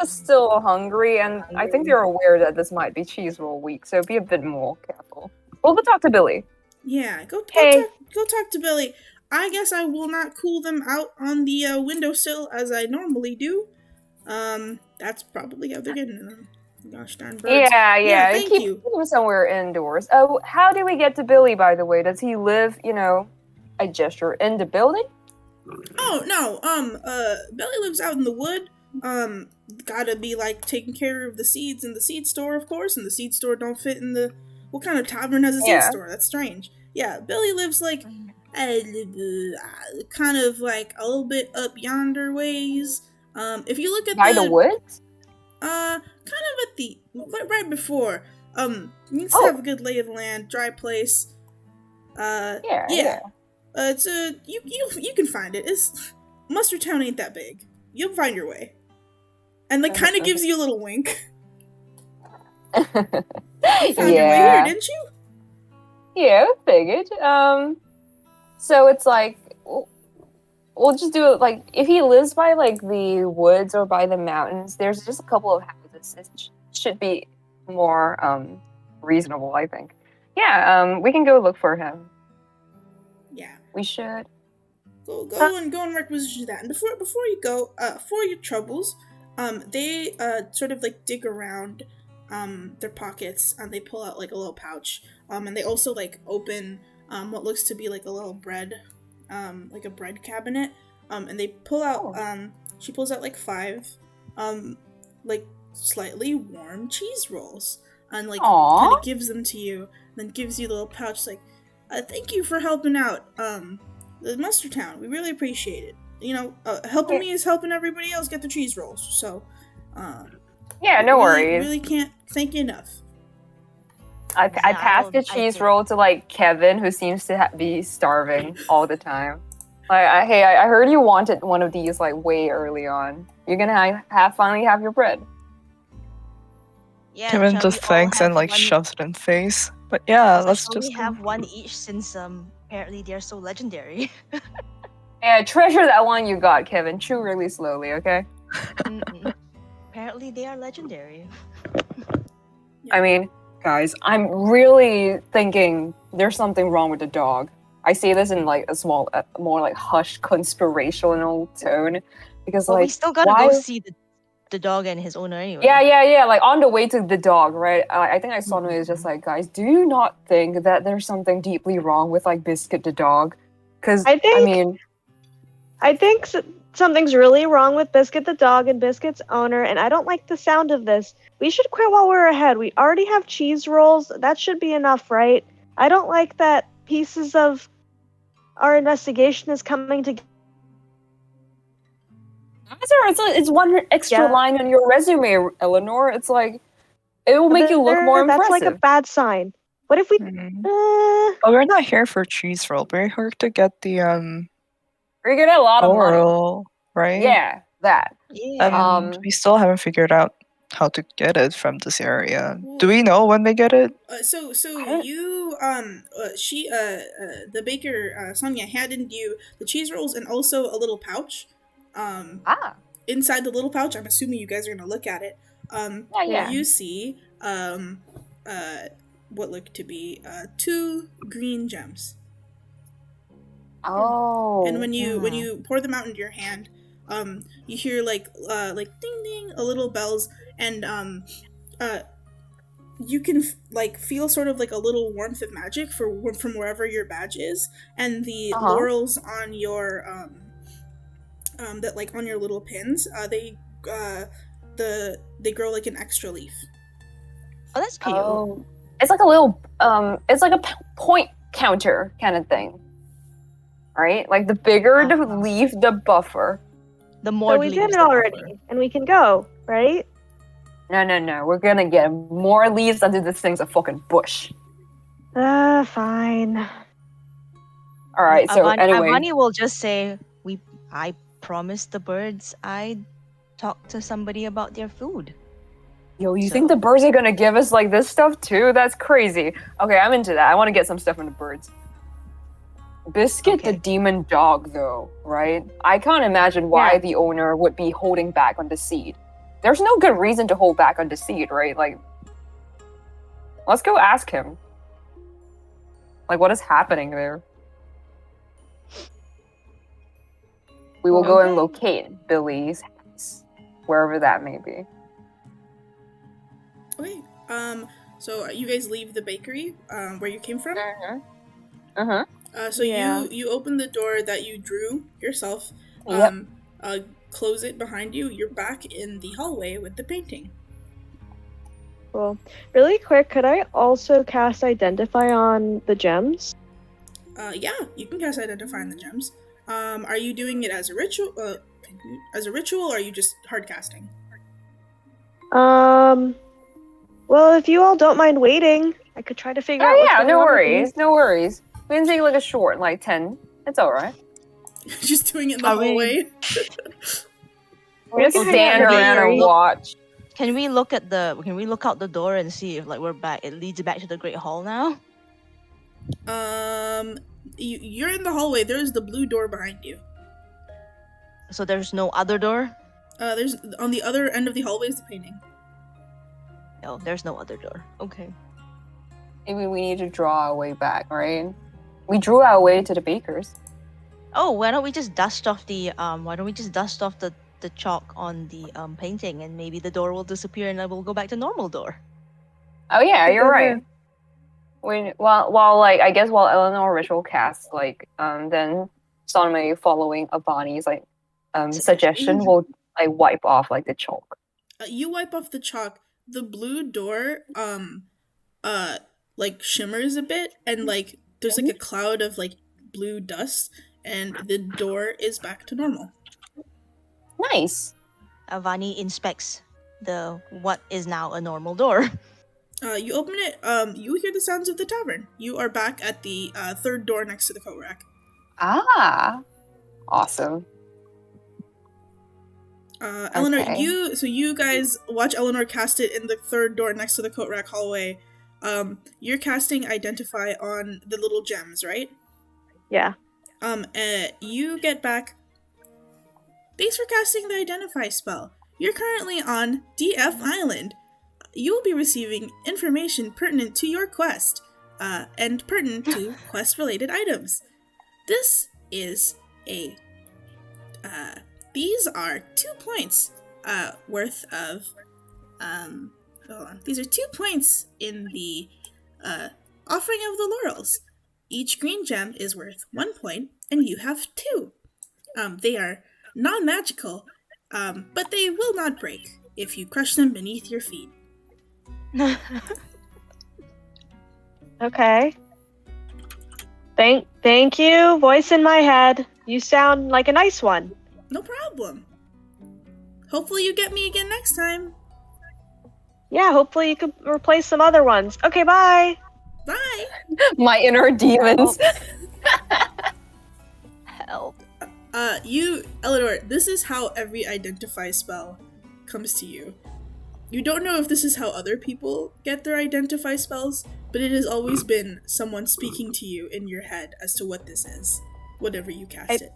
Speaker 3: still hungry, and I think they're aware that this might be cheese roll week, so be a bit more careful. We'll go talk to Billy.
Speaker 2: Yeah, go talk to Billy. I guess I will not cool them out on the windowsill as I normally do. That's probably how they're getting them. Gosh darn birds.
Speaker 3: Yeah.
Speaker 2: Thank you.
Speaker 3: Keep him somewhere indoors. Oh, how do we get to Billy, by the way? Does he live, I gesture, in the building?
Speaker 2: Oh, no, Billy lives out in the wood. Gotta be, like, taking care of the seeds in the seed store, of course, and the seed store don't fit in the... What kind of tavern has a seed store? That's strange. Yeah, Billy lives, like, kind of, like, a little bit up yonder ways. If you look at
Speaker 3: by the woods?
Speaker 2: Kind of at the... right before. Needs to have a good lay of the land, dry place. Yeah. It's you can find it. It's Mustard Town ain't that big. You'll find your way. And like kind of gives you a little wink. You found your way here, didn't you?
Speaker 3: Yeah, I figured. So it's like we'll just do it like if he lives by like the woods or by the mountains, there's just a couple of houses. It should be more reasonable, I think. Yeah, we can go look for him.
Speaker 2: Yeah.
Speaker 3: We should.
Speaker 2: Go and requisition that. And before you go, for your troubles, they sort of like dig around their pockets and they pull out like a little pouch. And they also like open what looks to be like a little bread like a bread cabinet. And they pull out she pulls out like 5 like slightly warm cheese rolls and like kind of gives them to you, and then gives you the little pouch like thank you for helping out the Mustard Town. We really appreciate it. You know, helping me is helping everybody else get their cheese rolls. So,
Speaker 3: yeah, no worries.
Speaker 2: Really can't thank you enough.
Speaker 3: I passed the cheese roll to like Kevin, who seems to be starving all the time. Hey, I heard you wanted one of these like way early on. You're gonna finally have your bread.
Speaker 4: Yeah,
Speaker 5: Kevin just thanks and like shoves it in face. But yeah, let's just.
Speaker 4: We have one each since apparently they're so legendary.
Speaker 3: Yeah, treasure that one you got, Kevin. Chew really slowly, okay?
Speaker 4: Apparently they are legendary.
Speaker 3: I mean, guys, I'm really thinking there's something wrong with the dog. I say this in like a small, more like hushed, conspirational tone, because like
Speaker 4: we still gotta go see the dog and his owner anyway.
Speaker 3: Yeah. Like on the way to the dog, right? I think I saw him. It was just like, guys, do you not think that there's something deeply wrong with like Biscuit the dog? Because I
Speaker 1: think something's really wrong with Biscuit the dog and Biscuit's owner, and I don't like the sound of this. We should quit while we're ahead. We already have cheese rolls. That should be enough, right? I don't like that pieces of our investigation is coming together.
Speaker 3: It's one extra line on your resume, Eleanor. It's like, it will make you look more impressive.
Speaker 1: That's like a bad sign. What if we...
Speaker 5: Well, we're not here for cheese roll. We're here to get the...
Speaker 3: We're gonna get a lot of money.
Speaker 5: Right?
Speaker 3: Yeah, that.
Speaker 5: We still haven't figured out how to get it from this area. Do we know when they get it?
Speaker 2: The baker Sonia handed you the cheese rolls and also a little pouch. Inside the little pouch, I'm assuming you guys are gonna look at it. You see what look to be 2 green gems.
Speaker 3: Oh.
Speaker 2: And when you pour them out into your hand, you hear like ding ding, a little bells, and you can feel sort of like a little warmth of magic from wherever your badge is, and the laurels on your that like on your little pins, they grow like an extra leaf.
Speaker 4: Oh, that's cute.
Speaker 3: Oh. It's like a little it's like a point counter kind of thing. Right? Like the bigger the leaf, the buffer.
Speaker 4: The more
Speaker 1: so we did it already, and we can go, right?
Speaker 3: No. We're gonna get more leaves until this thing's a fucking bush.
Speaker 1: Fine.
Speaker 3: Alright, so anyway.
Speaker 4: Avani will just say, I promised the birds I'd talk to somebody about their food.
Speaker 3: Yo, you think the birds are gonna give us like this stuff too? That's crazy. Okay, I'm into that. I want to get some stuff from the birds. Biscuit the demon dog, though, right? I can't imagine why the owner would be holding back on the seed. There's no good reason to hold back on the seed, right? Like, let's go ask him. Like, what is happening there? We will go and locate Billy's house, wherever that may be.
Speaker 2: Okay. So you guys leave the bakery, where you came from? So you open the door that you drew yourself. Close it behind you. You're back in the hallway with the painting.
Speaker 1: Cool. Really quick, could I also cast Identify on the gems?
Speaker 2: Yeah, you can cast Identify on the gems. Are you doing it as a ritual? Or are you just hard casting?
Speaker 1: Well, if you all don't mind waiting, I could try to figure out what's going on.
Speaker 3: No worries. We can take like a short, like 10. It's alright.
Speaker 2: Just doing it in the hallway.
Speaker 3: We just stand around and watch.
Speaker 4: Can we look out the door and see if like we're back? It leads back to the Great Hall now.
Speaker 2: You're in the hallway. There's the blue door behind you.
Speaker 4: So there's no other door?
Speaker 2: There's on the other end of the hallway is the painting.
Speaker 4: No, there's no other door. Okay.
Speaker 3: Maybe we need to draw our way back, right? We drew our way to the bakers.
Speaker 4: Oh, why don't we just dust off the chalk on the painting, and maybe the door will disappear and then we'll go back to normal door.
Speaker 3: Oh yeah, you're right. While Eleanor ritual casts, then Sonmei following Avani's suggestion will wipe off the chalk.
Speaker 2: You wipe off the chalk. The blue door shimmers a bit, and there's a cloud of blue dust, and the door is back to normal.
Speaker 3: Nice.
Speaker 4: Avani inspects what is now a normal door.
Speaker 2: You open it. You hear the sounds of the tavern. You are back at the third door next to the coat rack.
Speaker 3: Ah, awesome.
Speaker 2: Eleanor,
Speaker 3: Okay.
Speaker 2: you guys watch Eleanor cast it in the third door next to the coat rack hallway. You're casting Identify on the little gems, right?
Speaker 1: Yeah.
Speaker 2: You get back. Thanks for casting the Identify spell. You're currently on DF Island. You will be receiving information pertinent to your quest, and pertinent to quest-related items. This is these are 2 points worth of hold on. These are 2 points in the offering of the laurels. Each green gem is worth 1 point, and you have 2. They are non-magical, but they will not break if you crush them beneath your feet.
Speaker 1: Okay. Thank you, voice in my head. You sound like a nice one.
Speaker 2: No problem. Hopefully you get me again next time.
Speaker 1: Yeah, hopefully you could replace some other ones. Okay, bye.
Speaker 2: Bye.
Speaker 3: My inner demons.
Speaker 4: Help.
Speaker 2: Eleanor, this is how every Identify spell comes to you. You don't know if this is how other people get their identify spells, but it has always been someone speaking to you in your head as to what this is, whatever you cast it.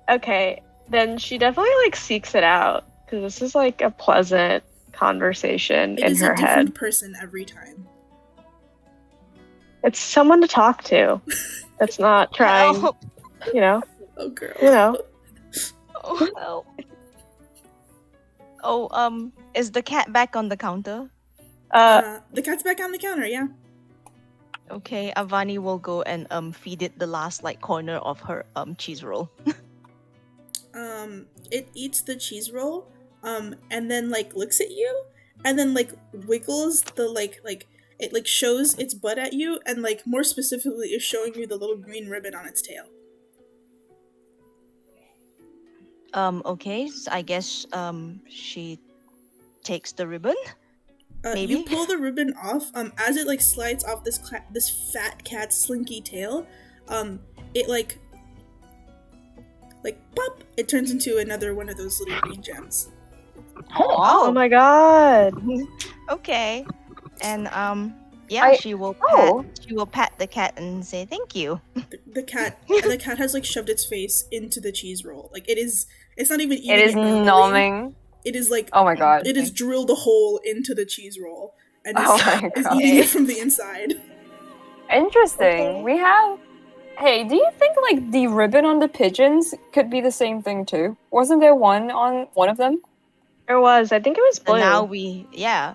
Speaker 1: Okay, then she definitely like seeks it out because this is like a pleasant conversation
Speaker 2: It
Speaker 1: in
Speaker 2: is
Speaker 1: her
Speaker 2: a different
Speaker 1: head.
Speaker 2: person every time.
Speaker 1: It's someone to talk to. That's not trying,
Speaker 4: Help!
Speaker 1: you know.
Speaker 2: Oh, girl.
Speaker 1: You know.
Speaker 4: Oh, help. Oh, is the cat back on the counter?
Speaker 2: The cat's back on the counter, yeah.
Speaker 4: Okay, Avani will go and feed it the last like corner of her cheese roll.
Speaker 2: It eats the cheese roll, and then like looks at you, and then like wiggles the like it like shows its butt at you, and like more specifically is showing you the little green ribbon on its tail.
Speaker 4: Okay, so I guess she takes the ribbon. Maybe
Speaker 2: you pull the ribbon off. As it like slides off this fat cat's slinky tail, it like pop. It turns into another one of those little green gems.
Speaker 1: Oh my god.
Speaker 4: Okay, and yeah, she will pat the cat and say thank you.
Speaker 2: The cat has like shoved its face into the cheese roll. Like it's not even eating
Speaker 3: It is
Speaker 2: normally.
Speaker 3: numbing.
Speaker 2: It is like,
Speaker 3: oh my god.
Speaker 2: It has drilled a hole into the cheese roll and is
Speaker 3: God.
Speaker 2: eating it from the inside.
Speaker 3: Interesting.
Speaker 1: Okay.
Speaker 3: We have. Hey, do you think like the ribbon on the pigeons could be the same thing too? Wasn't there one on one of them?
Speaker 1: There was. I think it was blue.
Speaker 4: And now we, yeah.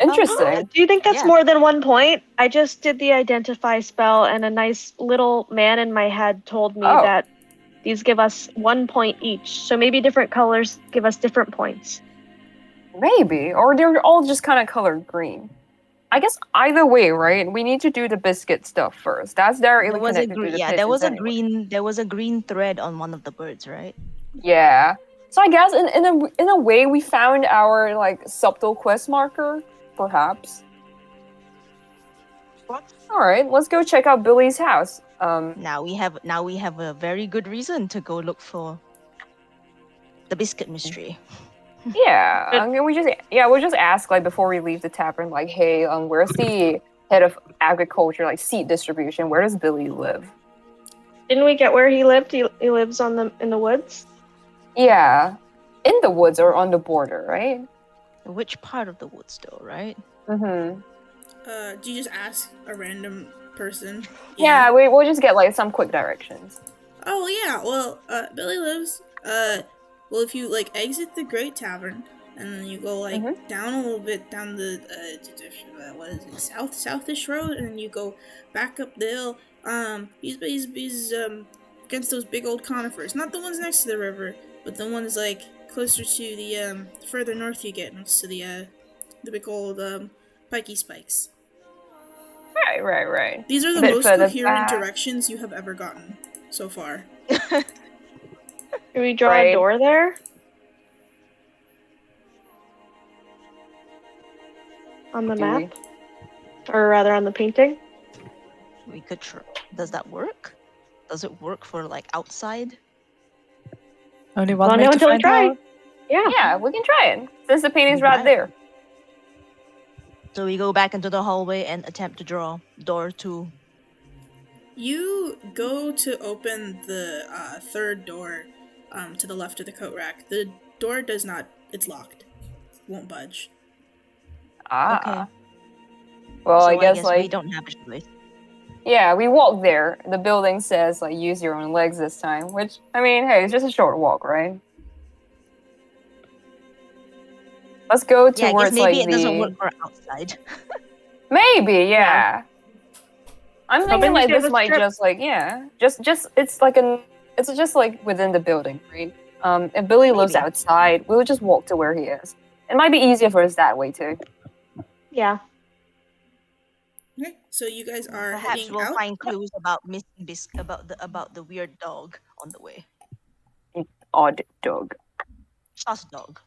Speaker 3: Interesting.
Speaker 1: Do you think that's
Speaker 4: Yeah.
Speaker 1: more than 1 point? I just did the identify spell, and a nice little man in my head told me that these give us 1 point each. So maybe different colors give us different points.
Speaker 3: Maybe, or they're all just kind of colored green. I guess either way, right? We need to do the biscuit stuff first. That's directly
Speaker 4: There was a
Speaker 3: connected to the
Speaker 4: there was a
Speaker 3: pigeons
Speaker 4: there was a green thread on one of the birds, right?
Speaker 3: Yeah. So I guess in a way we found our like subtle quest marker, perhaps. All right, let's go check out Billy's house.
Speaker 4: Now we have a very good reason to go look for the biscuit mystery.
Speaker 3: Yeah, I mean, we'll just ask like before we leave the tavern, like, hey, where's the head of agriculture, like seed distribution? Where does Billy live?
Speaker 1: Didn't we get where he lived? He lives in the woods?
Speaker 3: Yeah, in the woods or on the border, right?
Speaker 4: Which part of the woods, though, right?
Speaker 3: Mm-hmm.
Speaker 2: Do you just ask a random person?
Speaker 3: Yeah, we'll just get like some quick directions.
Speaker 2: Oh yeah, well, Billy lives. Well, if you like exit the Great Tavern and then you go like down a little bit down the what is it, southish road, and then you go back up the hill. He's against those big old conifers, not the ones next to the river, but the ones like closer to the further north you get, next to the big old pikey spikes.
Speaker 3: Right.
Speaker 2: These are the most coherent directions you have ever gotten so far.
Speaker 1: Can we draw a door there? On the map? Or rather on the painting?
Speaker 4: We could does that work? Does it work for like outside?
Speaker 5: Only one way to find out.
Speaker 3: Yeah, we can try it. Since the painting's right there.
Speaker 4: So we go back into the hallway and attempt to draw door 2.
Speaker 2: You go to open the third door to the left of the coat rack. The door does not, it's locked. Won't budge.
Speaker 3: Okay.
Speaker 4: So
Speaker 3: Well, I guess like
Speaker 4: we don't have a choice.
Speaker 3: Yeah, we walk there. The building says like use your own legs this time, which I mean, hey, it's just a short walk, right? Let's go towards
Speaker 4: I guess maybe
Speaker 3: like
Speaker 4: it doesn't work for outside.
Speaker 3: Maybe, yeah. I'm thinking like this might
Speaker 1: strip.
Speaker 3: just like just it's just like within the building, right? If Billy lives outside, we'll just walk to where he is. It might be easier for us that way too.
Speaker 1: Yeah.
Speaker 2: Okay, so you guys are
Speaker 4: Perhaps
Speaker 2: heading
Speaker 4: we'll
Speaker 2: out.
Speaker 4: find clues about about the weird dog on the way.
Speaker 3: Odd dog.
Speaker 4: Sus dog.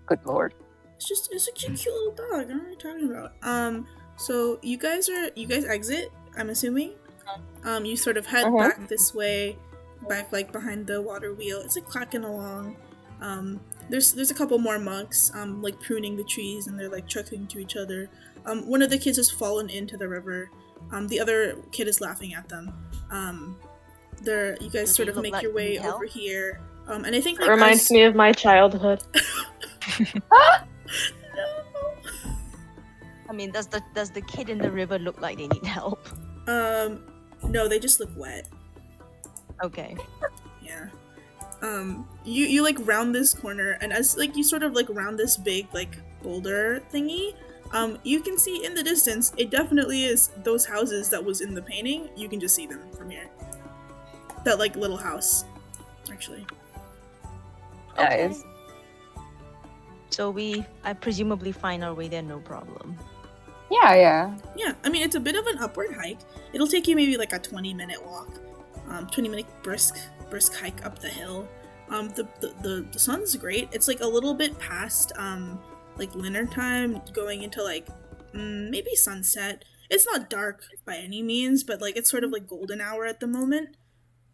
Speaker 3: Good lord.
Speaker 2: It's a cute little dog. I don't know what you're talking about. So you guys exit, I'm assuming. You sort of head back this way, back like behind the water wheel. It's like clacking along. there's a couple more monks like pruning the trees, and they're like chuckling to each other. One of the kids has fallen into the river. The other kid is laughing at them. You guys sort of make your way over here. And I think
Speaker 1: it reminds me of my childhood.
Speaker 4: I mean, does the kid in the river look like they need help?
Speaker 2: No, they just look wet.
Speaker 4: Okay.
Speaker 2: Yeah. You like round this corner, and as like you sort of like round this big like boulder thingy, you can see in the distance, it definitely is those houses that was in the painting. You can just see them from here. That like little house, actually.
Speaker 3: Okay. Nice.
Speaker 4: So I presumably find our way there, no problem.
Speaker 3: Yeah.
Speaker 2: Yeah, I mean, it's a bit of an upward hike. It'll take you maybe like a 20-minute walk. 20-minute brisk hike up the hill. The sun's great. It's like a little bit past like winter time, going into like maybe sunset. It's not dark by any means, but like it's sort of like golden hour at the moment.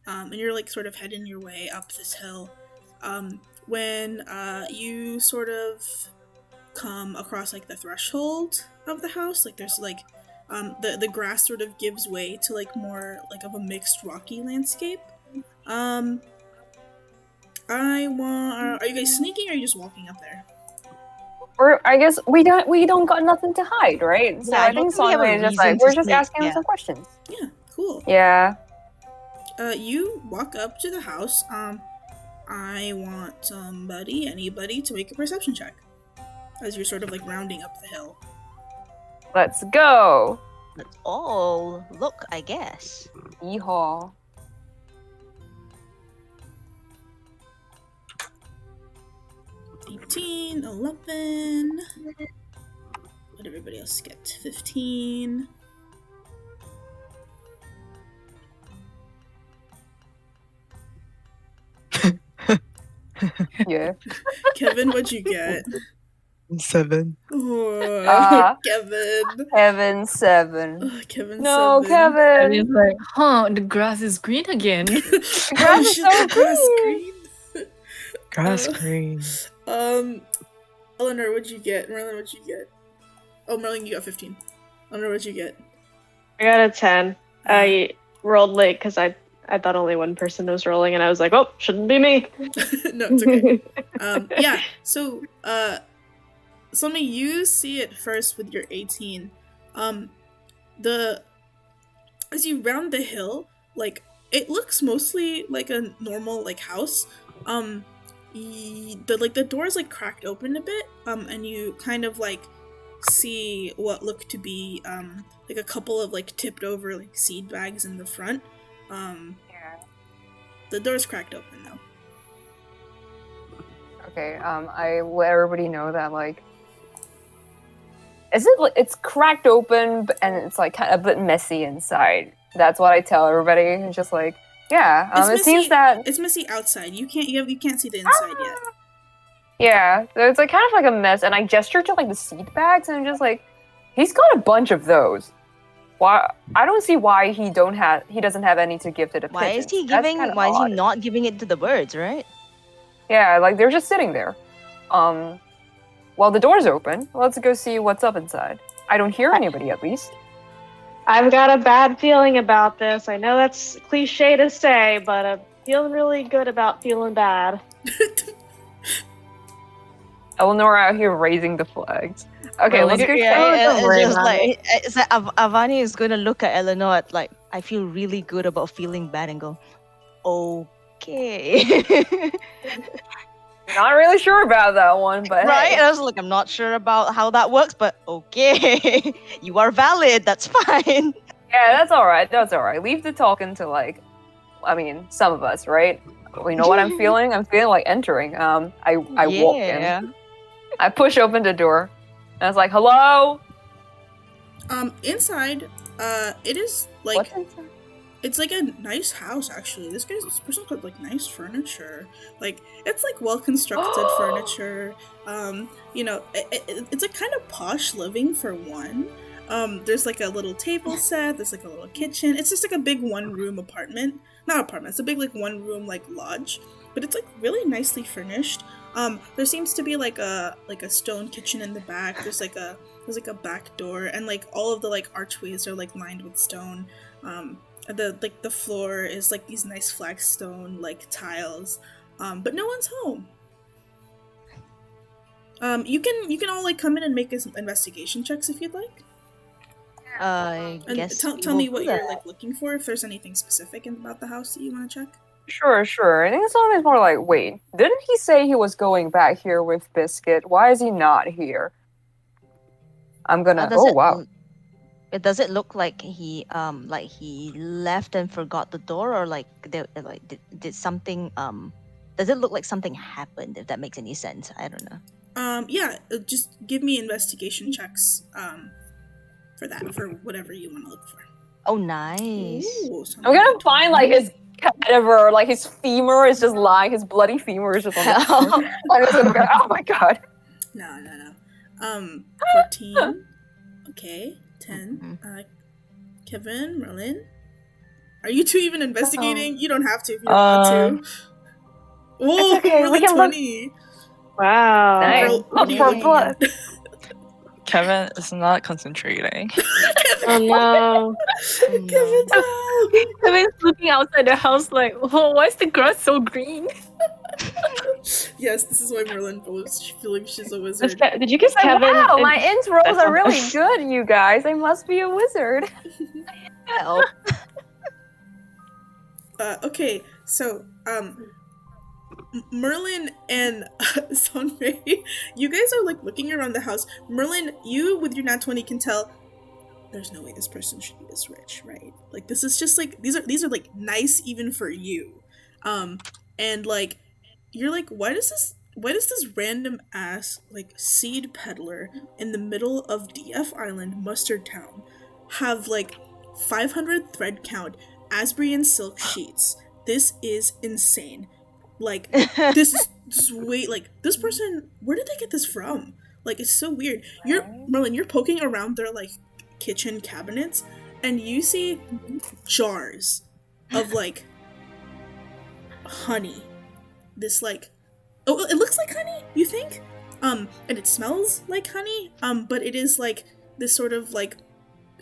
Speaker 2: And you're like sort of heading your way up this hill. When you sort of come across like the threshold of the house, like there's like the grass sort of gives way to like more like of a mixed rocky landscape. Are you guys sneaking, or are you just walking up there?
Speaker 3: Or I guess we don't got nothing to hide, right? So I think Sonway is just like, we're just asking him some questions.
Speaker 2: Yeah, cool.
Speaker 3: Yeah.
Speaker 2: You walk up to the house. I want anybody to make a perception check as you're sort of like rounding up the hill.
Speaker 3: Let's go.
Speaker 4: Let's all look, I guess.
Speaker 3: Yeehaw.
Speaker 2: 18, 11. What did everybody else get? 15.
Speaker 3: Yeah.
Speaker 2: Kevin, what'd you get?
Speaker 5: 7.
Speaker 2: Oh, Kevin.
Speaker 3: Kevin 7.
Speaker 2: Oh, Kevin
Speaker 3: no,
Speaker 2: 7.
Speaker 3: Kevin.
Speaker 6: And it's like, the grass is green again.
Speaker 3: The grass is so green.
Speaker 5: Grass green.
Speaker 2: Eleanor, what'd you get? Merlin, what'd you get? Oh, Merlin, you got 15. Eleanor, what'd you get?
Speaker 1: I got a 10. I rolled late because I thought only one person was rolling, and I was like, oh, shouldn't be me.
Speaker 2: No, it's okay. Yeah, so, Something you see it first with your 18. As you round the hill, like, it looks mostly like a normal, like, house. The door's, like, cracked open a bit, and you kind of, like, see what look to be, like, a couple of, like, tipped over, like, seed bags in the front. The door's cracked open, though.
Speaker 3: Okay, I let everybody know that, like, it's cracked open, and it's, like, kind of a bit messy inside. That's what I tell everybody. It's just like, yeah, it seems that...
Speaker 2: It's messy outside. You can't see the inside yet.
Speaker 3: Yeah, so it's, like, kind of like a mess, and I gesture to, like, the seed bags, and I'm just like, he's got a bunch of those. Why? I don't see why he doesn't have any to give to the
Speaker 4: Why
Speaker 3: pigeons.
Speaker 4: is he giving? Why is he not giving it to the birds? Right?
Speaker 3: Yeah, like they're just sitting there. While the door's open, let's go see what's up inside. I don't hear anybody, at least.
Speaker 1: I've got a bad feeling about this. I know that's cliche to say, but I'm feeling really good about feeling bad.
Speaker 3: Eleanor out here raising the flags. Okay, let's go.
Speaker 4: It's like Avani is going to look at Eleanor at, like, I feel really good about feeling bad, and go, okay.
Speaker 3: Not really sure about that one, but
Speaker 4: right?
Speaker 3: hey.
Speaker 4: And I was like, I'm not sure about how that works, but okay. You are valid. That's fine.
Speaker 3: Yeah, that's all right. That's all right. Leave the talking to, like, I mean, some of us, right? You know what I'm feeling? I'm feeling like entering. I walk in. I push open the door. And I was like, hello?
Speaker 2: Inside, it is, like...
Speaker 3: What's inside?
Speaker 2: It's, like, a nice house, actually. This person's got, like, nice furniture. Like, it's, like, well-constructed furniture. You know, it's, like, kind of posh living, for one. There's, like, a little table set. There's, like, a little kitchen. It's just, like, a big one-room apartment. Not apartment. It's a big, like, one-room, like, lodge. But it's, like, really nicely furnished. There seems to be like a stone kitchen in the back. There's like a back door, and like all of the like archways are like lined with stone. The floor is like these nice flagstone like tiles. But no one's home. You can all like come in and make some investigation checks if you'd like.
Speaker 4: I
Speaker 2: And
Speaker 4: guess
Speaker 2: tell me what you're like looking for. If there's anything specific about the house that you want to check.
Speaker 3: Sure. I think something is more like, wait, didn't he say he was going back here with Biscuit? Why is he not here? I'm gonna. Wow.
Speaker 4: Does it look like he left and forgot the door, or like did something does it look like something happened? If that makes any sense, I don't know.
Speaker 2: Yeah, just give me investigation checks. For whatever you want to look for.
Speaker 4: Oh, nice.
Speaker 2: Ooh,
Speaker 3: I'm gonna find like his cadaver, like his femur is just lying. His bloody femur is just on the floor. I'm just gonna go, oh my god.
Speaker 2: No. 14. Okay, 10. Kevin, Merlin, are you two even investigating? You don't have to if you don't want to. Whoa,
Speaker 3: okay,
Speaker 2: we can 20.
Speaker 1: Wow.
Speaker 3: Nice.
Speaker 2: What are you
Speaker 3: For
Speaker 2: looking
Speaker 3: blood.
Speaker 2: at?
Speaker 5: Kevin is not concentrating.
Speaker 1: Oh no.
Speaker 2: Kevin, no.
Speaker 6: Kevin's looking outside the house like, oh, why is the grass so green?
Speaker 2: Yes, this is why Merlin was feeling she's a wizard.
Speaker 1: Did you get Kevin?
Speaker 3: Wow, my intros are really good, you guys. I must be a wizard.
Speaker 4: Help.
Speaker 2: Okay, so Merlin and Sunmei, you guys are like looking around the house. Merlin, you with your nat 20 can tell there's no way this person should be this rich, right? Like this is just like these are like nice even for you. And like you're like, why does this random ass like seed peddler in the middle of DF Island, Mustard Town, have like 500 thread count Asbrian silk sheets? This is insane. Like this is way like this person. Where did they get this from? Like it's so weird. Merlin, you're poking around their like kitchen cabinets, and you see jars of like honey. This like, oh, it looks like honey. You think? And it smells like honey. But it is like this sort of like.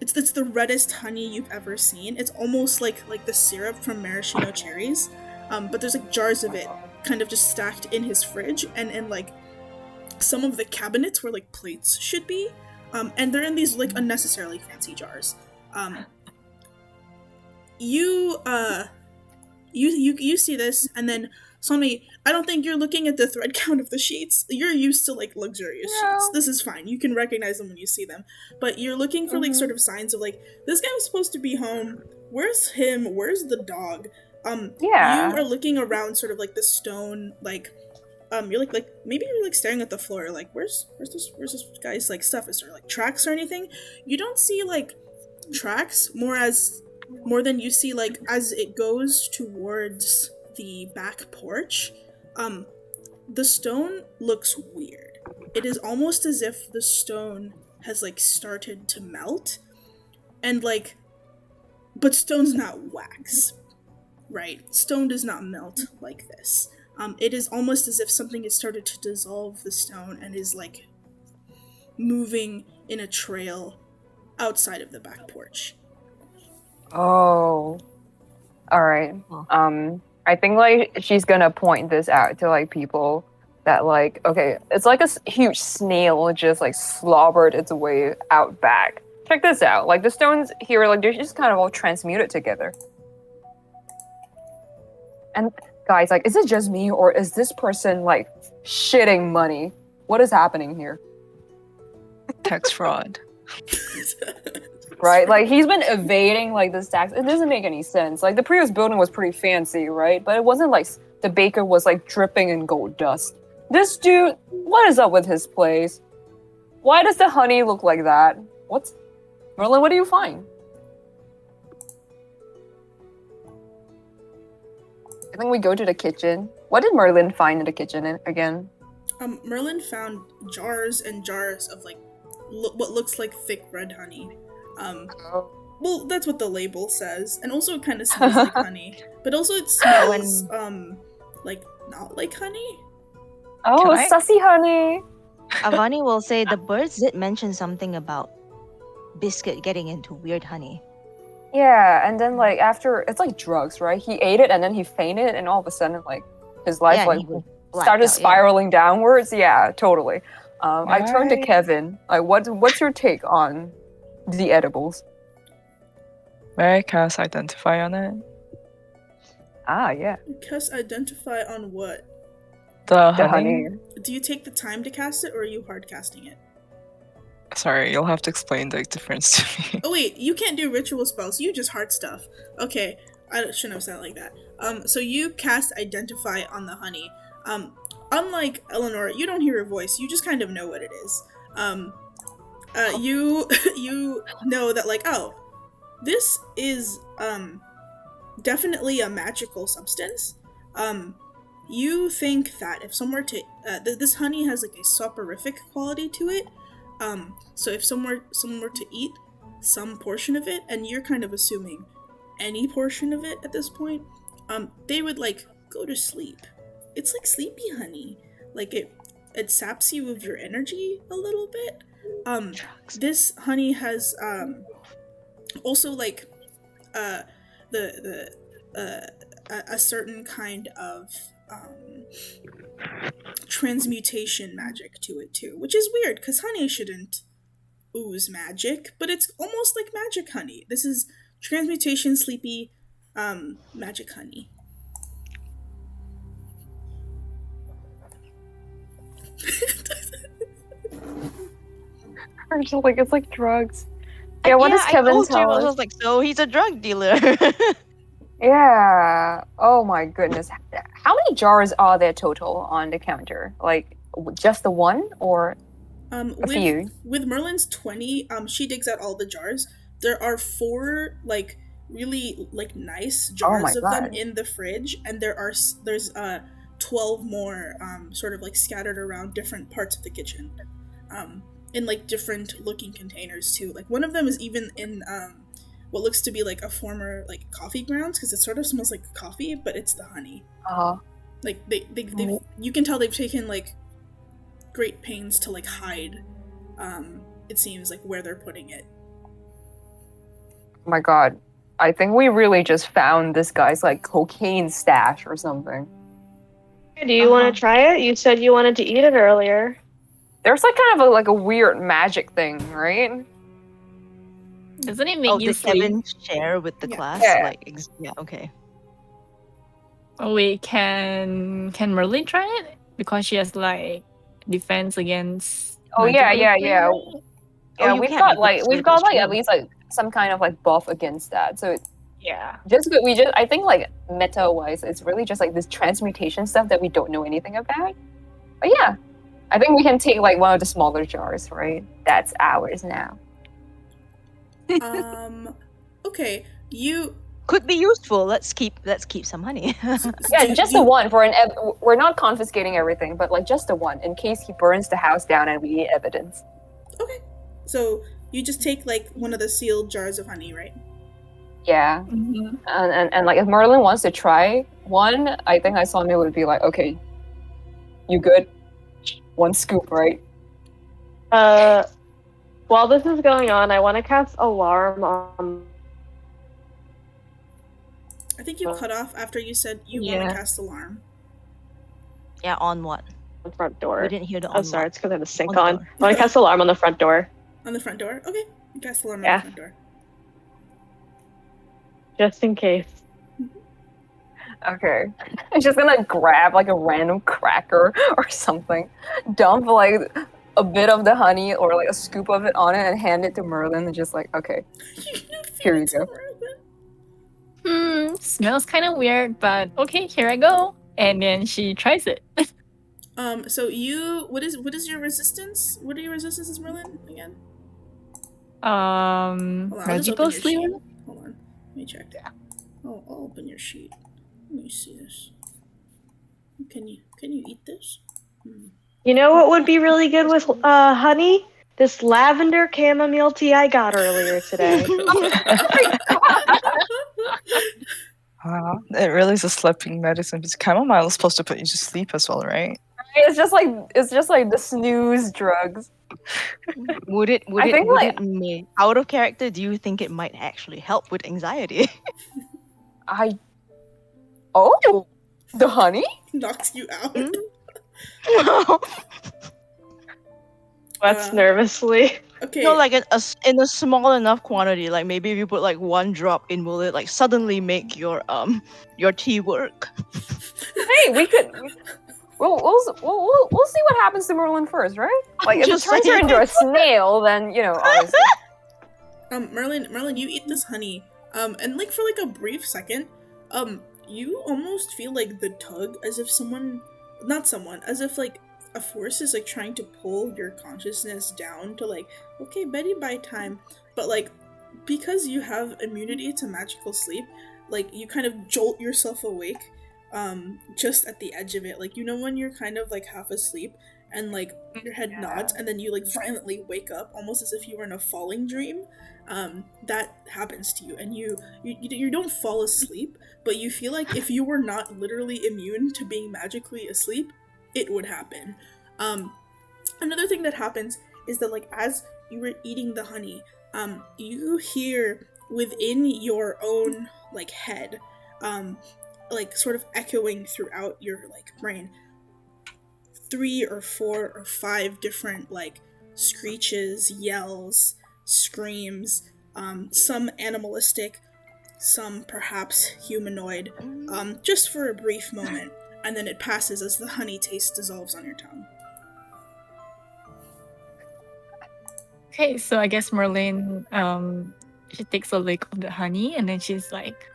Speaker 2: It's the reddest honey you've ever seen. It's almost like the syrup from maraschino cherries. But there's like jars of it kind of just stacked in his fridge and like some of the cabinets where like plates should be. And they're in these like unnecessarily fancy jars. You see this, and then Somi, I don't think you're looking at the thread count of the sheets. You're used to like luxurious sheets. This is fine. You can recognize them when you see them. But you're looking for like sort of signs of like this guy was supposed to be home. Where's him? Where's the dog? You are looking around sort of like the stone, like you're like maybe you're like staring at the floor, like where's this guy's like stuff? Is there like tracks or anything? You don't see like tracks, more than you see like as it goes towards the back porch. The stone looks weird. It is almost as if the stone has like started to melt, and like, but stone's not wax. Right, stone does not melt like this. It is almost as if something has started to dissolve the stone and is like moving in a trail outside of the back porch.
Speaker 3: Oh. Alright. I think like she's gonna point this out to like people that like, okay, it's like a huge snail just like slobbered its way out back. Check this out. Like the stones here, like they're just kind of all transmuted together. And guys, like, is it just me or is this person like shitting money? What is happening here?
Speaker 5: Tax fraud.
Speaker 3: Right? Like he's been evading like this tax. It doesn't make any sense. Like the previous building was pretty fancy, right? But it wasn't like the baker was like dripping in gold dust. This dude, what is up with his place? Why does the honey look like that? Merlin, what do you find? I think we go to the kitchen. What did Merlin find in the kitchen again?
Speaker 2: Merlin found jars and jars of like what looks like thick red honey. Well, that's what the label says, and also it kind of smells like honey, but also it smells like not like honey.
Speaker 3: Oh,
Speaker 5: Can I?
Speaker 3: sussy honey.
Speaker 4: Avani will say the birds did mention something about Biscuit getting into weird honey.
Speaker 3: Yeah, and then like after it's like drugs, right? He ate it and then he fainted, and all of a sudden like his life
Speaker 4: Yeah, and
Speaker 3: like
Speaker 4: he was blacked
Speaker 3: started
Speaker 4: out, yeah.
Speaker 3: spiraling downwards. Yeah, totally. I turned to
Speaker 5: Right.
Speaker 3: Kevin. Like, what's your take on the edibles?
Speaker 5: May I cast identify on it?
Speaker 3: Ah, yeah,
Speaker 2: Cast identify on what?
Speaker 5: The
Speaker 3: the
Speaker 5: honey?
Speaker 3: honey.
Speaker 2: Do you take the time to cast it, or are you hard casting it?
Speaker 5: Sorry, you'll have to explain the difference to me.
Speaker 2: Oh wait, you can't do ritual spells. You just heart stuff. Okay, I shouldn't have said it like that. So you cast identify on the honey. Unlike Eleanor, you don't hear her voice. You just kind of know what it is. You you know that like, oh, this is definitely a magical substance. You think that if someone were to this honey has like a soporific quality to it. So if someone were to eat some portion of it, and you're kind of assuming any portion of it at this point, they would like go to sleep. It's like sleepy honey. Like it saps you of your energy a little bit. This honey has also like a certain kind of transmutation magic to it too, which is weird because honey shouldn't ooze magic, but it's almost like magic honey. This is transmutation sleepy magic honey.
Speaker 3: It's like drugs. Yeah, what does Kevin
Speaker 4: I told
Speaker 3: tell
Speaker 4: you, I
Speaker 3: us?
Speaker 4: was like, so he's a drug dealer.
Speaker 3: Yeah. Oh my goodness. How many jars are there total on the counter? Like just the one or a few?
Speaker 2: With Merlin's 20, she digs out all the jars. There are 4 like really like nice jars of them
Speaker 3: God.
Speaker 2: in the fridge, and there's 12 more sort of like scattered around different parts of the kitchen. In like different looking containers too. Like one of them is even in what looks to be like a former like coffee grounds, because it sort of smells like coffee, but it's the honey. Like they you can tell they've taken like great pains to like hide it seems like where they're putting it.
Speaker 3: Oh my god. I think we really just found this guy's like cocaine stash or something.
Speaker 1: Do you want to try it? You said you wanted to eat it earlier.
Speaker 3: There's like kind of a weird magic thing, right?
Speaker 6: Doesn't it make you
Speaker 4: did
Speaker 6: sleep?
Speaker 4: Kevin share with the
Speaker 2: Yeah.
Speaker 4: class?
Speaker 3: Yeah.
Speaker 4: Like, yeah, okay.
Speaker 6: Oh wait, can Merlin try it? Because she has like defense against.
Speaker 3: Oh yeah.
Speaker 6: magical things?
Speaker 3: Yeah,
Speaker 4: you
Speaker 3: we've
Speaker 4: can't
Speaker 3: got
Speaker 4: be
Speaker 3: like
Speaker 4: good,
Speaker 3: at
Speaker 4: true.
Speaker 3: least like some kind of like buff against that. So
Speaker 6: Yeah.
Speaker 3: I think like meta wise, it's really just like this transmutation stuff that we don't know anything about. But yeah, I think we can take like one of the smaller jars, right? That's ours now.
Speaker 2: Okay, you
Speaker 4: Could be useful. Let's keep some honey.
Speaker 3: Yeah, just the one for we're not confiscating everything, but like just the one in case he burns the house down and we need evidence.
Speaker 2: Okay, so you just take like one of the sealed jars of honey, right?
Speaker 3: Yeah, and like if Merlin wants to try one, I think I saw him would be like, okay, you good? One scoop, right?
Speaker 1: While this is going on, I want to cast alarm on.
Speaker 2: I think you cut off after you said you want to cast alarm.
Speaker 4: Yeah, on what?
Speaker 1: The front door.
Speaker 4: We didn't hear the on
Speaker 1: Oh, sorry,
Speaker 4: what.
Speaker 1: it's because I have the sink
Speaker 4: On the
Speaker 1: on.
Speaker 4: door.
Speaker 1: I want to cast alarm on the front door.
Speaker 2: On the front door? Okay, you cast alarm on
Speaker 1: Yeah.
Speaker 2: the front door.
Speaker 1: Just in case.
Speaker 3: Okay. I'm just gonna grab like a random cracker or something, dump like a bit of the honey or like a scoop of it on it and hand it to Merlin and just like, okay, here you go.
Speaker 6: Smells kind of weird, but okay, here I go. And then she tries it.
Speaker 2: So you what is your resistance? What are your resistances, Merlin, again? Hold on, I'll just open
Speaker 6: Magical
Speaker 2: your sheet.
Speaker 6: sleeve.
Speaker 2: Hold on. Let me check.
Speaker 6: Yeah.
Speaker 2: Oh, I'll open your sheet. Let me see this. Can you eat this?
Speaker 1: You know what would be really good with honey? This lavender chamomile tea I got earlier today.
Speaker 5: Wow, it really is a sleeping medicine. Because chamomile is supposed to put you to sleep as well, right?
Speaker 3: It's just like the snooze drugs.
Speaker 4: Would it may out of character, do you think it might actually help with anxiety?
Speaker 3: The honey?
Speaker 2: Knocks you out.
Speaker 1: That's nervously.
Speaker 2: Okay.
Speaker 4: No, like in a small enough quantity, like maybe if you put like 1 drop in, will it like suddenly make your tea work?
Speaker 3: Hey, we could. We'll see what happens to Merlin first, right? Like if it
Speaker 4: Just
Speaker 3: turns her
Speaker 4: saying.
Speaker 3: into a snail, then obviously.
Speaker 2: Merlin, you eat this honey, and like for like a brief second, you almost feel like the tug, as if as if like a force is like trying to pull your consciousness down to like, okay, Betty bye time, but like because you have immunity to magical sleep, like you kind of jolt yourself awake, just at the edge of it, like when you're kind of like half asleep and like your head nods and then you like violently wake up almost as if you were in a falling dream. That happens to you, and you don't fall asleep, but you feel like if you were not literally immune to being magically asleep, it would happen. Another thing that happens is that like as you were eating the honey, you hear within your own like head, like sort of echoing throughout your like brain, 3 or 4 or 5 different like screeches, yells, screams, some animalistic, some perhaps humanoid, just for a brief moment, and then it passes as the honey taste dissolves on your tongue.
Speaker 6: Okay, so I guess Merlin, she takes a lick of the honey and then she's like,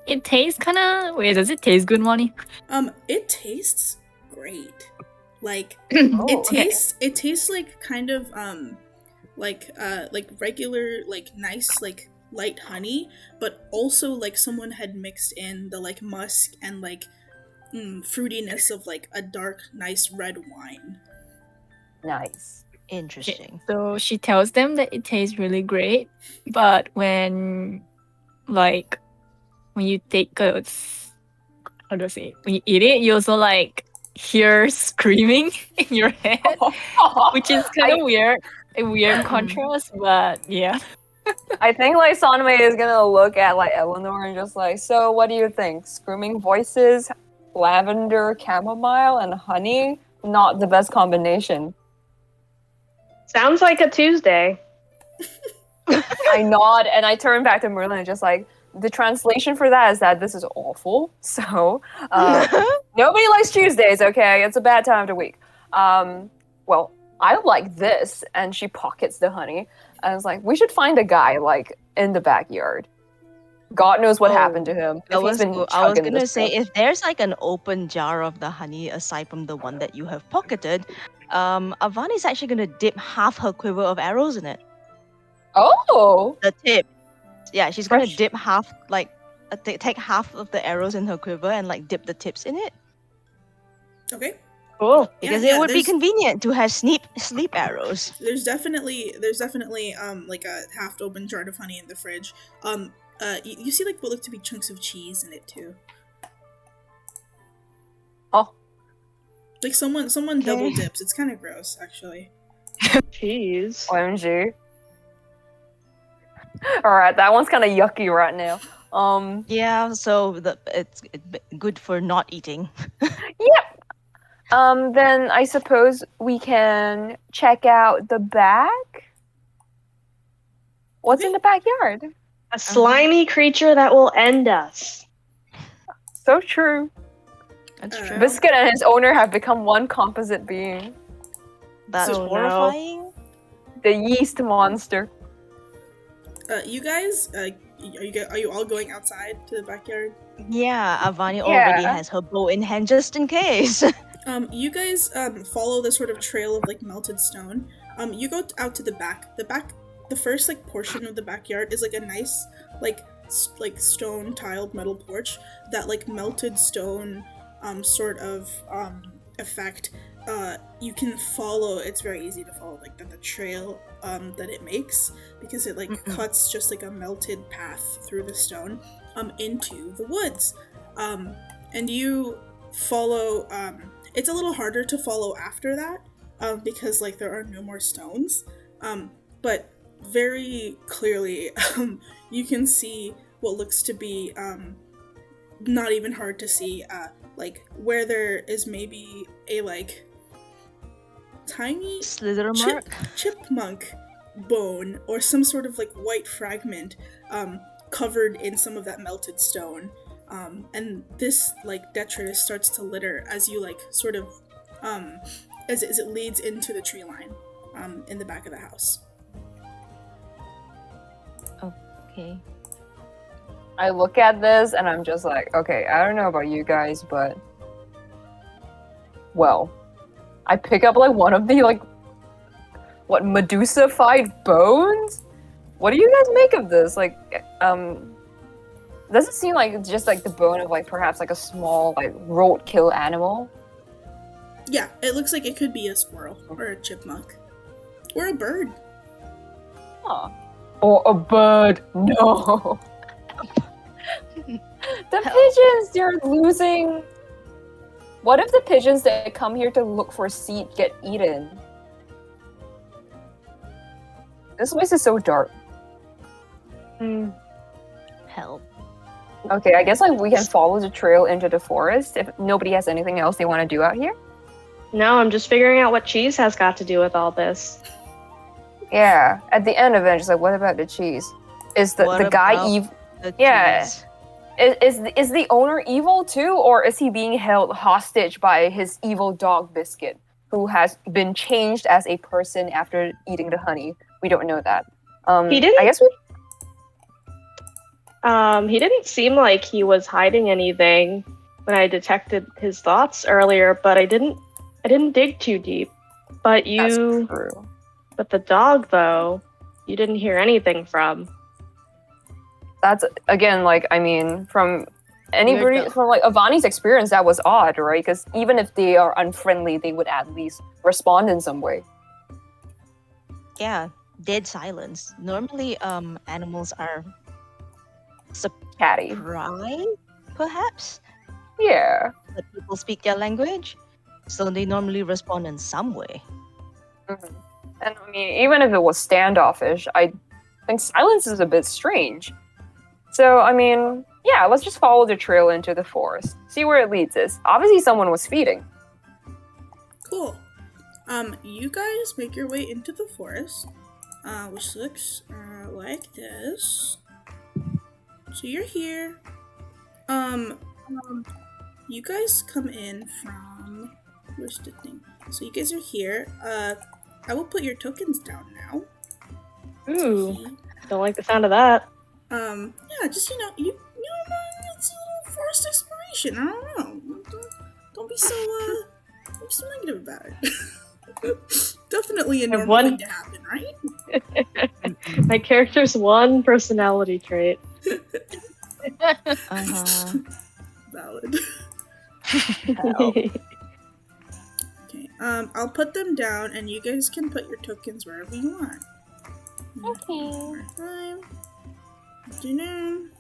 Speaker 6: it tastes kind of. Wait, does it taste good, Monty?
Speaker 2: It tastes great. Like
Speaker 6: Okay.
Speaker 2: it tastes like kind of like regular like nice like light honey, but also like someone had mixed in the like musk and like fruitiness of like a dark nice red wine.
Speaker 3: Nice.
Speaker 4: Interesting.
Speaker 6: So she tells them that it tastes really great, but when you take a, how do I say it? When you eat it, you also like hear screaming in your head, which is kind of weird. A weird contrast, but yeah.
Speaker 3: I think like Sanmei is gonna look at like Eleanor and just like, so what do you think? Screaming voices, lavender, chamomile, and honey? Not the best combination.
Speaker 1: Sounds like a Tuesday.
Speaker 3: I nod and I turn back to Merlin and just like, the translation for that is that this is awful. So nobody likes Tuesdays, okay? It's a bad time of the week. Well, I like this, and she pockets the honey. And it's like, we should find a guy like in the backyard. God knows what happened to him.
Speaker 4: I was
Speaker 3: chugging
Speaker 4: gonna
Speaker 3: this
Speaker 4: say,
Speaker 3: stuff.
Speaker 4: if there's like an open jar of the honey aside from the one that you have pocketed, Avani's actually gonna dip half her quiver of arrows in it.
Speaker 3: Oh,
Speaker 4: The tip. Yeah, she's gonna
Speaker 3: Fresh.
Speaker 4: dip half, like take half of the arrows in her quiver and like dip the tips in it.
Speaker 2: Okay.
Speaker 1: Cool.
Speaker 4: Because
Speaker 2: Yeah,
Speaker 4: it would be
Speaker 2: there's-
Speaker 4: convenient to have sleep arrows.
Speaker 2: There's definitely like a half open jar of honey in the fridge. You see like what look to be chunks of cheese in it too.
Speaker 3: Oh.
Speaker 2: Like someone double dips. It's kind of gross, actually.
Speaker 1: Cheese.
Speaker 3: OMG. Alright, that one's kind of yucky right now.
Speaker 4: Yeah, so it's good for not eating.
Speaker 3: Yep. Then I suppose we can check out the back. What's in the backyard?
Speaker 1: A slimy creature that will end us.
Speaker 3: So true.
Speaker 4: That's true.
Speaker 3: Biscuit and his owner have become one composite being.
Speaker 4: That's
Speaker 1: Oh, no.
Speaker 4: horrifying.
Speaker 3: The yeast monster.
Speaker 2: You guys, are you all going outside to the backyard?
Speaker 4: Yeah, Avani already
Speaker 3: Yeah.
Speaker 4: has her bow in hand just in case.
Speaker 2: You guys follow the sort of trail of like melted stone. You go out to the back. The first like portion of the backyard is like a nice like stone tiled metal porch. That like melted stone sort of effect. You can follow. It's very easy to follow like the trail that it makes, because it like cuts just like a melted path through the stone into the woods. And you follow. It's a little harder to follow after that because like there are no more stones. But very clearly, you can see what looks to be not even hard to see, like where there is maybe a like tiny
Speaker 4: Slither mark.
Speaker 2: chipmunk bone or some sort of like white fragment covered in some of that melted stone. And this like detritus starts to litter as you like sort of as it leads into the tree line in the back of the house.
Speaker 4: Okay.
Speaker 3: I look at this and I'm just like, okay, I don't know about you guys, but well, I pick up like one of the like what Medusa-fied bones? What do you guys make of this? Like, does it seem like it's just like the bone of like perhaps like a small like roadkill animal?
Speaker 2: Yeah, it looks like it could be a squirrel or a chipmunk or a bird.
Speaker 3: Huh. Or a bird? No. The pigeons, they're losing. What if the pigeons that come here to look for seed get eaten? This place is so dark.
Speaker 4: Help.
Speaker 3: Okay, I guess like we can follow the trail into the forest if nobody has anything else they want to do out here.
Speaker 1: No, I'm just figuring out what cheese has got to do with all this.
Speaker 3: Yeah, at the end of it, just like, what about the cheese? Is the
Speaker 4: What
Speaker 3: guy
Speaker 4: about
Speaker 3: evil?
Speaker 4: The
Speaker 3: Yeah.
Speaker 4: cheese?
Speaker 3: Is the owner evil too, or is he being held hostage by his evil dog Biscuit, who has been changed as a person after eating the honey? We don't know that.
Speaker 1: He didn't.
Speaker 3: I guess we.
Speaker 1: He didn't seem like he was hiding anything when I detected his thoughts earlier, but I didn't dig too deep. But
Speaker 3: That's true.
Speaker 1: But the dog though, you didn't hear anything from.
Speaker 3: That's again, like, I mean, from anybody,
Speaker 4: Weird,
Speaker 3: from like Avani's experience, that was odd, right? Because even if they are unfriendly, they would at least respond in some way.
Speaker 4: Yeah, dead silence. Normally, animals are
Speaker 3: Catty.
Speaker 4: surprised, perhaps,
Speaker 3: Yeah.
Speaker 4: that people speak their language, so they normally respond in some way.
Speaker 3: Mhm. And I mean, even if it was standoffish, I think silence is a bit strange. So, I mean, yeah, let's just follow the trail into the forest. See where it leads us. Obviously, someone was feeding.
Speaker 2: Cool. You guys make your way into the forest, which looks like this. So you're here. You guys come in from, where's the thing? So you guys are here. I will put your tokens down now.
Speaker 1: Ooh, don't like the sound of that.
Speaker 2: Yeah, just you know, it's a little forest exploration. I don't know. Don't be so negative about it. Definitely a normal thing to happen, right?
Speaker 1: My character's one personality trait.
Speaker 2: Valid. Okay. I'll put them down, and you guys can put your tokens wherever you want.
Speaker 3: Okay.
Speaker 2: Time. Afternoon.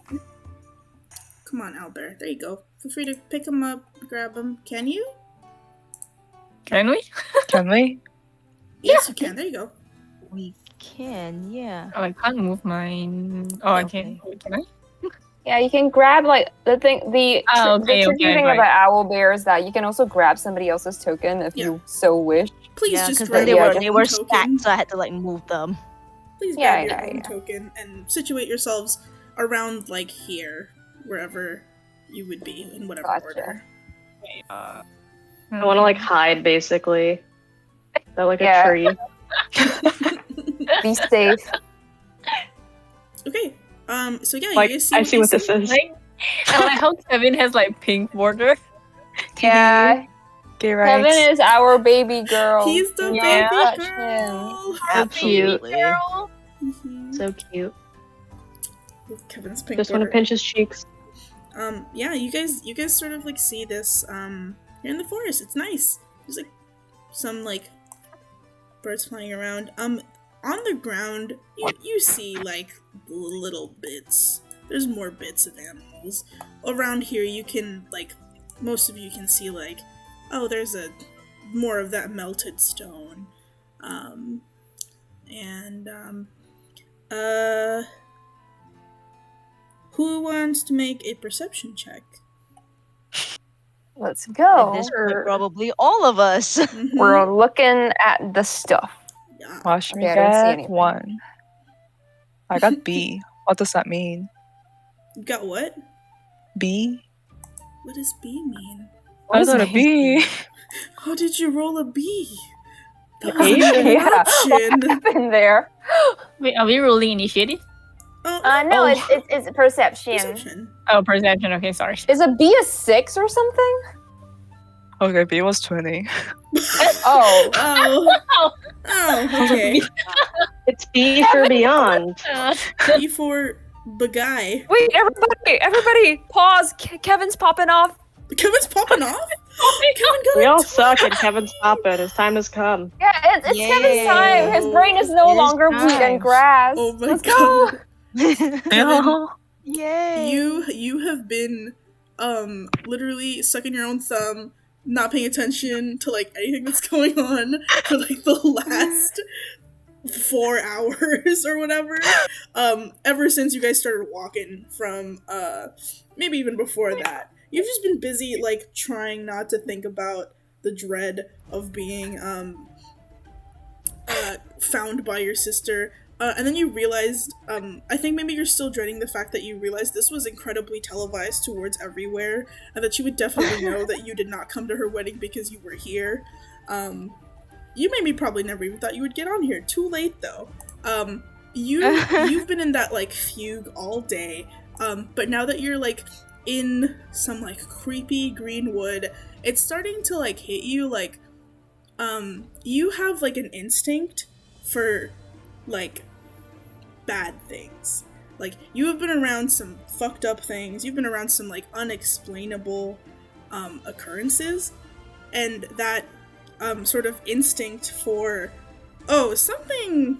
Speaker 2: Come on, Albert. There you go. Feel free to pick them up, grab them. Can you?
Speaker 6: Can we?
Speaker 5: Can we?
Speaker 2: Yes, you can. There you go.
Speaker 4: We can, yeah.
Speaker 6: Oh, I can't move mine. Oh, I can. Can I?
Speaker 3: Yeah, you can grab like the thing. The tricky thing
Speaker 6: right.
Speaker 3: about owl bear is that you can also grab somebody else's token if you so wish.
Speaker 2: Please
Speaker 4: Yeah,
Speaker 2: just
Speaker 4: because
Speaker 2: grab
Speaker 4: they
Speaker 2: your
Speaker 4: were
Speaker 2: own
Speaker 4: they were
Speaker 2: token.
Speaker 4: stacked, so I had to like move them.
Speaker 2: Please
Speaker 3: Yeah,
Speaker 2: grab your
Speaker 3: yeah,
Speaker 2: own
Speaker 3: yeah.
Speaker 2: token and situate yourselves around like here, wherever you would be in whatever
Speaker 3: Gotcha.
Speaker 2: order.
Speaker 1: I want to like hide, basically. So like
Speaker 3: Yeah.
Speaker 1: a tree.
Speaker 3: Be safe.
Speaker 2: Okay. So yeah,
Speaker 1: Like,
Speaker 2: you guys see
Speaker 1: I
Speaker 2: what
Speaker 1: see
Speaker 2: you
Speaker 1: what this is.
Speaker 6: I like how Kevin has like pink border.
Speaker 3: Yeah,
Speaker 5: Gay
Speaker 3: Kevin
Speaker 5: rights.
Speaker 3: is our baby girl.
Speaker 2: He's the
Speaker 3: Yeah.
Speaker 2: baby
Speaker 3: Touch
Speaker 2: girl.
Speaker 1: So cute.
Speaker 6: Girl.
Speaker 1: So cute.
Speaker 2: With Kevin's pink
Speaker 1: Just want to
Speaker 2: border.
Speaker 1: pinch his cheeks.
Speaker 2: Yeah, you guys sort of like see this here in the forest. It's nice. There's like some like birds flying around. On the ground you see like little bits. There's more bits of animals. Around here you can like most of you can see like, oh, there's more of that melted stone. Who wants to make a perception check?
Speaker 3: Let's
Speaker 4: At
Speaker 3: go.
Speaker 4: this point, probably all of us.
Speaker 3: We're looking at the stuff.
Speaker 2: Yeah.
Speaker 5: Watch me
Speaker 3: Okay, I don't see
Speaker 5: get
Speaker 3: anything.
Speaker 5: 1. I got B. What does that mean?
Speaker 2: You got what?
Speaker 5: B?
Speaker 2: What does B mean?
Speaker 5: I got a B.
Speaker 2: How did you roll a B? That
Speaker 1: Asian.
Speaker 2: wasn't even an
Speaker 3: Yeah.
Speaker 2: option.
Speaker 3: What happened there?
Speaker 6: Wait, are we rolling initiative?
Speaker 2: Oh,
Speaker 3: No,
Speaker 5: Oh.
Speaker 3: it's perception.
Speaker 2: perception.
Speaker 6: Oh, perception. Okay, sorry.
Speaker 3: Is a B a 6 or something?
Speaker 5: Okay, B was 20.
Speaker 3: Oh.
Speaker 2: Oh, okay.
Speaker 1: It's B for beyond.
Speaker 2: B for Bagay.
Speaker 3: Wait, everybody, pause. Kevin's popping off.
Speaker 2: Kevin's popping off? Kevin got
Speaker 1: We
Speaker 2: a
Speaker 1: all
Speaker 2: 20.
Speaker 1: suck and Kevin's popping. His time has come.
Speaker 3: Yeah, it's
Speaker 4: Yay.
Speaker 3: Kevin's time. His brain is no
Speaker 4: It is
Speaker 3: longer wheat
Speaker 4: time.
Speaker 3: and grass.
Speaker 2: Oh my
Speaker 3: Let's go.
Speaker 2: god.
Speaker 5: Yeah.
Speaker 4: Yay!
Speaker 2: You have been literally sucking your own thumb, not paying attention to like anything that's going on for like the last 4 hours or whatever. Ever since you guys started walking from maybe even before that. You've just been busy like trying not to think about the dread of being found by your sister. And then you realized, I think maybe you're still dreading the fact that you realized this was incredibly televised towards everywhere, and that she would definitely know that you did not come to her wedding because you were here. You maybe probably never even thought you would get on here. Too late, though. You've been in that, like, fugue all day, but now that you're, like, in some, like, creepy green wood, it's starting to, like, hit you, like, you have, like, an instinct for, like, bad things. Like, you have been around some fucked up things, you've been around some, like, unexplainable, occurrences, and that, sort of instinct for, oh, something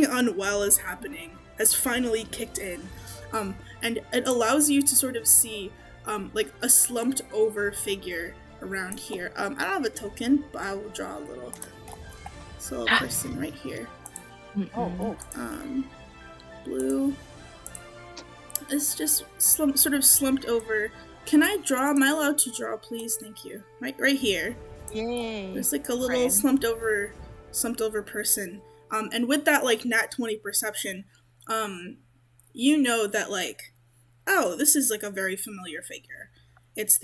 Speaker 2: unwell is happening has finally kicked in, and it allows you to sort of see, like, a slumped over figure around here. I don't have a token, but I will draw a little person right here.
Speaker 3: Oh.
Speaker 2: Blue. It's just sort of slumped over. Can I draw? Am I allowed to draw, please? Thank you. Right here.
Speaker 4: Yay!
Speaker 2: There's like a little slumped over person. And with that like nat 20 perception, you know that like, oh, this is like a very familiar figure. It's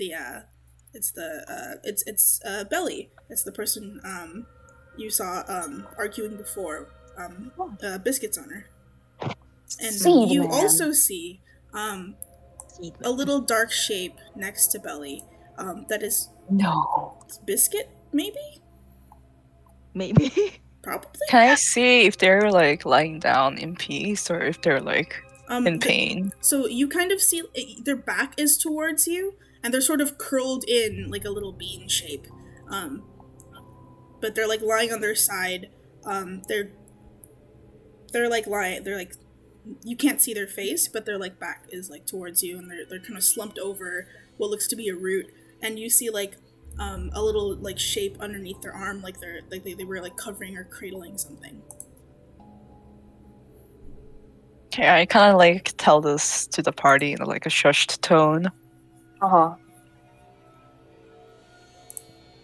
Speaker 2: Belly. It's the person you saw arguing before. Biscuit's on her. And
Speaker 3: Seed
Speaker 2: you
Speaker 3: man.
Speaker 2: also see a little dark shape next to Belly. That is
Speaker 3: No.
Speaker 2: Biscuit, maybe?
Speaker 4: Maybe.
Speaker 2: Probably.
Speaker 5: Can I see if they're like lying down in peace or if they're like in pain?
Speaker 2: So you kind of see their back is towards you, and they're sort of curled in like a little bean shape. But they're like lying on their side. They're like lying. They're like, you can't see their face, but their like back is like towards you, and they're kind of slumped over what looks to be a root. And you see like a little like shape underneath their arm, like they were like covering or cradling something.
Speaker 5: Okay, I kind of like tell this to the party in like a shushed tone.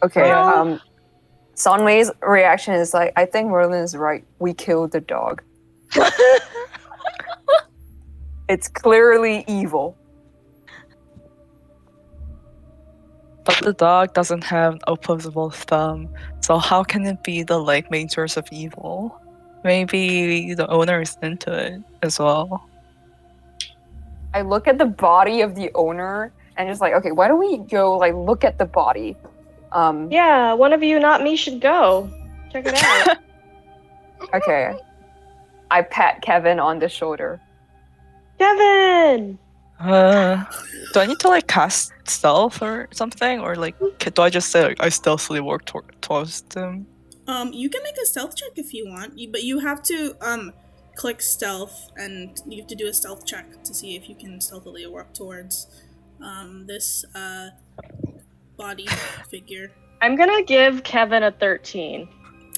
Speaker 3: Okay. Sonway's reaction is like, I think Merlin is right. We killed the dog. It's clearly evil.
Speaker 5: But the dog doesn't have an opposable thumb, so how can it be the like main source of evil? Maybe the owner is into it as well.
Speaker 3: I look at the body of the owner and just like, okay, why don't we go like look at the body?
Speaker 1: Yeah, one of you, not me, should go. Check it out.
Speaker 3: Okay. I pat Kevin on the shoulder.
Speaker 1: Kevin!
Speaker 5: Do I need to like cast stealth or something, or like do I just say like I stealthily walk towards them?
Speaker 2: You can make a stealth check if you want, but you have to click stealth, and you have to do a stealth check to see if you can stealthily walk towards this body figure.
Speaker 1: I'm gonna give Kevin a 13.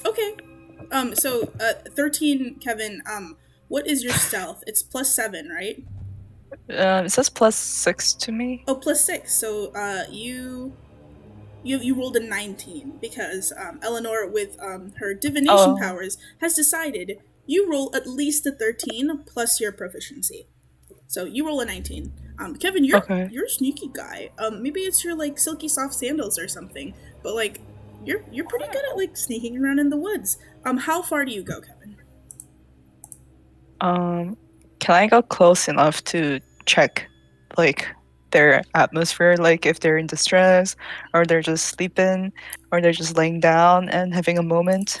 Speaker 2: Okay. So 13, Kevin. What is your stealth? It's +7, right?
Speaker 5: It says +6 to me.
Speaker 2: Oh, +6. So you rolled a 19 because Eleanor, with her divination powers, has decided you roll at least a 13 plus your proficiency. So you roll a 19. Kevin, you're a sneaky guy. Maybe it's your like silky soft sandals or something, but like you're pretty good at like sneaking around in the woods. How far do you go, Kevin?
Speaker 5: Can I go close enough to check like their atmosphere, like if they're in distress or they're just sleeping or they're just laying down and having a moment?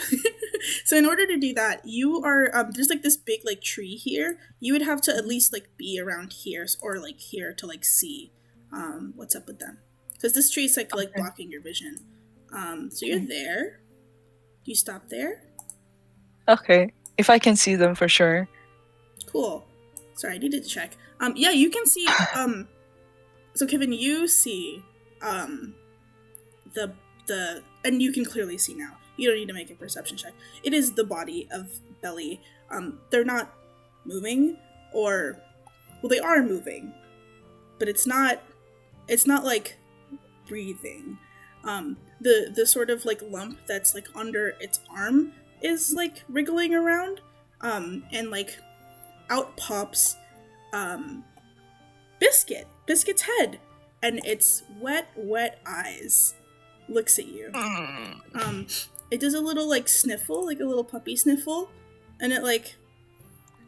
Speaker 2: So in order to do that, you are there's like this big like tree here. You would have to at least like be around here or like here to like see what's up with them, because this tree is like blocking your vision. So you're there. Do you stop there?
Speaker 5: Okay, if I can see them for sure.
Speaker 2: Cool. Sorry, I needed to check. Yeah, you can see. So Kevin, you see the and you can clearly see now. You don't need to make a perception check. It is the body of Belly. They're not moving, or well, they are moving, but it's not like breathing. The sort of like lump that's like under its arm is like wriggling around, and like out pops Biscuit's head, and its wet eyes looks at you. It does a little like sniffle, like a little puppy sniffle, and it like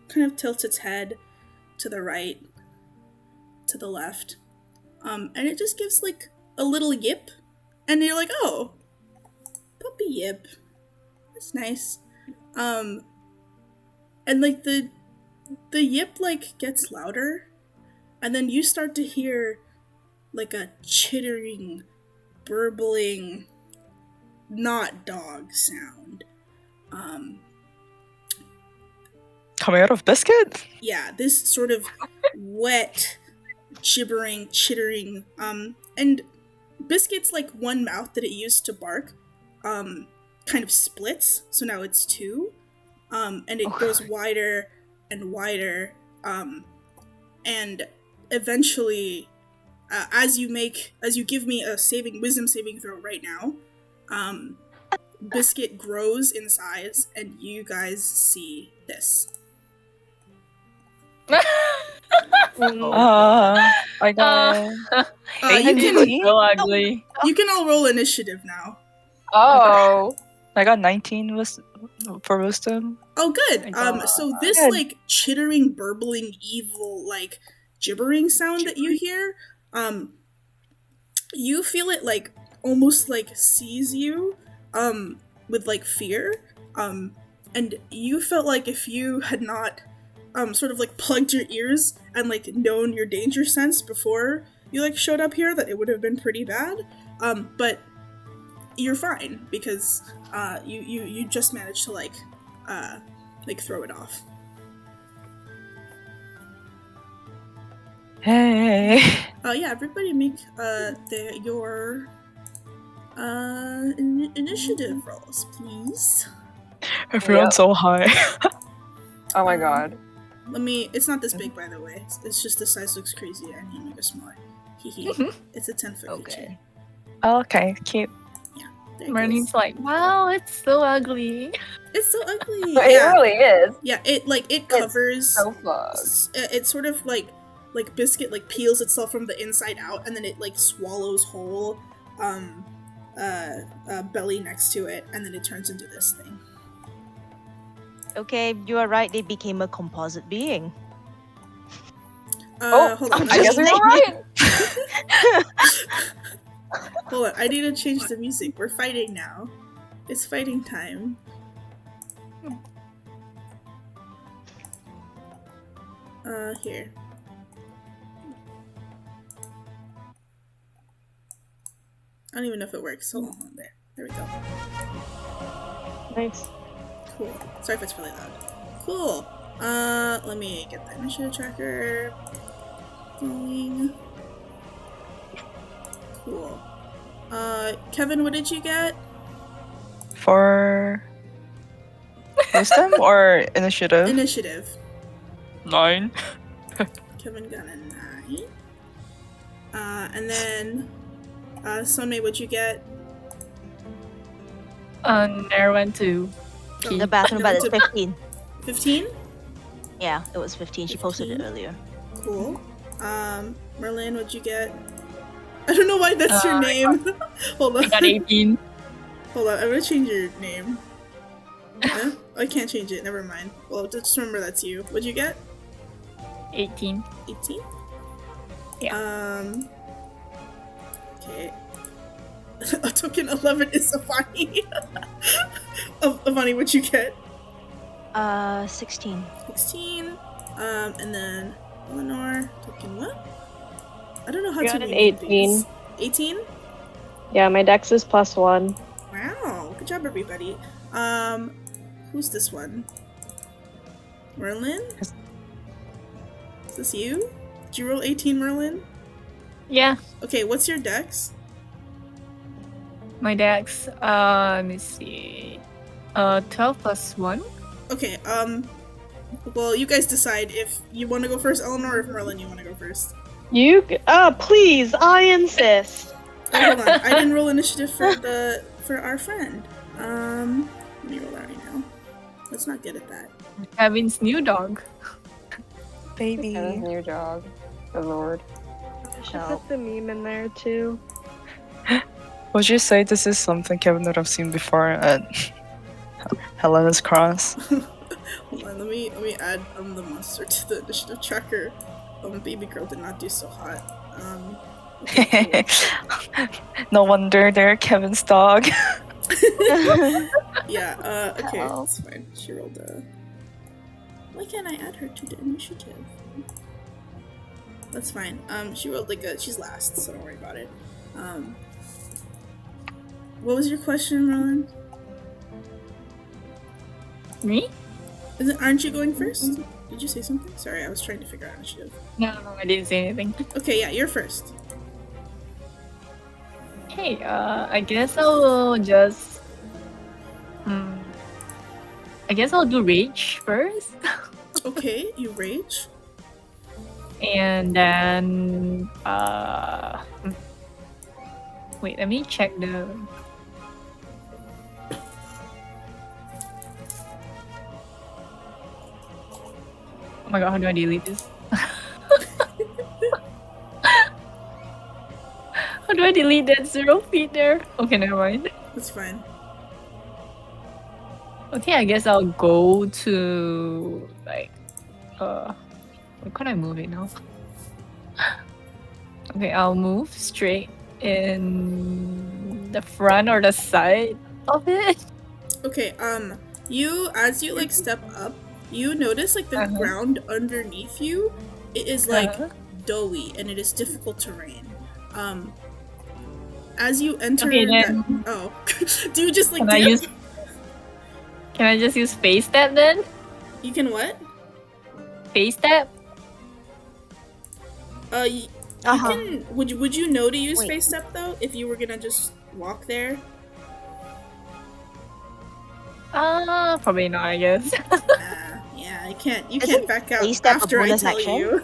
Speaker 2: kind of tilts its head to the right, to the left, and it just gives like a little yip, and you're like, oh, puppy yip, that's nice. And like the yip like gets louder, and then you start to hear like a chittering, burbling, not dog sound.
Speaker 5: Coming out of Biscuit?
Speaker 2: Yeah, this sort of wet, gibbering, chittering, and Biscuit's like one mouth that it used to bark, kind of splits, so now it's two, and it goes wider and wider, and eventually, as you give me a wisdom saving throw right now, Biscuit grows in size, and you guys see this.
Speaker 5: I got
Speaker 2: You can
Speaker 6: so ugly.
Speaker 2: You can all roll initiative now.
Speaker 3: Oh.
Speaker 5: I got 19 for wisdom.
Speaker 2: Oh, good. So this like chittering, burbling, evil, like gibbering sound that you hear, you feel it like almost like sees you, with like fear, and you felt like if you had not, sort of like plugged your ears and like known your danger sense before you like showed up here, that it would have been pretty bad. But you're fine because you just managed to like throw it off.
Speaker 5: Hey.
Speaker 2: Yeah, everybody make your initiative rolls, please.
Speaker 5: Everyone's so high.
Speaker 3: Oh my god.
Speaker 2: It's not this big, by the way. It's just the size looks crazy. I need to make it smaller. It's a 10-foot creature.
Speaker 5: Okay, cute.
Speaker 6: Marlene's like, wow, it's so ugly.
Speaker 2: It's so ugly.
Speaker 3: It really is.
Speaker 2: Yeah, it covers.
Speaker 3: So close.
Speaker 2: It's sort of like Biscuit like peels itself from the inside out, and then it like swallows whole Belly next to it, and then it turns into this thing.
Speaker 4: Okay, you are right. They became a composite being.
Speaker 2: Hold on.
Speaker 3: I guess we were right.
Speaker 2: Hold on, I need to change the music. We're fighting now. It's fighting time. Here. I don't even know if it works. Hold on, there. There we go.
Speaker 1: Nice.
Speaker 2: Cool. Sorry if it's really loud. Cool. Let me get the initiative tracker going. Cool. Kevin, what did you get?
Speaker 5: For wisdom or initiative?
Speaker 2: Initiative.
Speaker 5: 9.
Speaker 2: Kevin got a 9. And then, Sunmei, what'd you get?
Speaker 6: Nair went to
Speaker 4: The bathroom bed is 15.
Speaker 2: 15?
Speaker 4: Yeah, it was 15. She posted it
Speaker 2: 15?
Speaker 4: earlier.
Speaker 2: Cool. Merlin, what'd you get? I don't know why that's your name. Hold on.
Speaker 6: I got 18.
Speaker 2: Hold on, I'm gonna change your name. Huh? I can't change it, never mind. Well, just remember that's you. What'd you get?
Speaker 6: 18.
Speaker 2: 18?
Speaker 6: Yeah.
Speaker 2: Okay. A token 11 is Avani. Avani, what'd you get?
Speaker 4: 16.
Speaker 2: 16. And then Eleanor, token what? I don't know how
Speaker 1: Got
Speaker 2: to
Speaker 1: an
Speaker 2: rename
Speaker 1: 18.
Speaker 2: these. 18?
Speaker 1: Yeah, my dex is +1.
Speaker 2: Wow, good job, everybody. Who's this one? Merlin? Is this you? Did you roll 18, Merlin?
Speaker 6: Yeah.
Speaker 2: Okay, what's your dex?
Speaker 6: My dex, let me see. 12 plus 1.
Speaker 2: Okay, well, you guys decide if you want to go first, Eleanor, or if Merlin, you want to go first.
Speaker 1: Please, I insist.
Speaker 2: Oh, hold on. I didn't roll initiative for our friend. Let me roll that right now. Let's not get at that.
Speaker 6: Kevin's new dog.
Speaker 5: Baby.
Speaker 3: Kevin's new dog. Good lord.
Speaker 1: I should put the meme in there too.
Speaker 5: Would you say this is something Kevin would have seen before at Helena's Cross?
Speaker 2: Hold on, let me add the monster to the initiative tracker. Baby girl did not do so hot. Okay, cool.
Speaker 5: No wonder they're Kevin's dog.
Speaker 2: Yeah, okay,
Speaker 5: Help.
Speaker 2: that's fine. She rolled a... Why can't I add her to the initiative? That's fine. She rolled like a... She's last, so don't worry about it. What was your question, Merlin?
Speaker 6: Me?
Speaker 2: Aren't you going first? Did you say something? Sorry, I was trying to figure out initiative.
Speaker 6: No, I didn't say anything.
Speaker 2: Okay, yeah, you're first.
Speaker 6: Hey, I guess I'll just... I guess I'll do rage first.
Speaker 2: Okay, you rage.
Speaker 6: And then... Wait, let me check the... Oh my god, how do I delete this? How do I delete that 0 feet there? Okay, never mind.
Speaker 2: That's fine.
Speaker 6: Okay, I guess I'll go to like where can I move it now? Okay, I'll move straight in the front or the side of it.
Speaker 2: Okay, as you like step up, you notice like the ground underneath you, it is like doughy and it is difficult terrain. As you enter do you just like
Speaker 6: Can I just use face step then?
Speaker 2: You can what?
Speaker 6: Face step?
Speaker 2: You can would you know to use face step though if you were gonna just walk there?
Speaker 6: Probably not, I guess.
Speaker 2: Yeah, you can't back out after I tell you.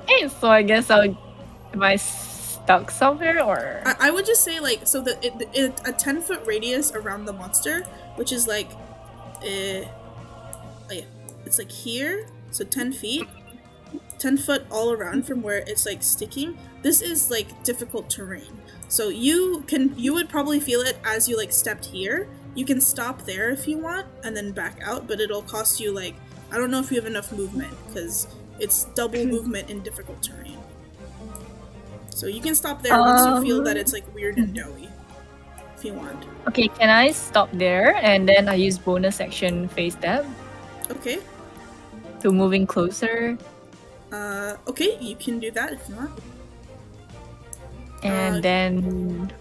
Speaker 6: Hey, so I guess am I stuck somewhere or?
Speaker 2: I would just say like so that a 10-foot radius around the monster, which is like, it's like here, so 10 feet, 10 foot all around from where it's like sticking. This is like difficult terrain, so you would probably feel it as you like stepped here. You can stop there if you want and then back out, but it'll cost you like, I don't know if you have enough movement because it's double movement in difficult terrain. So you can stop there once you feel that it's like weird and doughy, if you want.
Speaker 6: Okay, can I stop there and then I use bonus action face step?
Speaker 2: Okay.
Speaker 6: To moving closer.
Speaker 2: Okay, you can do that if you want.
Speaker 6: And then,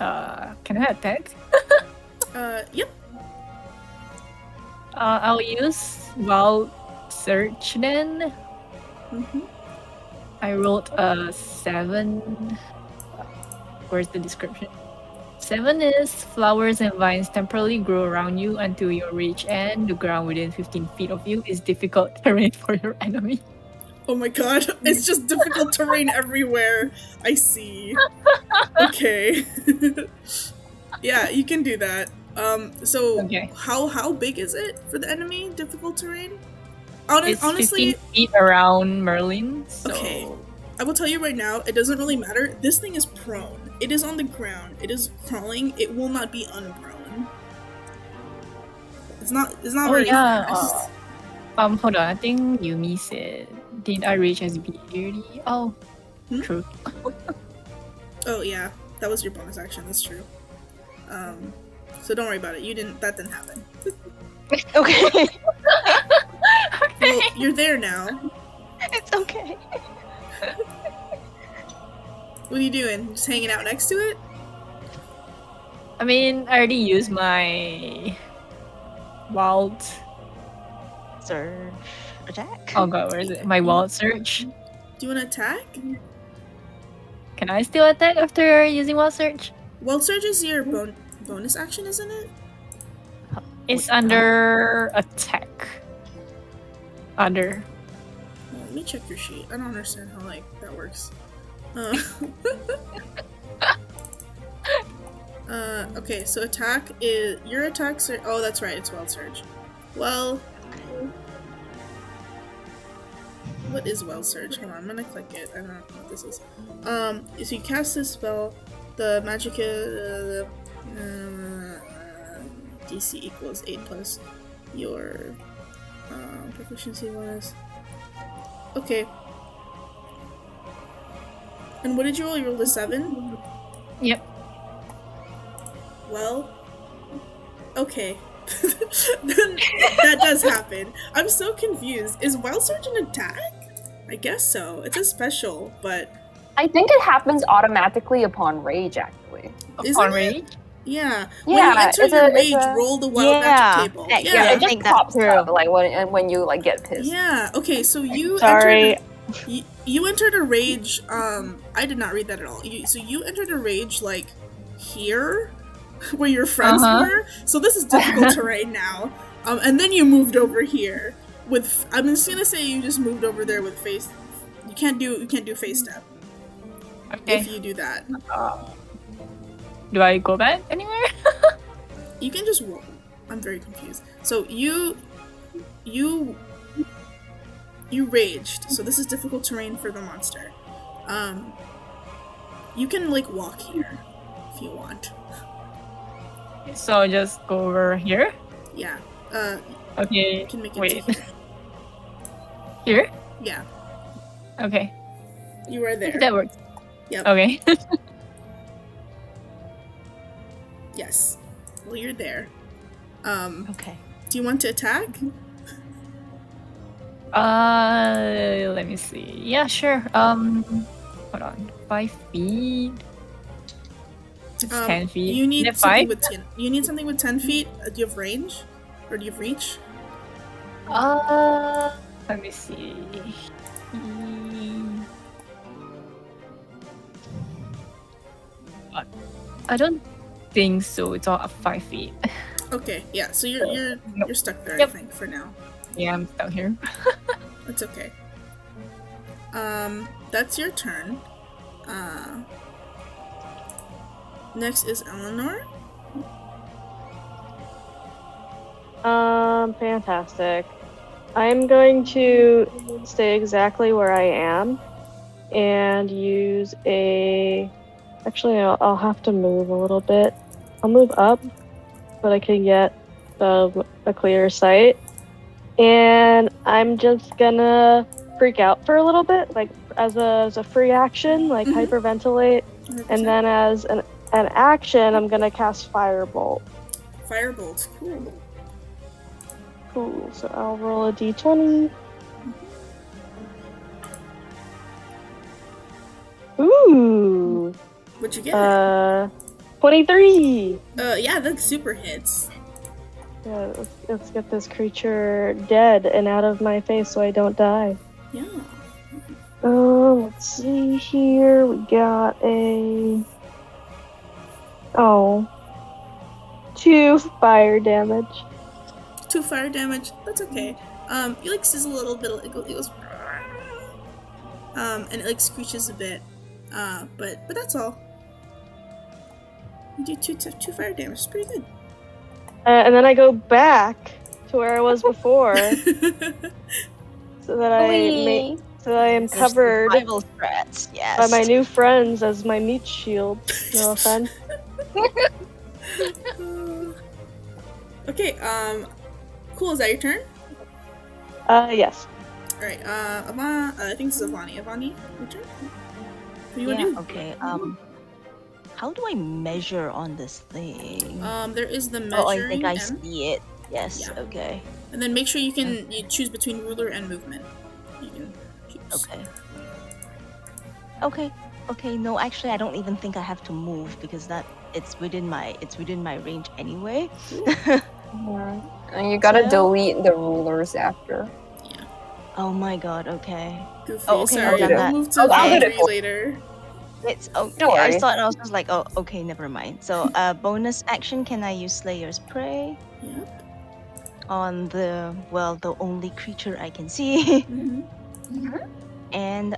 Speaker 6: can I attack?
Speaker 2: Yep.
Speaker 6: I'll use wild search then.
Speaker 2: Mm-hmm.
Speaker 6: I rolled a 7. where's the description? 7 is flowers and vines temporarily grow around you until you reach and the ground within 15 feet of you is difficult terrain for your enemy.
Speaker 2: Oh my god, it's just difficult terrain everywhere. I see. Okay. Yeah, you can do that. So
Speaker 6: Okay.
Speaker 2: how big is it for the enemy? Difficult terrain?
Speaker 6: It's
Speaker 2: Honestly,
Speaker 6: 15 feet around Merlin. So...
Speaker 2: okay. I will tell you right now, it doesn't really matter. This thing is prone. It is on the ground. It is crawling. It will not be unprone. It's not very fast.
Speaker 6: Hold on. I think Yumi said, "Did I reach as beardy?" Oh, true.
Speaker 2: Oh yeah, that was your bonus action. That's true. So don't worry about it. That didn't happen.
Speaker 4: Okay.
Speaker 2: Well, you're there now.
Speaker 4: It's okay.
Speaker 2: What are you doing? Just hanging out next to it?
Speaker 6: I mean, I already used my wild
Speaker 4: Surge attack.
Speaker 6: Oh god, where is it? My wild surge.
Speaker 2: Do you want to attack?
Speaker 6: Can I still attack after using wild surge?
Speaker 2: Wild surge is your bonus action, isn't it?
Speaker 6: It's under attack. Under.
Speaker 2: Let me check your sheet. I don't understand how that works. Okay, so attack is your attack surge. Oh, that's right, it's wild surge. Well, what is wild surge? Hold on, I'm gonna click it. I don't know what this is. So you cast this spell, the magic DC equals 8 plus your proficiency bonus. Okay. And what did you roll? You rolled a 7?
Speaker 6: Yep.
Speaker 2: Well, okay. That does happen. I'm so confused. Is Wild Surge an attack? I guess so. It's a special, but...
Speaker 3: I think it happens automatically upon rage, actually.
Speaker 6: Upon rage?
Speaker 2: Yeah.
Speaker 3: Yeah,
Speaker 2: When you enter your rage,
Speaker 3: it's a-
Speaker 2: roll the wild magic table.
Speaker 3: Yeah, it just pops up when you get pissed.
Speaker 2: Yeah. Okay. So you
Speaker 1: Sorry.
Speaker 2: you entered a rage. I did not read that at all. So you entered a rage here, where your friends were. So this is difficult terrain now. And then you moved over here with. I'm just gonna say you just moved over there with face. You can't do face step.
Speaker 6: Okay.
Speaker 2: If you do that.
Speaker 6: Do I go back anywhere?
Speaker 2: You can just roll. I'm very confused. So you raged. So this is difficult terrain for the monster. You can walk here if you want.
Speaker 6: So just go over here?
Speaker 2: Yeah.
Speaker 6: Okay.
Speaker 2: You can make it
Speaker 6: Wait.
Speaker 2: to here.
Speaker 6: Here?
Speaker 2: Yeah.
Speaker 6: Okay.
Speaker 2: You are there.
Speaker 6: That works.
Speaker 2: Yep.
Speaker 6: Okay.
Speaker 2: Yes. Well, you're there.
Speaker 4: Okay.
Speaker 2: Do you want to attack?
Speaker 6: Let me see. Yeah, sure. Hold on. 5 feet. It's 10 feet.
Speaker 2: You need
Speaker 6: Is it
Speaker 2: something
Speaker 6: 5?
Speaker 2: with 10. You need something with 10 feet. Do you have range, or do you have reach?
Speaker 6: Let me see. I don't think so. It's all 5 feet.
Speaker 2: Okay. Yeah. So you're stuck there.
Speaker 6: Yep.
Speaker 2: I think for now.
Speaker 6: Yeah, I'm stuck here.
Speaker 2: That's okay. That's your turn. Next is Eleanor.
Speaker 1: Fantastic. I'm going to stay exactly where I am and use a... Actually, I'll have to move a little bit. I'll move up, but I can get a clearer sight. And I'm just gonna freak out for a little bit, as a free action, hyperventilate.
Speaker 2: 100%.
Speaker 1: And then as an action, I'm gonna cast Firebolt.
Speaker 2: Firebolt. Cool.
Speaker 1: Cool. So I'll roll a d20. Ooh.
Speaker 2: What'd you get?
Speaker 1: 23.
Speaker 2: Yeah, that super hits.
Speaker 1: Yeah, let's get this creature dead and out of my face so I don't die.
Speaker 2: Yeah.
Speaker 1: Let's see here. We got a Oh. 2 fire damage.
Speaker 2: 2 fire damage. That's okay. You like sizzle a little bit. It goes. And it like screeches a bit. But that's all. You do 2 fire damage. It's pretty good.
Speaker 1: And then I go back to where I was before, so that I am
Speaker 4: There's
Speaker 1: covered
Speaker 4: survival threats, yes.
Speaker 1: by my new friends as my meat shield. No offense.
Speaker 2: Okay. Cool. Is that your turn?
Speaker 1: Yes.
Speaker 2: All right. I think this is Avani. Avani, your turn. What do you want to do?
Speaker 4: Okay. How do I measure on this thing?
Speaker 2: There is the measuring.
Speaker 4: Oh, I think I
Speaker 2: M.
Speaker 4: see it. Yes.
Speaker 2: Yeah.
Speaker 4: Okay.
Speaker 2: And then make sure you choose between ruler and movement. You can choose.
Speaker 4: Okay. No, actually, I don't even think I have to move because it's within my range anyway.
Speaker 3: And you gotta delete the rulers after.
Speaker 2: Yeah.
Speaker 4: Oh my god. Okay.
Speaker 2: Goofy.
Speaker 4: Oh, okay.
Speaker 2: Sorry,
Speaker 4: I'll do that.
Speaker 2: we'll move to
Speaker 3: I'll do it
Speaker 2: Foundry later.
Speaker 4: It's okay.
Speaker 3: Don't worry.
Speaker 4: I thought I was just like, oh, okay, never mind. So, bonus action, can I use Slayer's Prey
Speaker 2: Yep.
Speaker 4: on the only creature I can see?
Speaker 2: Mm-hmm.
Speaker 4: And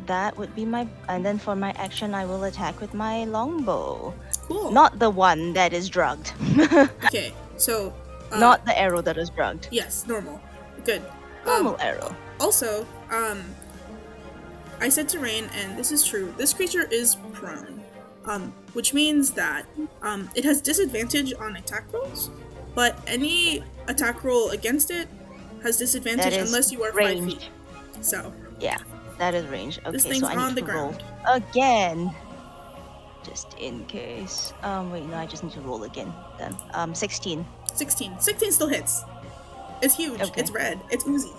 Speaker 4: that would be and then for my action, I will attack with my longbow.
Speaker 2: Cool.
Speaker 4: Not the one that is drugged.
Speaker 2: Okay. So.
Speaker 4: Not the arrow that is drugged.
Speaker 2: Yes. Normal. Good.
Speaker 4: Normal arrow.
Speaker 2: Also, I said to Rain, and this is true, this creature is prone, which means that it has disadvantage on attack rolls, but any attack roll against it has disadvantage unless you are 5 feet. So
Speaker 4: yeah, that is range. Okay,
Speaker 2: this thing's
Speaker 4: so I need
Speaker 2: on the
Speaker 4: to
Speaker 2: ground.
Speaker 4: roll again, just in case. Wait, no, I just need to roll again then. 16.
Speaker 2: 16 still hits. It's huge.
Speaker 4: Okay.
Speaker 2: It's red. It's oozy.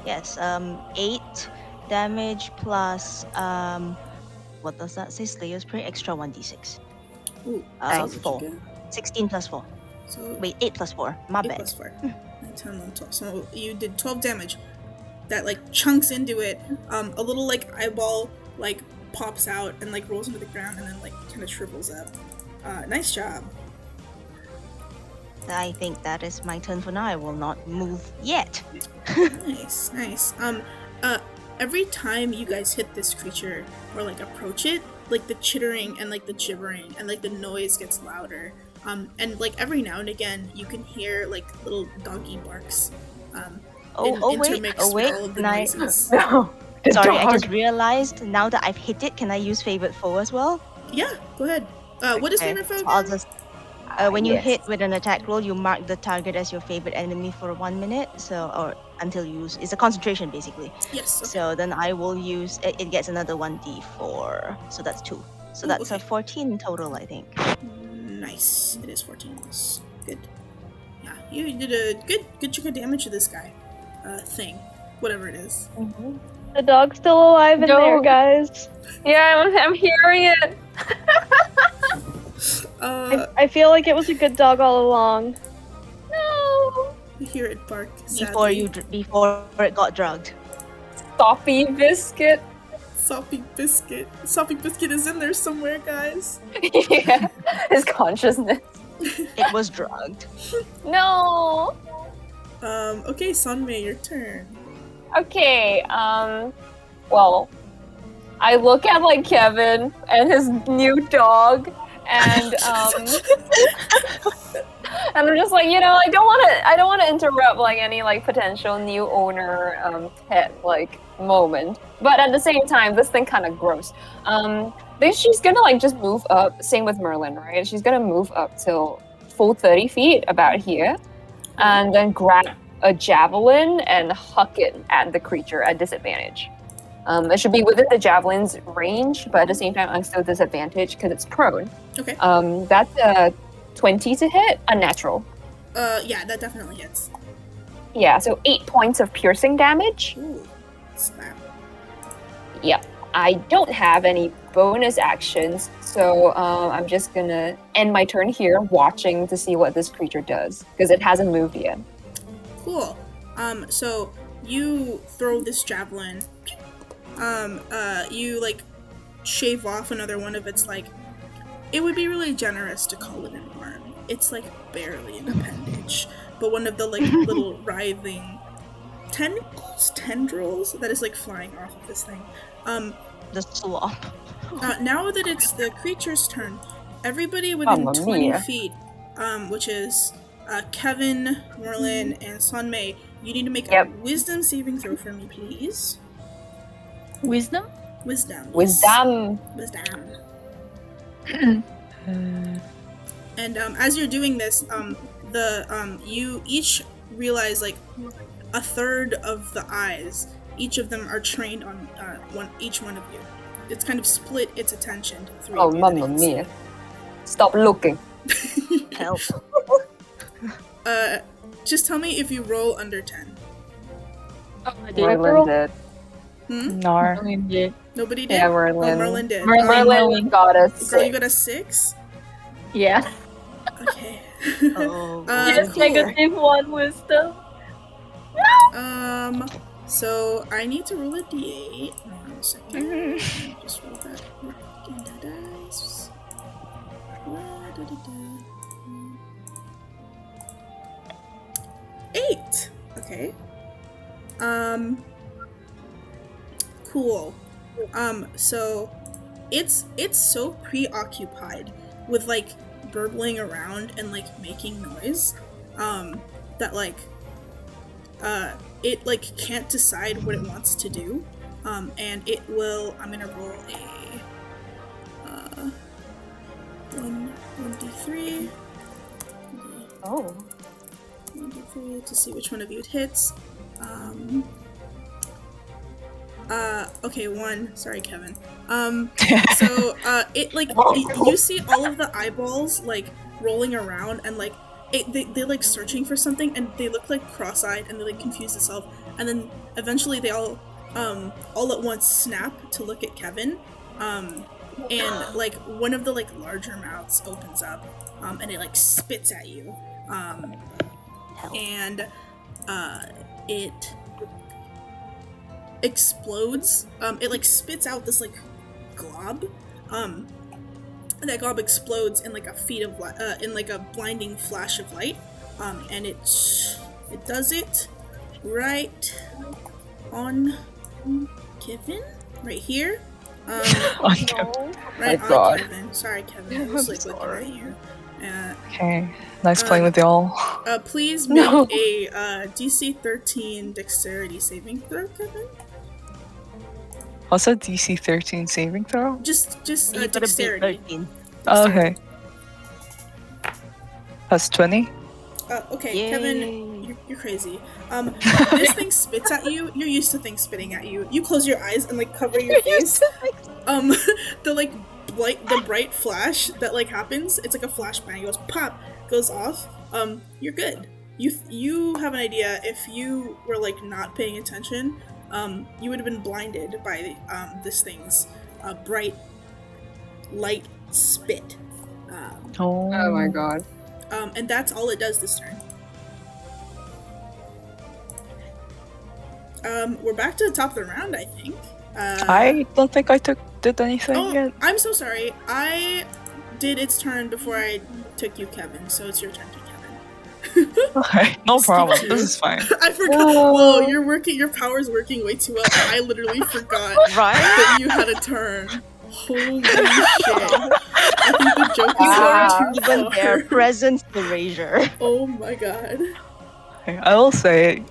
Speaker 4: Yes. 8 damage plus what does that say? Slayer's Prey extra 1d6.
Speaker 2: Ooh.
Speaker 4: 4. 16 plus 4.
Speaker 2: So
Speaker 4: Wait, 8 plus 4. My
Speaker 2: 8
Speaker 4: bad.
Speaker 2: plus 4. 10, 11, 12. So you did 12 damage. That like chunks into it. A little like eyeball like pops out and like rolls into the ground and then like kind of shrivels up. Nice job.
Speaker 4: I think that is my turn for now. I will not move yet.
Speaker 2: Nice. Every time you guys hit this creature or like approach it, like the chittering and like the gibbering and like the noise gets louder. And like every now and again you can hear like little doggy barks. Intermixed with all of the noises.
Speaker 3: No.
Speaker 4: Sorry, I just realized now that I've hit it, can I use favorite foe as well?
Speaker 2: Yeah, go ahead. What is favorite foe?
Speaker 4: So I'll just when you
Speaker 3: Yes.
Speaker 4: hit with an attack roll, you mark the target as your favorite enemy for 1 minute. So or until you use it's a concentration basically.
Speaker 2: Yes. Okay.
Speaker 4: So then I will use it gets another 1d4. So that's 2. So
Speaker 2: Ooh,
Speaker 4: that's
Speaker 2: okay.
Speaker 4: a 14 total, I think.
Speaker 2: Nice. It is 14. Yes. Good. Yeah, you did a good chunk of damage to this guy. Thing. Whatever it is.
Speaker 1: The dog's still alive in there, guys.
Speaker 3: Yeah, I'm hearing it.
Speaker 1: I feel like it was a good dog all along.
Speaker 3: No.
Speaker 2: You hear it bark sadly.
Speaker 4: Before it got drugged.
Speaker 3: Soppy biscuit.
Speaker 2: Soppy biscuit. Soppy biscuit is in there somewhere, guys.
Speaker 3: Yeah. His consciousness.
Speaker 4: It was drugged.
Speaker 3: No.
Speaker 2: Okay, Sunmei, your turn.
Speaker 3: Okay, well, I look at like Kevin and his new dog, and and I'm just like, I don't want to interrupt like any like potential new owner pet like moment, but at the same time, this thing kind of gross. She's gonna like just move up. Same with Merlin, right? She's gonna move up till full 30 feet about here, and then grab a javelin and huck it at the creature at disadvantage. It should be within the javelin's range, but at the same time, I'm still disadvantaged because it's prone.
Speaker 2: Okay.
Speaker 3: That's a 20 to hit, unnatural.
Speaker 2: Yeah, that definitely hits.
Speaker 3: Yeah, so 8 points of piercing damage.
Speaker 2: Ooh, slap.
Speaker 3: Yep. I don't have any bonus actions, so I'm just gonna end my turn here, watching to see what this creature does, because it hasn't moved yet.
Speaker 2: Cool. So you throw this javelin. You like shave off another one of its like it would be really generous to call it an arm. It's like barely an appendage, but one of the like little writhing tendrils that is like flying off of this thing.
Speaker 4: The slop.
Speaker 2: Now that it's the creature's turn, everybody within
Speaker 3: Mamma
Speaker 2: 20
Speaker 3: mia.
Speaker 2: feet, which is Kevin, Merlin, and Sunmei, you need to make
Speaker 3: Yep.
Speaker 2: a wisdom saving throw for me, please.
Speaker 6: Wisdom?
Speaker 2: Wisdom.
Speaker 3: Wisdom.
Speaker 2: Wisdom. And as you're doing this, you each realize like a third of the eyes, each of them are trained on each one of you. It's kind of split its attention to 3
Speaker 3: Oh,
Speaker 2: of you that
Speaker 3: mamma
Speaker 2: can see.
Speaker 3: mia. Stop looking.
Speaker 4: Help.
Speaker 2: Just tell me if you roll under 10.
Speaker 6: Oh, I did.
Speaker 3: Merlin did.
Speaker 5: Nar.
Speaker 6: Merlin did.
Speaker 2: Nobody did?
Speaker 3: Yeah, Merlin.
Speaker 2: Oh, Merlin did.
Speaker 3: Merlin got a
Speaker 2: Girl, you
Speaker 3: 6.
Speaker 2: got a 6?
Speaker 6: Yeah.
Speaker 2: Okay.
Speaker 4: Oh,
Speaker 6: Yes,
Speaker 2: cool.
Speaker 6: -1 wisdom.
Speaker 2: So I need to roll a d8. Hold on a second. Let me just roll that in the dice. 8. Okay. Cool. So it's so preoccupied with like burbling around and like making noise, that like it like can't decide what it wants to do, and it will. I'm gonna roll a 1d3.
Speaker 3: Oh.
Speaker 2: 1d3 to see which one of you it hits. Okay, 1. Sorry, Kevin. So it like you see all of the eyeballs like rolling around and like they're like searching for something and they look like cross-eyed and they like confuse itself, and then eventually they all at once snap to look at Kevin, and like one of the like larger mouths opens up, and it like spits at you, and it explodes. It like spits out this like glob. That glob explodes in like a in like a blinding flash of light. And it does it right on Kevin, right here. Right
Speaker 3: My
Speaker 2: on
Speaker 3: God.
Speaker 2: Kevin. Sorry, Kevin. I was like looking at you.
Speaker 5: Okay. Nice playing with y'all.
Speaker 2: Please make a DC 13 dexterity saving throw, Kevin.
Speaker 5: What's a DC 13 saving throw?
Speaker 2: Just
Speaker 4: you got a big
Speaker 2: dexterity.
Speaker 4: 13.
Speaker 5: Oh, okay. That's 20.
Speaker 2: Okay,
Speaker 4: Yay.
Speaker 2: Kevin, you're crazy. This thing spits at you. You're used to things spitting at you. You close your eyes and like cover your face. The bright flash that like happens. It's like a flashbang. It goes pop, goes off. You're good. You have an idea. If you were like not paying attention, you would have been blinded by this thing's bright light spit.
Speaker 5: Oh.
Speaker 3: Oh my god.
Speaker 2: And that's all it does this turn. We're back to the top of the round, I think.
Speaker 5: I don't think I did anything yet.
Speaker 2: I'm so sorry. I did its turn before I took you, Kevin, so it's your turn to Kevin.
Speaker 5: Okay, no problem.
Speaker 2: Stupid.
Speaker 5: This is fine.
Speaker 2: I forgot. Whoa, your power's working way too well. I literally forgot
Speaker 4: Right?
Speaker 2: that you had a turn. Holy shit. I think the joke is
Speaker 4: Even
Speaker 2: too
Speaker 4: their
Speaker 2: far.
Speaker 4: presence erasure.
Speaker 2: Oh my god.
Speaker 5: Okay, I will say,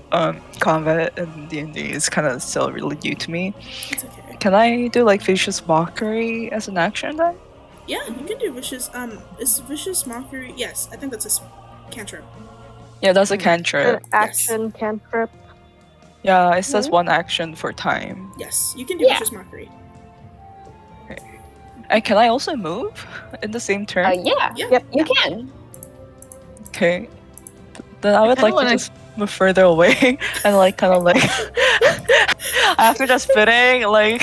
Speaker 5: combat in D&D is kind of still really new to me.
Speaker 2: It's okay.
Speaker 5: Can I do like vicious mockery as an action then?
Speaker 2: Yeah, you can do vicious. Is vicious mockery? Yes, I think that's a cantrip.
Speaker 5: Yeah, that's a cantrip.
Speaker 1: Action cantrip.
Speaker 5: Yeah, it says one action for time.
Speaker 2: Yes, you can do
Speaker 3: Yeah.
Speaker 2: vicious mockery.
Speaker 5: And can I also move in the same turn?
Speaker 3: Yeah.
Speaker 2: Yeah.
Speaker 3: Yep, you can.
Speaker 5: Okay. Then I would
Speaker 6: I
Speaker 5: like
Speaker 6: kinda
Speaker 5: to just move further away and like kind of like after just spitting, like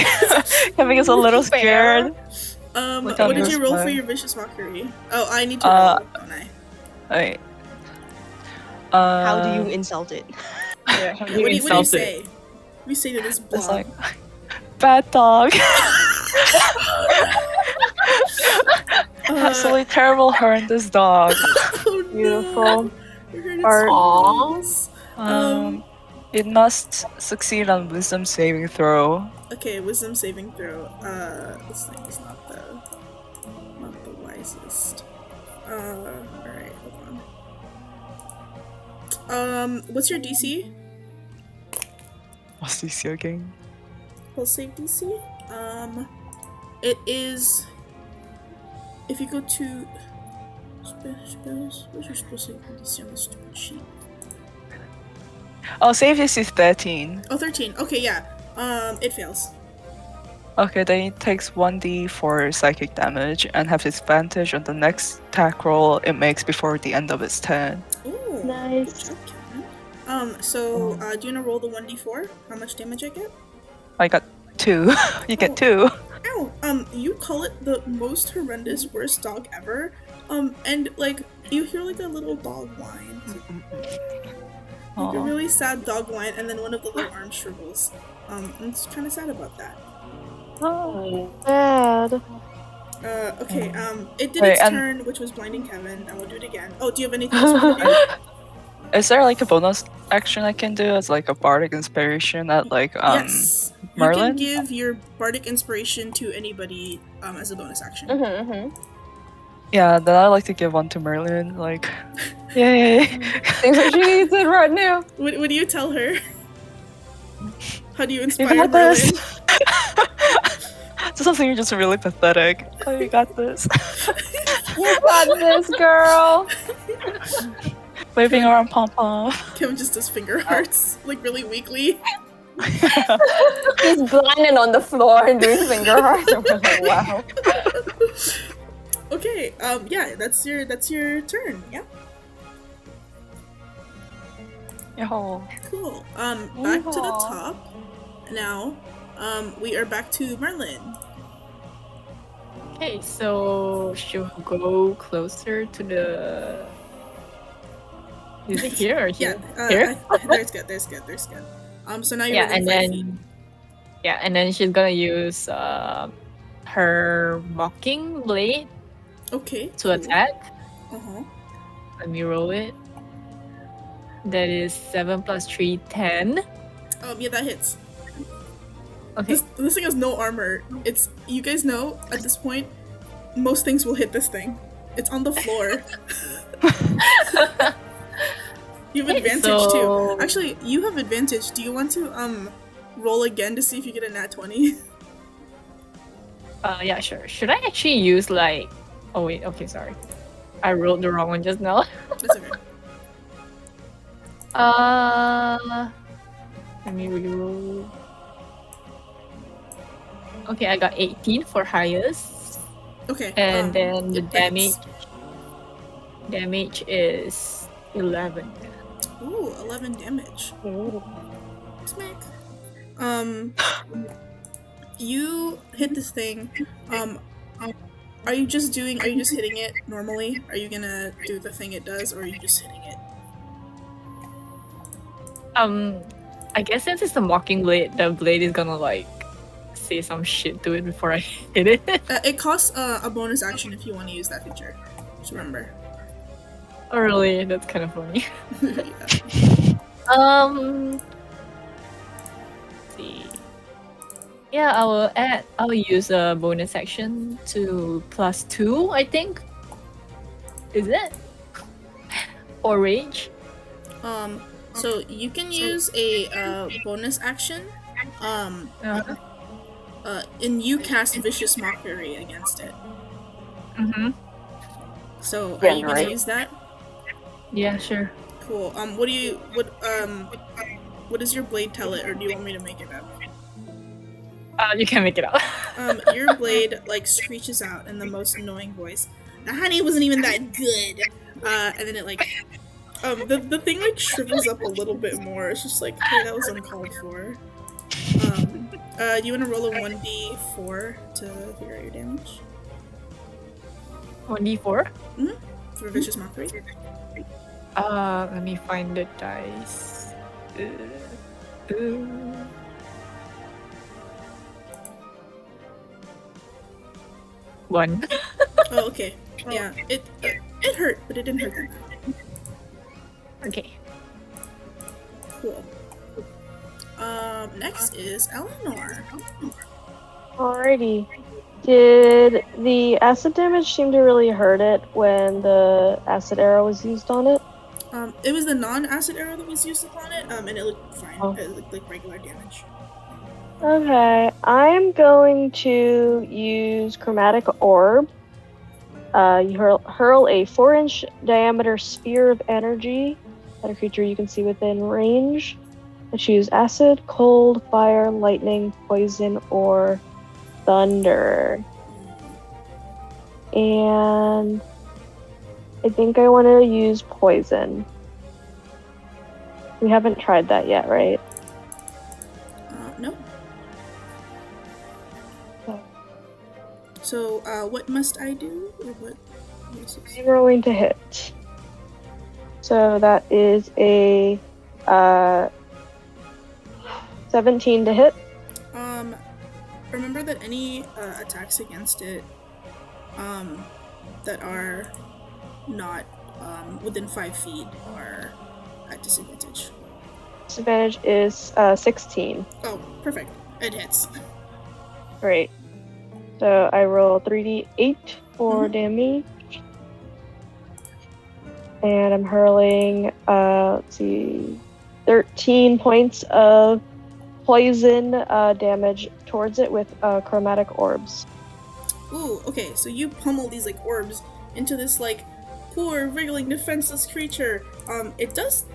Speaker 5: Kevin is a little scared.
Speaker 2: What
Speaker 5: on
Speaker 2: did
Speaker 5: this
Speaker 2: you roll for
Speaker 5: one.
Speaker 2: your vicious mockery? Oh, I need to roll, don't I?
Speaker 5: Alright.
Speaker 4: How do you insult it?
Speaker 6: Yeah, how do
Speaker 2: What
Speaker 6: you
Speaker 2: do you
Speaker 6: insult
Speaker 2: say?
Speaker 6: it?
Speaker 2: What do you say to this
Speaker 5: It's
Speaker 2: blob?
Speaker 5: like bad dog. Absolutely terrible, horrendous dog.
Speaker 2: Oh
Speaker 1: Beautiful.
Speaker 2: no! We heard it
Speaker 1: Art.
Speaker 2: screams.
Speaker 5: It must succeed on wisdom saving throw.
Speaker 2: Okay, wisdom saving throw. This thing is not the wisest. Alright, hold on. What's your DC?
Speaker 5: What's this again?
Speaker 2: Will save DC? It is. If you go to. Spells. Where's your spell save DC on the stupid sheet?
Speaker 5: Oh, save this is 13.
Speaker 2: Oh, 13. Okay, yeah. It fails.
Speaker 5: Okay, then it takes 1d for psychic damage and have disadvantage on the next attack roll it makes before the end of its turn.
Speaker 2: Ooh,
Speaker 1: Nice.
Speaker 2: good job, Kevin. So, do you wanna roll the 1d4? How much damage I get?
Speaker 5: I got 2. You get 2.
Speaker 2: Ow! You call it the most horrendous, worst dog ever. And like, you hear like a little dog whine. Like a really sad dog whine, and then one of the little arms shrivels. I'm just kind of sad about that.
Speaker 1: Sad.
Speaker 2: Okay, it did its turn, which was blinding Kevin. I will do it again. Oh, do you have anything else you want to do?
Speaker 5: Is there like a bonus action I can do as like a bardic inspiration at like
Speaker 2: Yes.
Speaker 5: Merlin?
Speaker 2: You can give your bardic inspiration to anybody as a bonus action.
Speaker 5: Yeah, then I'd like to give one to Merlin. Like, yay!
Speaker 3: Things that she needs it right now.
Speaker 2: What do you tell her? How do you
Speaker 5: You
Speaker 2: inspire
Speaker 5: got
Speaker 2: Merlin?
Speaker 5: this. Just something you're just really pathetic. Oh, you got this.
Speaker 3: You got this, girl.
Speaker 5: Waving around pom pom.
Speaker 2: Kevin just does finger hearts, like really weakly.
Speaker 3: He's blinded on the floor and doing finger hearts. And we're like, wow.
Speaker 2: Okay, yeah, that's your turn, yeah?
Speaker 5: Yo.
Speaker 2: Cool. Back to the top. Now, we are back to Merlin.
Speaker 6: Okay, so she'll go closer to the. Is it here or here?
Speaker 2: Yeah,
Speaker 6: here?
Speaker 2: there's good. So now you're
Speaker 6: Yeah,
Speaker 2: within
Speaker 6: and
Speaker 2: 5
Speaker 6: then
Speaker 2: feet.
Speaker 6: and then she's gonna use her mocking blade
Speaker 2: Okay.
Speaker 6: to attack.
Speaker 2: Uh-huh.
Speaker 6: Let me roll it. That is 7 plus 3, 10.
Speaker 2: Yeah, that hits.
Speaker 6: Okay.
Speaker 2: This thing has no armor. It's, you guys know, at this point, most things will hit this thing. It's on the floor. You have advantage too. Actually, you have advantage. Do you want to roll again to see if you get a nat 20?
Speaker 6: Yeah, sure. Should I actually use like? Oh wait. Okay, sorry. I rolled the wrong one just now.
Speaker 2: That's okay.
Speaker 6: Let me reroll. Okay, I got 18 for highest.
Speaker 2: Okay.
Speaker 6: And then the
Speaker 2: it hits.
Speaker 6: damage is 11.
Speaker 2: Ooh, 11 damage. Smack. You hit this thing. Are you just hitting it normally? Are you gonna do the thing it does, or are you just hitting it?
Speaker 6: I guess since it's the mocking blade, the blade is gonna like say some shit to it before I hit it.
Speaker 2: It costs a bonus action if you want to use that feature. Just remember.
Speaker 6: Oh really? That's kind of funny.
Speaker 2: Yeah.
Speaker 6: Let's see. Yeah, I'll use a bonus action to +2, I think. Is it? Or rage?
Speaker 2: So you can use a bonus action. And you cast Vicious Mockery against it. So are you gonna use that?
Speaker 6: Yeah, sure.
Speaker 2: Cool. What does your blade tell it, or do you want me to make it up?
Speaker 6: You can make it out.
Speaker 2: Your blade like screeches out in the most annoying voice. The honey wasn't even that good. And then it like, the thing like shrivels up a little bit more. It's just like, hey, that was uncalled for. You want to roll a 1d4 to figure out your damage?
Speaker 6: 1d4?
Speaker 2: For Vicious Mockery.
Speaker 6: Let me find the dice. One.
Speaker 2: Oh, okay. Yeah, it hurt, but it didn't hurt that bad.
Speaker 6: Okay.
Speaker 2: Cool. Next is Eleanor.
Speaker 1: Alrighty. Did the acid damage seem to really hurt it when the acid arrow was used on it?
Speaker 2: It was the non-acid arrow that was used upon it, and it looked fine.
Speaker 1: Oh.
Speaker 2: It looked like regular damage.
Speaker 1: Okay, I'm going to use chromatic orb. You hurl a 4-inch diameter sphere of energy at a creature you can see within range. I choose acid, cold, fire, lightning, poison, or thunder. And I think I want to use poison. We haven't tried that yet, right?
Speaker 2: No.
Speaker 1: Okay.
Speaker 2: So, what must I do? Or what is this?
Speaker 1: I'm rolling to hit. So that is a 17 to hit.
Speaker 2: Remember that any attacks against it that are not within 5 feet are at disadvantage.
Speaker 1: Disadvantage is 16.
Speaker 2: Oh, perfect. It hits.
Speaker 1: Great. So I roll 3d8 for
Speaker 2: Mhm.
Speaker 1: damage. And I'm hurling, 13 points of poison damage towards it with chromatic orbs.
Speaker 2: Ooh, okay, so you pummel these like orbs into this like poor, wriggling, defenseless creature. It does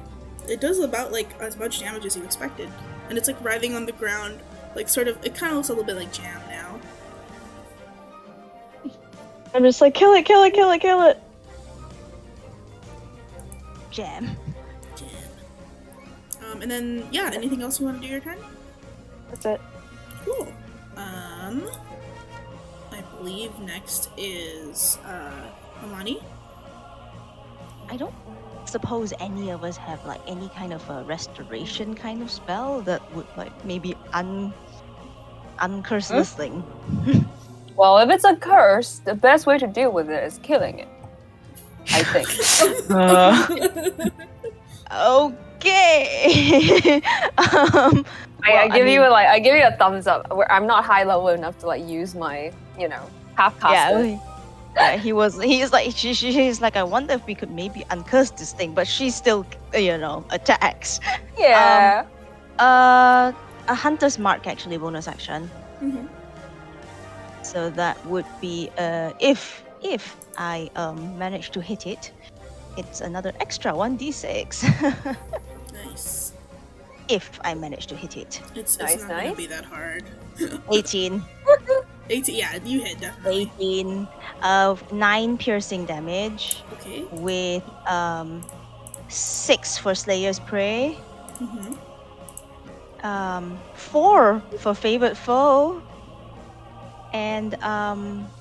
Speaker 2: about like as much damage as you expected, and it's like writhing on the ground, like sort of. It kind of looks a little bit like jam now.
Speaker 1: I'm just like, kill it, kill it, kill it, kill it.
Speaker 4: Jam.
Speaker 2: And then yeah, anything else you want to do your turn?
Speaker 1: That's it.
Speaker 2: Cool. I believe next is Amani.
Speaker 4: I don't suppose any of us have like any kind of a restoration kind of spell that would like maybe uncurse this thing.
Speaker 3: Well, if it's a curse, the best way to deal with it is killing it. I think.
Speaker 4: Okay.
Speaker 3: I give you a thumbs up. Where I'm not high level enough to like use my, half caster.
Speaker 4: Yeah, he's like she's like, I wonder if we could maybe uncurse this thing, but she still attacks.
Speaker 3: Yeah.
Speaker 4: A hunter's mark actually bonus action.
Speaker 2: Mm-hmm.
Speaker 4: So that would be if I manage to hit it, it's another extra 1d6.
Speaker 2: Nice.
Speaker 4: If I manage to hit it.
Speaker 2: It's
Speaker 3: Nice,
Speaker 2: not gonna
Speaker 3: nice.
Speaker 2: be that hard.
Speaker 4: 18.
Speaker 2: 18, yeah, you hit definitely.
Speaker 4: 18 of 9 piercing damage
Speaker 2: Okay.
Speaker 4: with 6 for Slayer's Prey,
Speaker 2: Mm-hmm.
Speaker 4: 4 for Favored Foe, and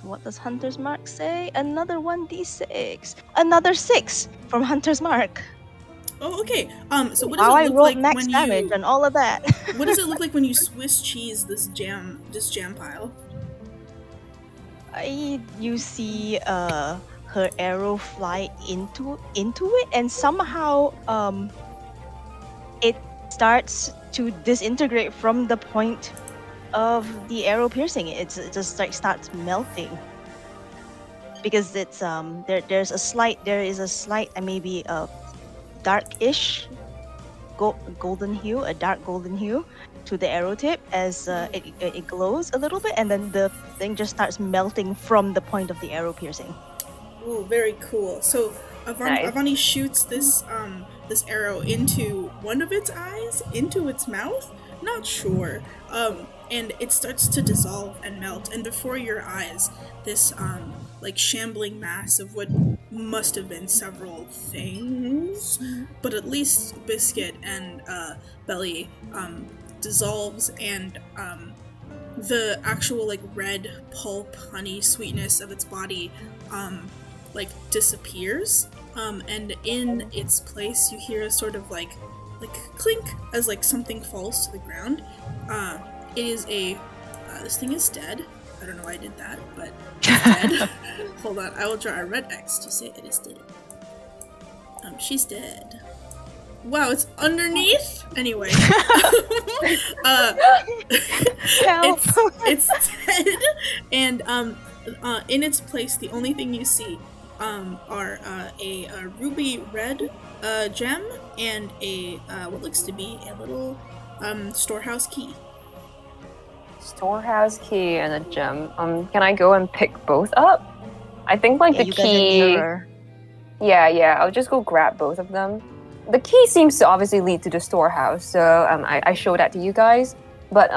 Speaker 4: what does Hunter's Mark say? Another 1d6. Another 6 from Hunter's Mark.
Speaker 2: Oh, okay. So what does
Speaker 4: Wow, I
Speaker 2: it look
Speaker 4: rolled
Speaker 2: like
Speaker 4: max
Speaker 2: when
Speaker 4: damage
Speaker 2: you?
Speaker 4: and all of that.
Speaker 2: What does it look like when you Swiss cheese this jam pile?
Speaker 4: You see her arrow fly into it, and somehow it starts to disintegrate from the point of the arrow piercing it. It just like starts melting because it's there is a slight maybe a darkish golden hue, a dark golden hue to the arrow tip as it glows a little bit, and then the thing just starts melting from the point of the arrow piercing.
Speaker 2: Ooh, very cool. So
Speaker 3: Nice.
Speaker 2: Avani shoots this arrow into one of its eyes, into its mouth. Not sure. And it starts to dissolve and melt, and before your eyes, this like shambling mass of what must have been several things, but at least Biscuit and Belly dissolves, and the actual like red pulp honey sweetness of its body like disappears, and in its place you hear a sort of like clink as like something falls to the ground. It is this thing is dead, I don't know why I did that, but it's dead. Hold on, I will draw a red X to say it is dead. She's dead. Wow, it's underneath? Anyway.
Speaker 4: Help!
Speaker 2: It's dead. And in its place, the only thing you see are a ruby red gem and a what looks to be a little storehouse key.
Speaker 3: Storehouse key and a gem. Can I go and pick both up? I think like
Speaker 4: Yeah,
Speaker 3: the
Speaker 4: you guys are
Speaker 3: key.
Speaker 4: nearer.
Speaker 3: Yeah. I'll just go grab both of them. The key seems to obviously lead to the storehouse, so I show that to you guys. But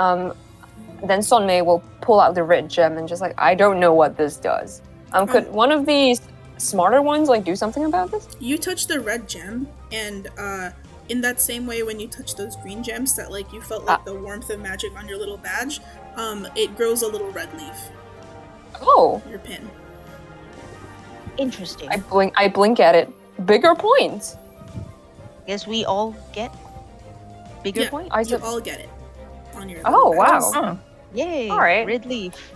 Speaker 3: then Sonmei will pull out the red gem and just like, I don't know what this does. Could one of these smarter ones like do something about this?
Speaker 2: You touch the red gem, and in that same way when you touch those green gems that like you felt like the warmth of magic on your little badge, it grows a little red leaf.
Speaker 3: Oh.
Speaker 2: Your pin.
Speaker 4: Interesting.
Speaker 3: I blink at it. Bigger points.
Speaker 4: Guess we all get bigger points.
Speaker 2: You all get it on your.
Speaker 3: Oh wow!
Speaker 6: Oh.
Speaker 4: Yay!
Speaker 3: All right.
Speaker 4: Red leaf.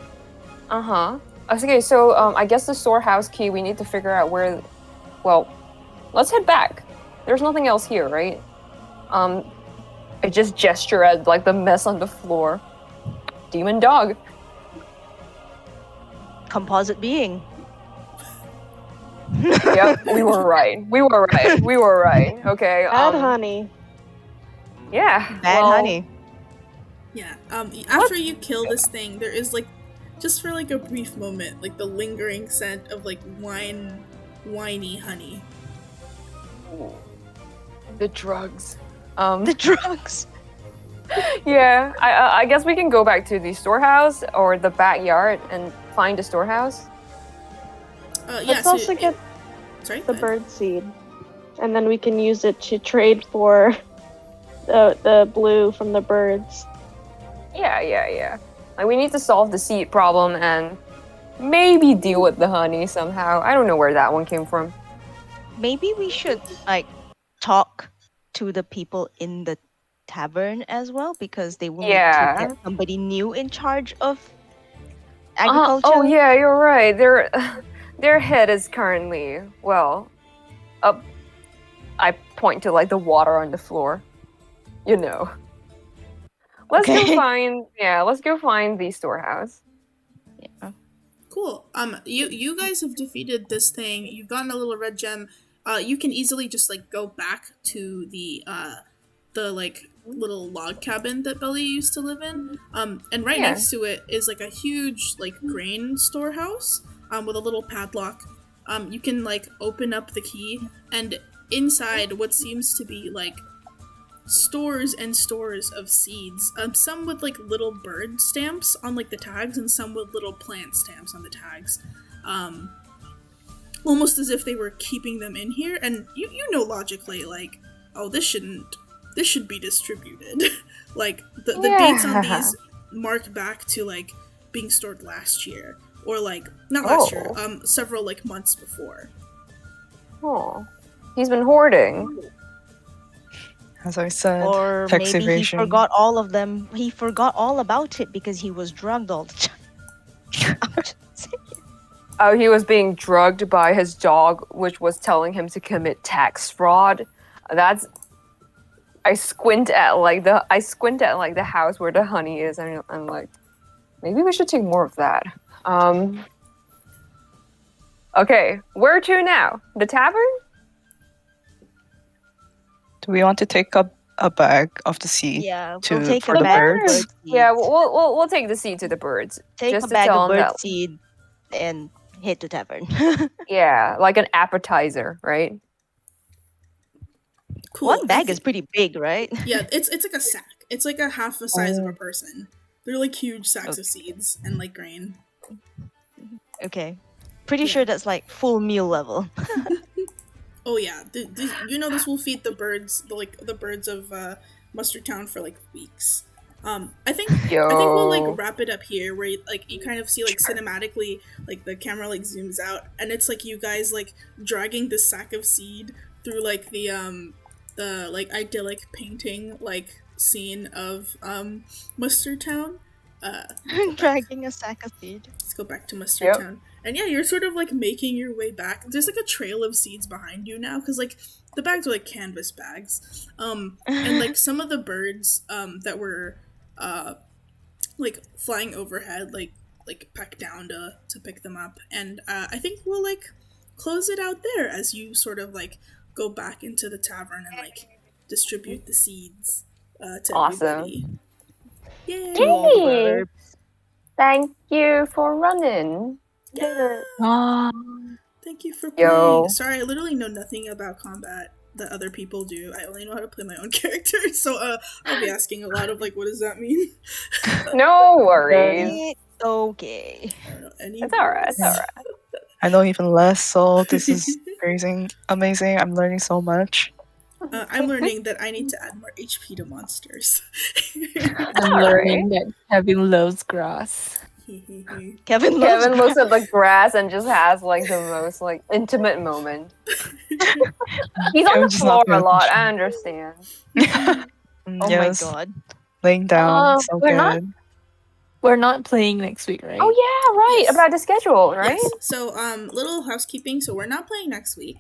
Speaker 3: Okay, so I guess the storehouse key. We need to figure out where. Well, let's head back. There's nothing else here, right? I just gesture at like the mess on the floor. Demon dog.
Speaker 4: Composite being.
Speaker 3: Yep, we were right. Okay.
Speaker 1: Bad honey.
Speaker 3: Yeah.
Speaker 4: Bad
Speaker 3: well,
Speaker 4: honey.
Speaker 2: Yeah. After you kill this thing, there is like, just for like a brief moment, like the lingering scent of like winey honey.
Speaker 3: The drugs.
Speaker 4: The drugs.
Speaker 3: Yeah. I guess we can go back to the storehouse or the backyard and find the storehouse.
Speaker 1: Let's also get
Speaker 2: sorry,
Speaker 1: the bird seed, and then we can use it to trade for the blue from the birds.
Speaker 3: Yeah. Like we need to solve the seed problem and maybe deal with the honey somehow. I don't know where that one came from.
Speaker 4: Maybe we should like talk to the people in the tavern as well, because they will need to get somebody new in charge of agriculture.
Speaker 3: Oh yeah, you're right. Their head is currently up. I point to like the water on the floor. You know. Let's go find the storehouse.
Speaker 4: Yeah.
Speaker 2: Cool. You guys have defeated this thing. You've gotten a little red gem. You can easily just like go back to the like little log cabin that Belly used to live in. And right next to it is like a huge like grain storehouse with a little padlock. You can like open up the key, and inside what seems to be like stores and stores of seeds. Some with like little bird stamps on like the tags, and some with little plant stamps on the tags. Almost as if they were keeping them in here. And you know logically, like, oh, this should be distributed. Like the dates on these mark back to like being stored last year, or like not last year, several like months before.
Speaker 3: Oh, he's been hoarding.
Speaker 5: As I said,
Speaker 4: Or
Speaker 5: tax
Speaker 4: maybe
Speaker 5: evasion.
Speaker 4: he forgot all of them. He forgot all about it because he was drugged all the time.
Speaker 3: Oh, he was being drugged by his dog, which was telling him to commit tax fraud. I squint at the house where the honey is, and I'm like, maybe we should take more of that. Okay, where to now? The tavern?
Speaker 5: Do we want to take up a bag of the seed?
Speaker 4: Yeah,
Speaker 5: to
Speaker 4: we'll take
Speaker 5: for
Speaker 4: a
Speaker 5: the
Speaker 4: bag
Speaker 5: birds?
Speaker 4: of bird seed.
Speaker 3: Yeah, we'll take the seed to the birds.
Speaker 4: Take
Speaker 3: just
Speaker 4: a
Speaker 3: to
Speaker 4: bag
Speaker 3: tell
Speaker 4: of
Speaker 3: 'em
Speaker 4: bird
Speaker 3: that-
Speaker 4: seed and head to tavern.
Speaker 3: Yeah, like an appetizer, right?
Speaker 2: Cool.
Speaker 4: One bag is pretty big, right?
Speaker 2: Yeah, it's like a sack. It's like a half the size of a person. They're like huge sacks of seeds and like grain.
Speaker 4: Okay. Pretty sure that's like full meal level.
Speaker 2: Oh yeah, this will feed the birds, the birds of Mustard Town for like weeks. I think we'll like wrap it up here, where you kind of see like cinematically, like the camera like zooms out, and it's like you guys like dragging this sack of seed through like the like idyllic painting like scene of Mustard Town.
Speaker 4: Dragging a sack of seed.
Speaker 2: Let's go back to Mustard
Speaker 3: Yep.
Speaker 2: Town. And yeah, you're sort of like making your way back. There's like a trail of seeds behind you now, because like the bags are like canvas bags. And like some of the birds that were like flying overhead like peck down to pick them up. And I think we'll like close it out there as you sort of like go back into the tavern and like distribute the seeds to
Speaker 3: Awesome.
Speaker 2: everybody. Yay!
Speaker 4: To all the
Speaker 3: Yay!
Speaker 4: burbs.
Speaker 3: Thank you for running.
Speaker 2: Yeah.
Speaker 6: Ah,
Speaker 2: Thank you for
Speaker 3: Yo.
Speaker 2: playing. Sorry, I literally know nothing about combat that other people do. I only know how to play my own character, so I'll be asking a lot of like, what does that mean?
Speaker 3: No worries.
Speaker 4: It's okay.
Speaker 2: I don't know any
Speaker 3: It's alright.
Speaker 2: words.
Speaker 3: It's alright.
Speaker 5: I know even less, so this is amazing. I'm learning so much.
Speaker 2: I'm learning that I need to add more HP to monsters.
Speaker 6: I'm learning that Kevin loves grass.
Speaker 4: Kevin loves
Speaker 3: Kevin looks at the grass and just has like the most like intimate moment. He's on the
Speaker 5: Kevin's just
Speaker 3: floor
Speaker 5: not
Speaker 3: a
Speaker 5: paying
Speaker 3: lot.
Speaker 5: attention.
Speaker 3: I understand.
Speaker 4: Oh
Speaker 5: Yes,
Speaker 4: my god.
Speaker 5: laying down, so
Speaker 6: we're not-
Speaker 5: good.
Speaker 6: We're not playing next week, right?
Speaker 3: Oh yeah, right.
Speaker 2: Yes.
Speaker 3: About the schedule, right?
Speaker 2: Yes. So little housekeeping. So we're not playing next week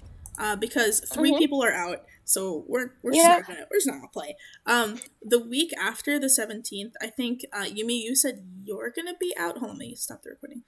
Speaker 2: because 3
Speaker 3: Mhm.
Speaker 2: people are out. So we're
Speaker 3: Yeah.
Speaker 2: just not gonna play. The week after the 17th, I think Yumi, you said you're gonna be out. Hold on, let me stop the recording.